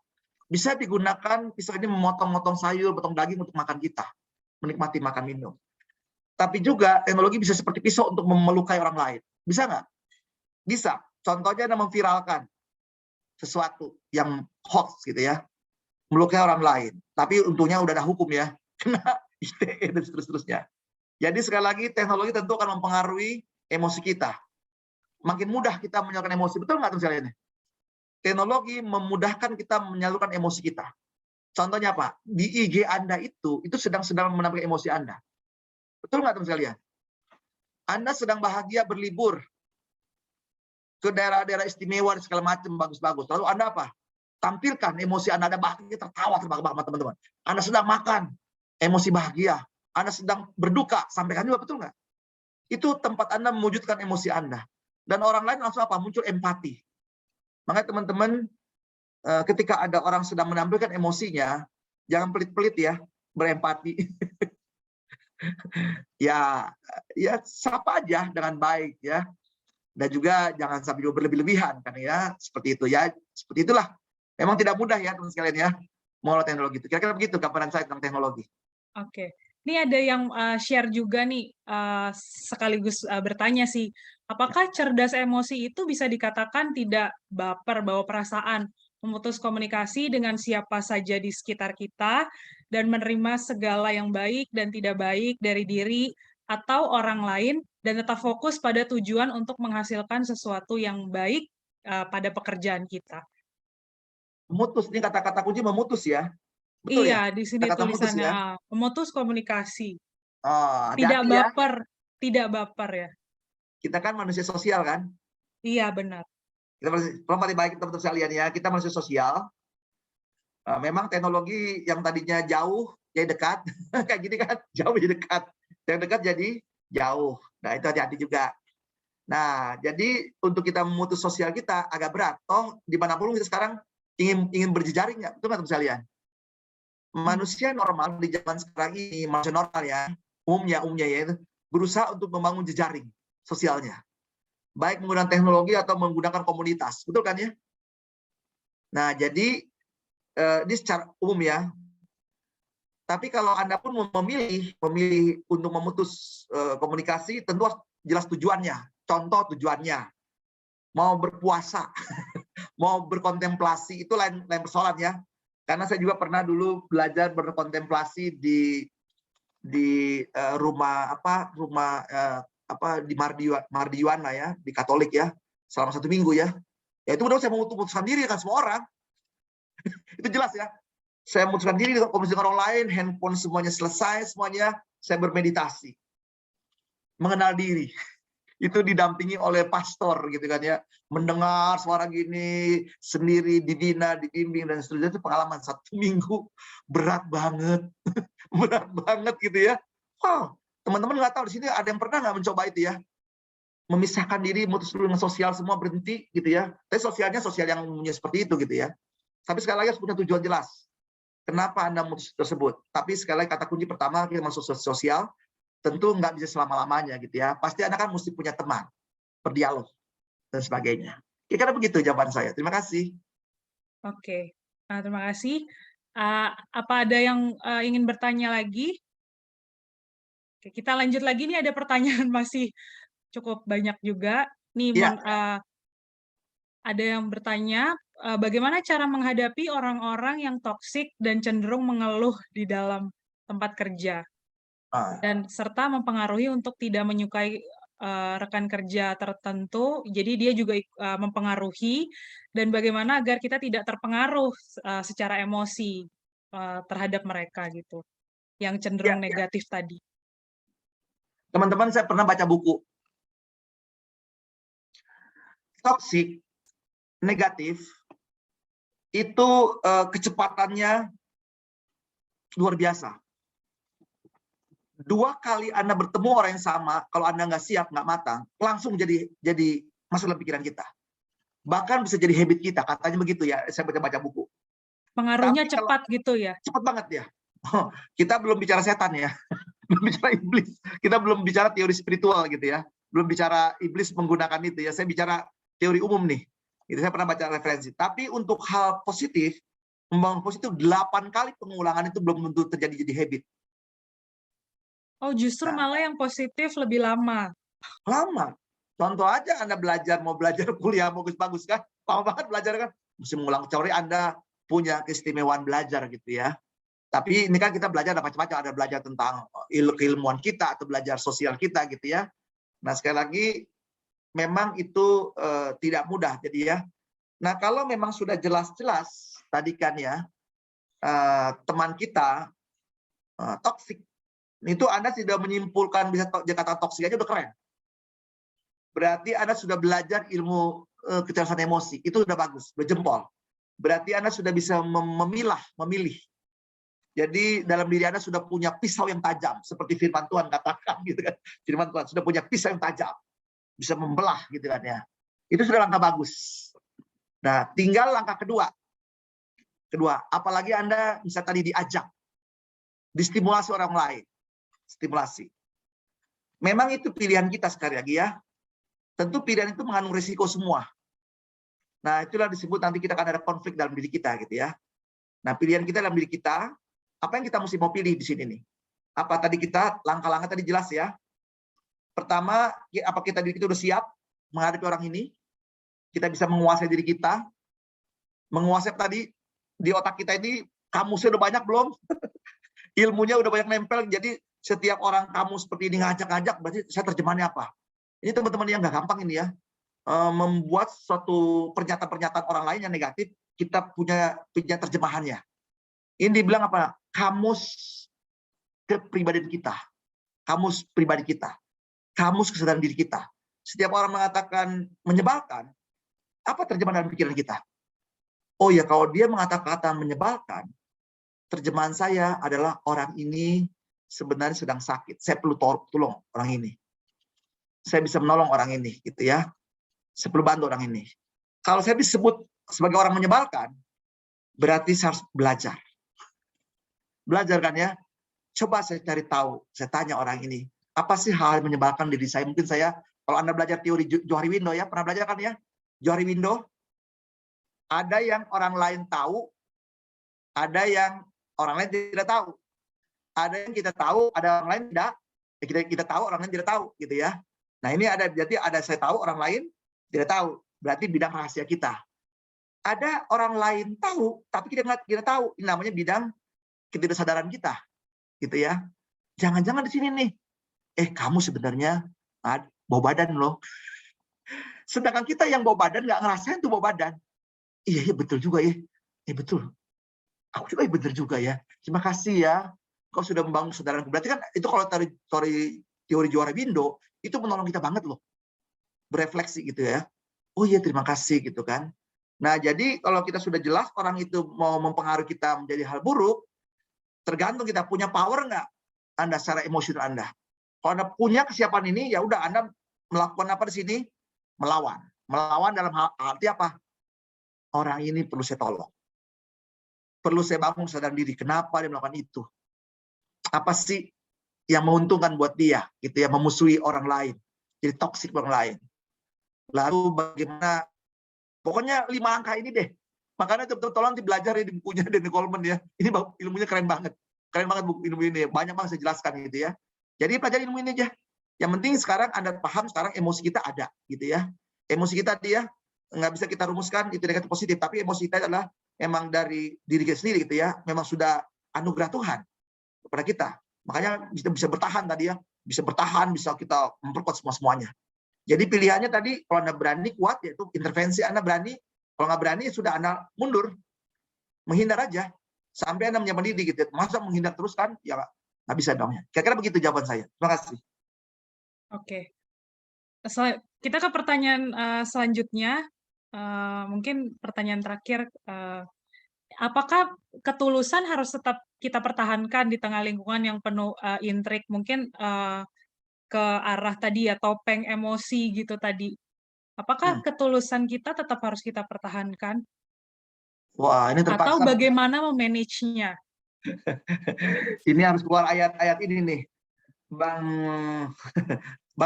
Bisa digunakan pisau ini memotong-motong sayur, potong daging untuk makan kita. Menikmati makan minum. Tapi juga teknologi bisa seperti pisau untuk melukai orang lain. Bisa nggak? Bisa. Contohnya adalah memviralkan sesuatu yang hoax gitu ya. Melukai orang lain. Tapi untungnya udah ada hukum ya. Kena ITE dan seterusnya. Jadi sekali lagi teknologi tentu akan mempengaruhi emosi kita. Makin mudah kita menyalurkan emosi. Betul nggak teman-teman? Teknologi memudahkan kita menyalurkan emosi kita. Contohnya apa? Di IG Anda itu sedang menampilkan emosi Anda. Betul nggak teman sekalian? Anda sedang bahagia berlibur ke daerah-daerah istimewa dan segala macam bagus-bagus. Lalu Anda apa? Tampilkan emosi Anda bahagia, tertawa terbahak-bahak teman-teman. Anda sedang makan, emosi bahagia. Anda sedang berduka, sampaikan juga, betul nggak? Itu tempat Anda mewujudkan emosi Anda. Dan orang lain langsung apa? Muncul empati. Makanya teman-teman, ketika ada orang sedang menampilkan emosinya, jangan pelit-pelit ya, berempati. ya sapa aja dengan baik ya. Dan juga jangan sampai juga berlebih-lebihan kan ya, seperti itu ya. Seperti itulah. Memang tidak mudah ya teman sekalian ya, mengelola teknologi itu. Kira-kira begitu gambaran saya tentang teknologi. Oke. Ini ada yang share juga nih, sekaligus bertanya sih, apakah cerdas emosi itu bisa dikatakan tidak baper, bawa perasaan, memutus komunikasi dengan siapa saja di sekitar kita, dan menerima segala yang baik dan tidak baik dari diri atau orang lain, dan tetap fokus pada tujuan untuk menghasilkan sesuatu yang baik pada pekerjaan kita? Memutus, ini kata-kata kunci memutus ya. Betul Iya, ya? di sini Kata-kata memutus tulisannya ya. memutus komunikasi. Oh, Tidak hati-hati ya. baper, tidak baper ya. Kita kan manusia sosial kan. Iya, benar. Kita manusia baik teman-teman sekalian ya. Kita manusia sosial. Memang teknologi yang tadinya jauh jadi dekat, kayak gini kan, jauh jadi dekat. Yang dekat jadi jauh. Nah, itu hati-hati juga. Nah, jadi untuk kita memutus sosial kita agak berat. Toh dimanapun kita sekarang ingin berjejaring ya, betul nggak teman sekalian? Manusia normal di zaman sekarang ini, manusia normal ya, umumnya ya, itu berusaha untuk membangun jejaring sosialnya. Baik menggunakan teknologi atau menggunakan komunitas, betul kan ya? Nah, jadi ini secara umum ya. Tapi kalau Anda pun memilih untuk memutus komunikasi, tentu jelas tujuannya. Contoh tujuannya, mau berpuasa, mau berkontemplasi, itu lain persoalan ya. Karena saya juga pernah dulu belajar berkontemplasi di rumah di Mardiwana ya, di Katolik ya, selama 1 minggu ya. Ya itu udah saya memutuskan diri kan semua orang. Itu jelas ya. Saya memutuskan diri dengan komunikasi dengan orang lain, handphone semuanya selesai, semuanya saya bermeditasi. Mengenal diri. Itu didampingi oleh pastor gitu kan ya. Mendengar suara gini, sendiri dibina, dibimbing dan seterusnya. Itu pengalaman 1 minggu. Berat banget. Berat banget gitu ya. Wow, teman-teman nggak tahu di sini ada yang pernah nggak mencoba itu ya? Memisahkan diri, memutus dengan sosial semua berhenti gitu ya. Tapi sosialnya sosial yang umumnya seperti itu gitu ya. Tapi sekali lagi harus punya tujuan jelas. Kenapa Anda memutus tersebut? Tapi sekali lagi kata kunci pertama kita masuk sosial, tentu nggak bisa selama-lamanya gitu ya. Pasti Anda kan mesti punya teman, berdialog dan sebagainya. Kira-kira begitu jawaban saya. Terima kasih. Oke. Nah, terima kasih. Apa ada yang ingin bertanya lagi? Oke, kita lanjut lagi nih, ada pertanyaan masih cukup banyak juga. Nih, Ya. ada yang bertanya, bagaimana cara menghadapi orang-orang yang toksik dan cenderung mengeluh di dalam tempat kerja? Dan serta mempengaruhi untuk tidak menyukai rekan kerja tertentu, jadi dia juga mempengaruhi, dan bagaimana agar kita tidak terpengaruh secara emosi terhadap mereka gitu, yang cenderung negatif tadi. Teman-teman, saya pernah baca buku. toksik, negatif, itu kecepatannya luar biasa. 2 kali Anda bertemu orang yang sama, kalau Anda nggak siap, nggak matang, langsung jadi masuk dalam pikiran kita. Bahkan bisa jadi habit kita, katanya begitu ya, saya baca-baca buku. Pengaruhnya Tapi cepat gitu ya? Cepat banget ya. Kita belum bicara setan ya, belum bicara iblis, kita belum bicara teori spiritual gitu ya, belum bicara iblis menggunakan itu ya, saya bicara teori umum nih. Itu saya pernah baca referensi. Tapi untuk hal positif, membangun positif 8 kali pengulangan itu belum tentu terjadi jadi habit. Oh, justru Nah, malah yang positif lebih lama. lama. Contoh aja Anda mau belajar kuliah bagus-bagus kan, lama banget belajar kan, mesti mengulang teori. Anda punya keistimewaan belajar gitu ya. Tapi ini kan kita belajar ada macam-macam, ada belajar tentang keilmuan kita atau belajar sosial kita gitu ya. Nah sekali lagi memang itu tidak mudah jadi ya. Nah kalau memang sudah jelas-jelas tadi kan ya teman kita toksik, itu Anda sudah menyimpulkan bisa kata toksik aja udah keren. Berarti Anda sudah belajar ilmu kecerdasan emosi, itu udah bagus, udah jempol. Berarti Anda sudah bisa memilih. Jadi dalam diri Anda sudah punya pisau yang tajam, seperti firman Tuhan katakan gitu kan. Firman Tuhan sudah punya pisau yang tajam, bisa membelah gitu kan ya. Itu sudah langkah bagus. Nah, tinggal langkah kedua. Apalagi Anda bisa tadi diajak, distimulasi orang lain, stimulasi. Memang itu pilihan kita sekali lagi ya. Tentu pilihan itu mengandung risiko semua. Nah, itulah disebut nanti kita akan ada konflik dalam diri kita gitu ya. Nah, pilihan kita dalam diri kita, apa yang kita mesti mau pilih di sini nih? Apa tadi kita, langkah-langkah tadi jelas ya. Pertama, apa diri kita udah siap menghadapi orang ini? Kita bisa menguasai diri kita. Menguasai tadi, di otak kita ini, kamusnya udah banyak belum? Ilmunya udah banyak nempel, jadi setiap orang kamu seperti ini ngajak-ngajak, berarti saya terjemahannya apa? Ini teman-teman yang nggak gampang ini ya. Membuat suatu pernyataan-pernyataan orang lain yang negatif, kita punya terjemahannya. Ini dibilang apa? Kamus kepribadian kita. Kamus pribadi kita. Kamus kesadaran diri kita. Setiap orang mengatakan menyebalkan, apa terjemahan dalam pikiran kita? Oh ya, kalau dia mengatakan kata menyebalkan, terjemahan saya adalah orang ini sebenarnya sedang sakit. Saya perlu tolong orang ini. Saya bisa menolong orang ini, gitu ya. Saya perlu bantu orang ini. Kalau saya disebut sebagai orang menyebalkan, berarti saya harus belajar. Belajar kan ya? Coba saya cari tahu, saya tanya orang ini, apa sih hal yang menyebalkan diri saya? Mungkin saya, kalau Anda belajar teori Johari Window ya, pernah belajar kan ya? Johari Window, ada yang orang lain tahu, ada yang orang lain tidak tahu. Ada yang kita tahu, ada orang lain tidak. Kita tahu, orang lain tidak tahu, gitu ya. Nah ini jadi ada saya tahu, orang lain tidak tahu. Berarti bidang rahasia kita. Ada orang lain tahu, tapi kita tahu. Ini namanya bidang ketidaksadaran kita, gitu ya. Jangan-jangan di sini nih, kamu sebenarnya bawa badan loh. Sedangkan kita yang bawa badan nggak ngerasain tuh bawa badan. Iya betul juga ya. Betul. Aku juga bener juga ya. Terima kasih ya. Kau sudah membangun kesadaran. Berarti kan itu kalau teori Johari Window itu menolong kita banget loh. Berefleksi gitu ya. Oh iya terima kasih gitu kan. Nah jadi kalau kita sudah jelas orang itu mau mempengaruhi kita menjadi hal buruk, tergantung kita punya power nggak Anda secara emosional Anda. Kalau Anda punya kesiapan ini, ya udah Anda melakukan apa di sini? Melawan. Melawan dalam arti apa? Orang ini perlu saya tolong. Perlu saya bangun kesadaran diri. Kenapa dia melakukan itu? Apa sih yang menguntungkan buat dia? Gitu ya, memusuhi orang lain. Jadi toksik orang lain. Lalu bagaimana? Pokoknya 5 angka ini deh. Makanya tolong dibelajar di bukunya Daniel Goleman ya. Ini ilmunya keren banget. Keren banget buku ilmu ini. Banyak banget saya jelaskan gitu ya. Jadi pelajari ilmu ini aja. Yang penting sekarang Anda paham sekarang emosi kita ada gitu ya. Emosi kita dia nggak bisa kita rumuskan itu negatif positif, tapi emosi kita adalah memang dari diri kita sendiri gitu ya. Memang sudah anugerah Tuhan kepada kita. Makanya kita bisa bertahan tadi ya. Bisa bertahan, bisa kita memperkuat semuanya. Jadi pilihannya tadi kalau Anda berani kuat yaitu intervensi, Anda berani. Kalau nggak berani sudah Anda mundur. Menghindar aja. Sampai Anda menyiapkan diri gitu. Masa menghindar terus kan? Ya nggak bisa dong. Kira-kira begitu jawaban saya. Terima kasih. Oke. Kita ke pertanyaan selanjutnya. Mungkin pertanyaan terakhir, apakah ketulusan harus tetap kita pertahankan di tengah lingkungan yang penuh intrik? Mungkin ke arah tadi ya, topeng emosi gitu tadi. Apakah ketulusan kita tetap harus kita pertahankan? Wah, ini Atau terpaksa. bagaimana memanage-nya? Ini harus keluar ayat-ayat ini nih, Bang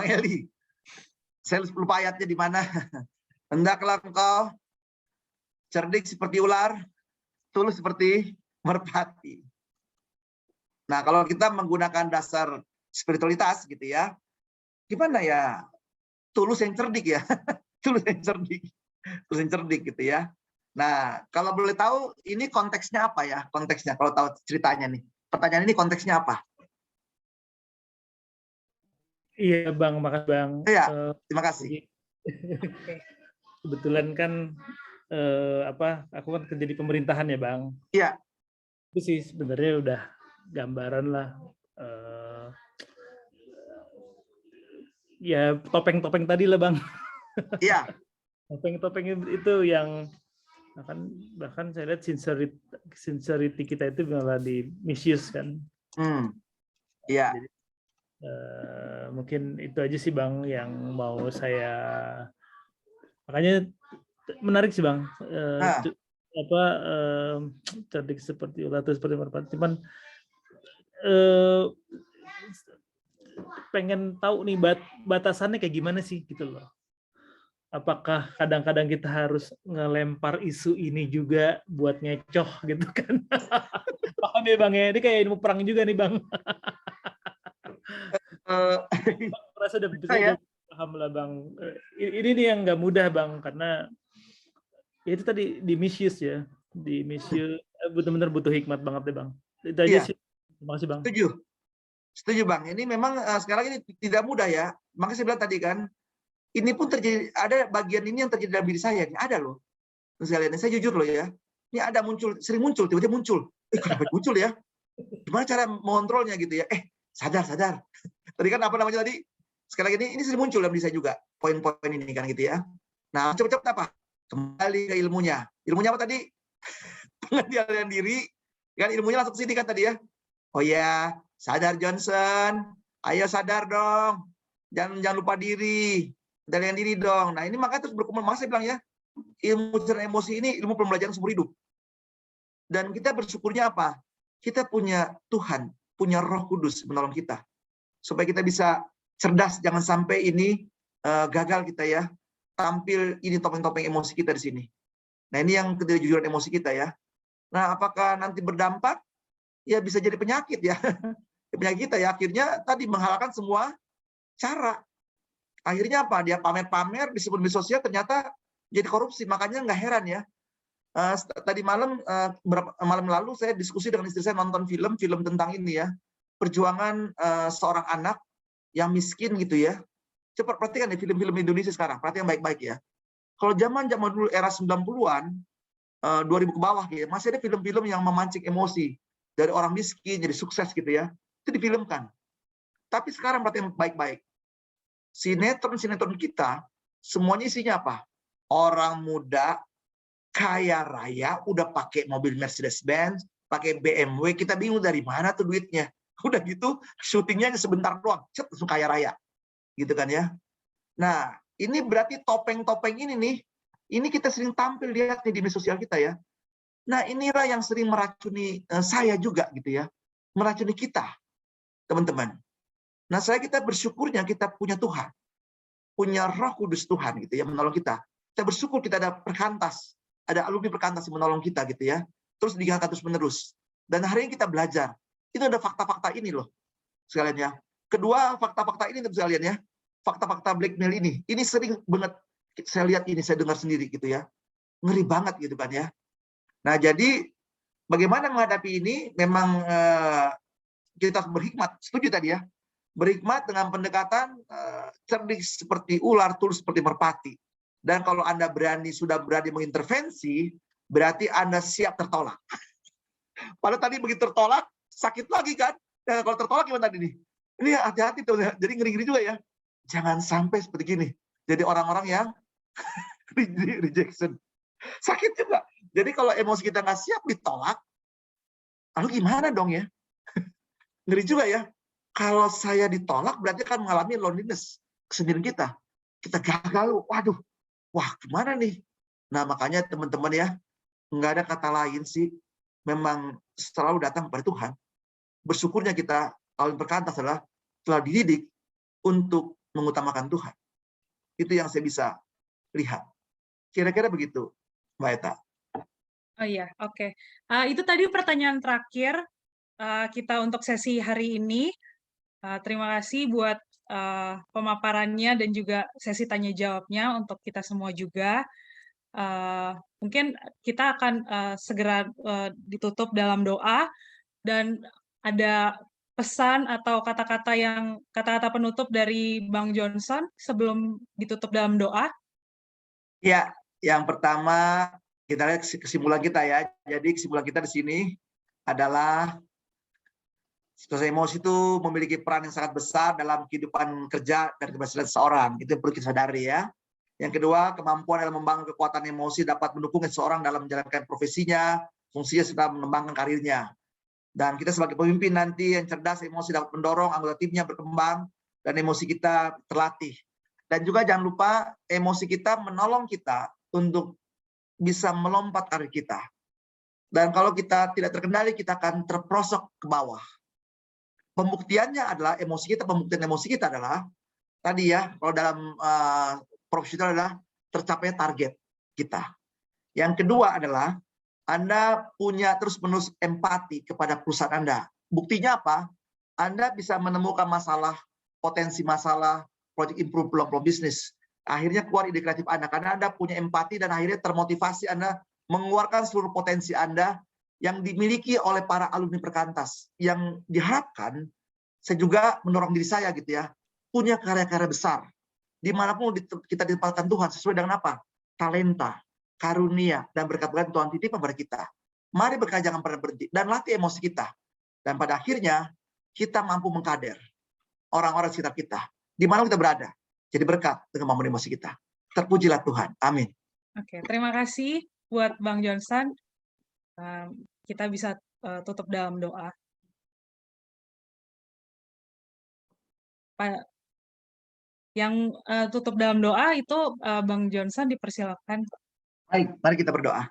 Eli. Saya lupa ayatnya di mana. Hendaklah engkau cerdik seperti ular, tulus seperti merpati. Nah, kalau kita menggunakan dasar spiritualitas gitu ya, gimana ya? Tulus yang cerdik ya. Tulus yang cerdik. Tulus yang cerdik gitu ya. Nah, kalau boleh tahu ini konteksnya apa ya? Konteksnya kalau tahu ceritanya nih. Pertanyaan ini konteksnya apa? Iya Bang, makasih Bang. Ya, terima kasih. Kebetulan kan aku kan kerja di pemerintahan ya Bang. Iya. Itu sih sebenarnya udah gambaran lah. Ya topeng-topeng tadi lah Bang. Iya. Topeng-topeng itu yang bahkan saya lihat sincerity kita itu malah di misuse kan. Iya. Jadi, mungkin itu aja sih Bang yang mau saya, makanya menarik sih Bang. Cerdik seperti ular, seperti merpati. Cuman pengen tahu nih batasannya kayak gimana sih gitu loh. Apakah kadang-kadang kita harus ngelempar isu ini juga buat ngecoh gitu kan? Paham ya Bang ya? Ini kayak ilmu perang juga nih Bang. Merasa udah paham lah Bang. Ini nih yang nggak mudah Bang, karena ya itu tadi di misuse ya. Di misuse benar-benar butuh hikmat banget deh Bang. Itu aja sih. Terima kasih Bang. Setuju Bang. Ini memang sekarang ini tidak mudah ya. Makanya saya bilang tadi kan, ini pun terjadi, ada bagian ini yang terjadi dalam diri saya. Ini ada loh. Sekalian, saya jujur loh ya. Ini ada sering muncul, tiba-tiba muncul. Kenapa muncul ya? Gimana cara mengontrolnya gitu ya? Sadar. Tadi kan apa namanya tadi? Sekali lagi ini sering muncul dalam diri saya juga. Poin-poin ini kan gitu ya. Nah, cepet-cepet apa? Kembali ke ilmunya. Ilmunya apa tadi? Pengendalian diri. Kan ilmunya langsung ke sini kan tadi ya. Oh ya, sadar Johnson. Ayo sadar dong. Jangan lupa diri. Kendalian diri dong. Nah, ini makanya terus berkembang. Maka saya bilang ya, ilmu cerdas emosi ini ilmu pembelajaran seumur hidup. Dan kita bersyukurnya apa? Kita punya Tuhan, punya Roh Kudus menolong kita. Supaya kita bisa cerdas, jangan sampai ini gagal kita ya. Tampil ini topeng-topeng emosi kita di sini. Nah, ini yang ketidakjujuran emosi kita ya. Nah, apakah nanti berdampak? Ya bisa jadi penyakit ya. Penyakit kita ya, akhirnya tadi menghalalkan semua cara. Akhirnya apa? Dia pamer-pamer di media sosial, ternyata jadi korupsi. Makanya nggak heran ya. Tadi malam lalu saya diskusi dengan istri saya, nonton film tentang ini ya. Perjuangan seorang anak yang miskin gitu ya. Coba perhatikan di film-film Indonesia sekarang. Perhatikan baik-baik ya. Kalau zaman dulu era 90-an, 2000 ke bawah ya, masih ada film-film yang memancing emosi. Dari orang miskin jadi sukses gitu ya. Itu difilmkan. Tapi sekarang perhatikan baik-baik. Sinetron kita semuanya isinya apa? Orang muda kaya raya udah pakai mobil Mercedes-Benz, pakai BMW, kita bingung dari mana tuh duitnya. Udah gitu syutingnya sebentar doang, langsung kaya raya. Gitu kan ya. Nah, ini berarti topeng-topeng ini nih, ini kita sering tampil lihat nih di media sosial kita ya. Nah, inilah yang sering meracuni saya juga gitu ya. Meracuni kita, teman-teman. Nah, kita bersyukurnya kita punya Tuhan. Punya Roh Kudus Tuhan gitu ya, menolong kita. Kita bersyukur kita ada perkantas, ada alumni perkantas yang menolong kita gitu ya. Terus diangkat terus-menerus. Dan hari ini kita belajar. Itu ada fakta-fakta ini loh, sekalian ya. Kedua, fakta-fakta ini sekalian ya. Fakta-fakta blackmail ini. Ini sering banget saya lihat ini, saya dengar sendiri gitu ya. Ngeri banget gitu kan ya. Nah, jadi bagaimana menghadapi ini? Memang kita harus berhikmat. Setuju tadi ya. Berhikmat dengan pendekatan cerdik seperti ular, tulus seperti merpati. Dan kalau Anda sudah berani mengintervensi, berarti Anda siap tertolak. Padahal tadi begitu tertolak, sakit lagi kan? Kalau tertolak gimana tadi nih? Ini hati-hati tuh, jadi ngeri-ngeri juga ya. Jangan sampai seperti gini. Jadi orang-orang yang rejection. Sakit juga. Jadi kalau emosi kita nggak siap ditolak, lalu gimana dong ya? Ngeri juga ya. Kalau saya ditolak berarti kan mengalami loneliness, kesendirian kita. Kita gagal, waduh, wah gimana nih? Nah makanya teman-teman ya, nggak ada kata lain sih, memang selalu datang kepada Tuhan. Bersyukurnya kita, kalau perkantas adalah telah dididik untuk mengutamakan Tuhan. Itu yang saya bisa lihat. Kira-kira begitu, Mbak Eta. Oh iya, oke. Itu tadi pertanyaan terakhir kita untuk sesi hari ini. Terima kasih buat pemaparannya dan juga sesi tanya jawabnya untuk kita semua juga. Mungkin kita akan segera ditutup dalam doa, dan ada pesan atau kata-kata penutup dari Bang Johnson sebelum ditutup dalam doa. Ya, yang pertama kita lihat kesimpulan kita ya. Jadi kesimpulan kita di sini adalah situasi emosi itu memiliki peran yang sangat besar dalam kehidupan kerja dan keberhasilan seseorang. Itu yang perlu kita sadari ya. Yang kedua, kemampuan dalam membangun kekuatan emosi dapat mendukung seseorang dalam menjalankan profesinya, fungsinya, serta mengembangkan karirnya. Dan kita sebagai pemimpin nanti yang cerdas, emosi dapat mendorong anggota timnya berkembang dan emosi kita terlatih. Dan juga jangan lupa emosi kita menolong kita untuk bisa melompat karir kita. Dan kalau kita tidak terkendali, kita akan terprosok ke bawah. Pembuktiannya adalah pembuktian emosi kita adalah tadi ya, kalau dalam profesional adalah tercapai target kita. Yang kedua adalah Anda punya terus-menerus empati kepada perusahaan Anda. Buktinya apa? Anda bisa menemukan masalah, potensi masalah, project improve peluang bisnis. Akhirnya keluar ide kreatif Anda karena Anda punya empati dan akhirnya termotivasi Anda mengeluarkan seluruh potensi Anda yang dimiliki oleh para alumni Perkantas. Yang diharapkan, saya juga mendorong diri saya gitu ya, punya karya-karya besar. Dimanapun kita ditempatkan Tuhan sesuai dengan apa? Talenta, karunia, dan berkat-berkat Tuhan titip kepada kita. Mari berkarya, jangan pernah berhenti, dan latih emosi kita. Dan pada akhirnya, kita mampu mengkader orang-orang sekitar kita. Di mana kita berada. Jadi berkat dengan membangun emosi kita. Terpujilah Tuhan. Amin. Oke, terima kasih buat Bang Johnson. Kita bisa tutup dalam doa. Yang tutup dalam doa itu Bang Johnson dipersilakan. Baik, mari kita berdoa.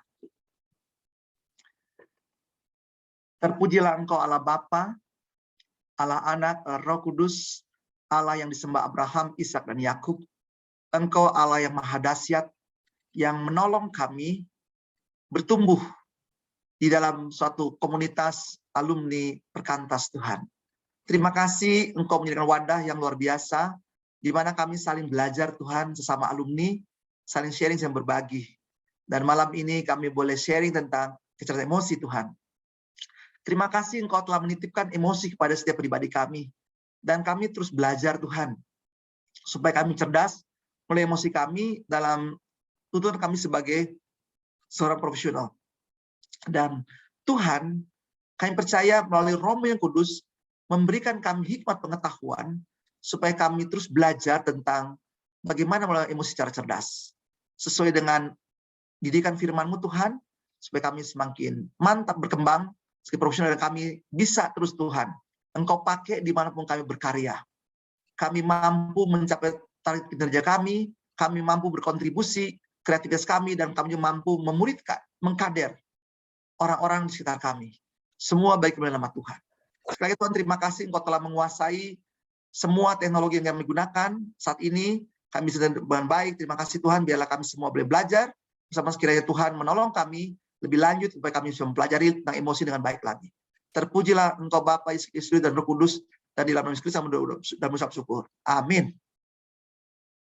Terpujilah Engkau Allah Bapa, Allah Anak, Allah Roh Kudus, Allah yang disembah Abraham, Ishak dan Yakub. Engkau Allah yang maha dahsyat, yang menolong kami bertumbuh di dalam suatu komunitas alumni Perkantas Tuhan. Terima kasih Engkau menjadikan wadah yang luar biasa, di mana kami saling belajar Tuhan sesama alumni, saling sharing dan berbagi. Dan malam ini kami boleh sharing tentang kecerdasan emosi Tuhan. Terima kasih Engkau telah menitipkan emosi kepada setiap pribadi kami. Dan kami terus belajar Tuhan, supaya kami cerdas mulai emosi kami dalam tuntutan kami sebagai seorang profesional. Dan Tuhan, kami percaya melalui Roh yang Kudus, memberikan kami hikmat pengetahuan, supaya kami terus belajar tentang bagaimana melalui emosi secara cerdas. Sesuai dengan didikan firman-Mu Tuhan, supaya kami semakin mantap berkembang, sebagai profesional dan kami bisa terus Tuhan, Engkau pakai dimanapun kami berkarya. Kami mampu mencapai target kinerja kami mampu berkontribusi, kreativitas kami, dan kami mampu memuridkan, mengkader orang-orang di sekitar kami. Semua baik dalam nama Tuhan. Sekali lagi Tuhan, terima kasih Engkau telah menguasai semua teknologi yang kami gunakan saat ini. Kami sedang dengan baik. Terima kasih Tuhan, biarlah kami semua boleh belajar bersama, sekiranya Tuhan menolong kami lebih lanjut supaya kami bisa mempelajari tentang emosi dengan baik lagi. Terpujilah Engkau Bapa, Yesus dan Roh Kudus, dan di dalam nama Yesus Kristus dan mengucap syukur. Amin.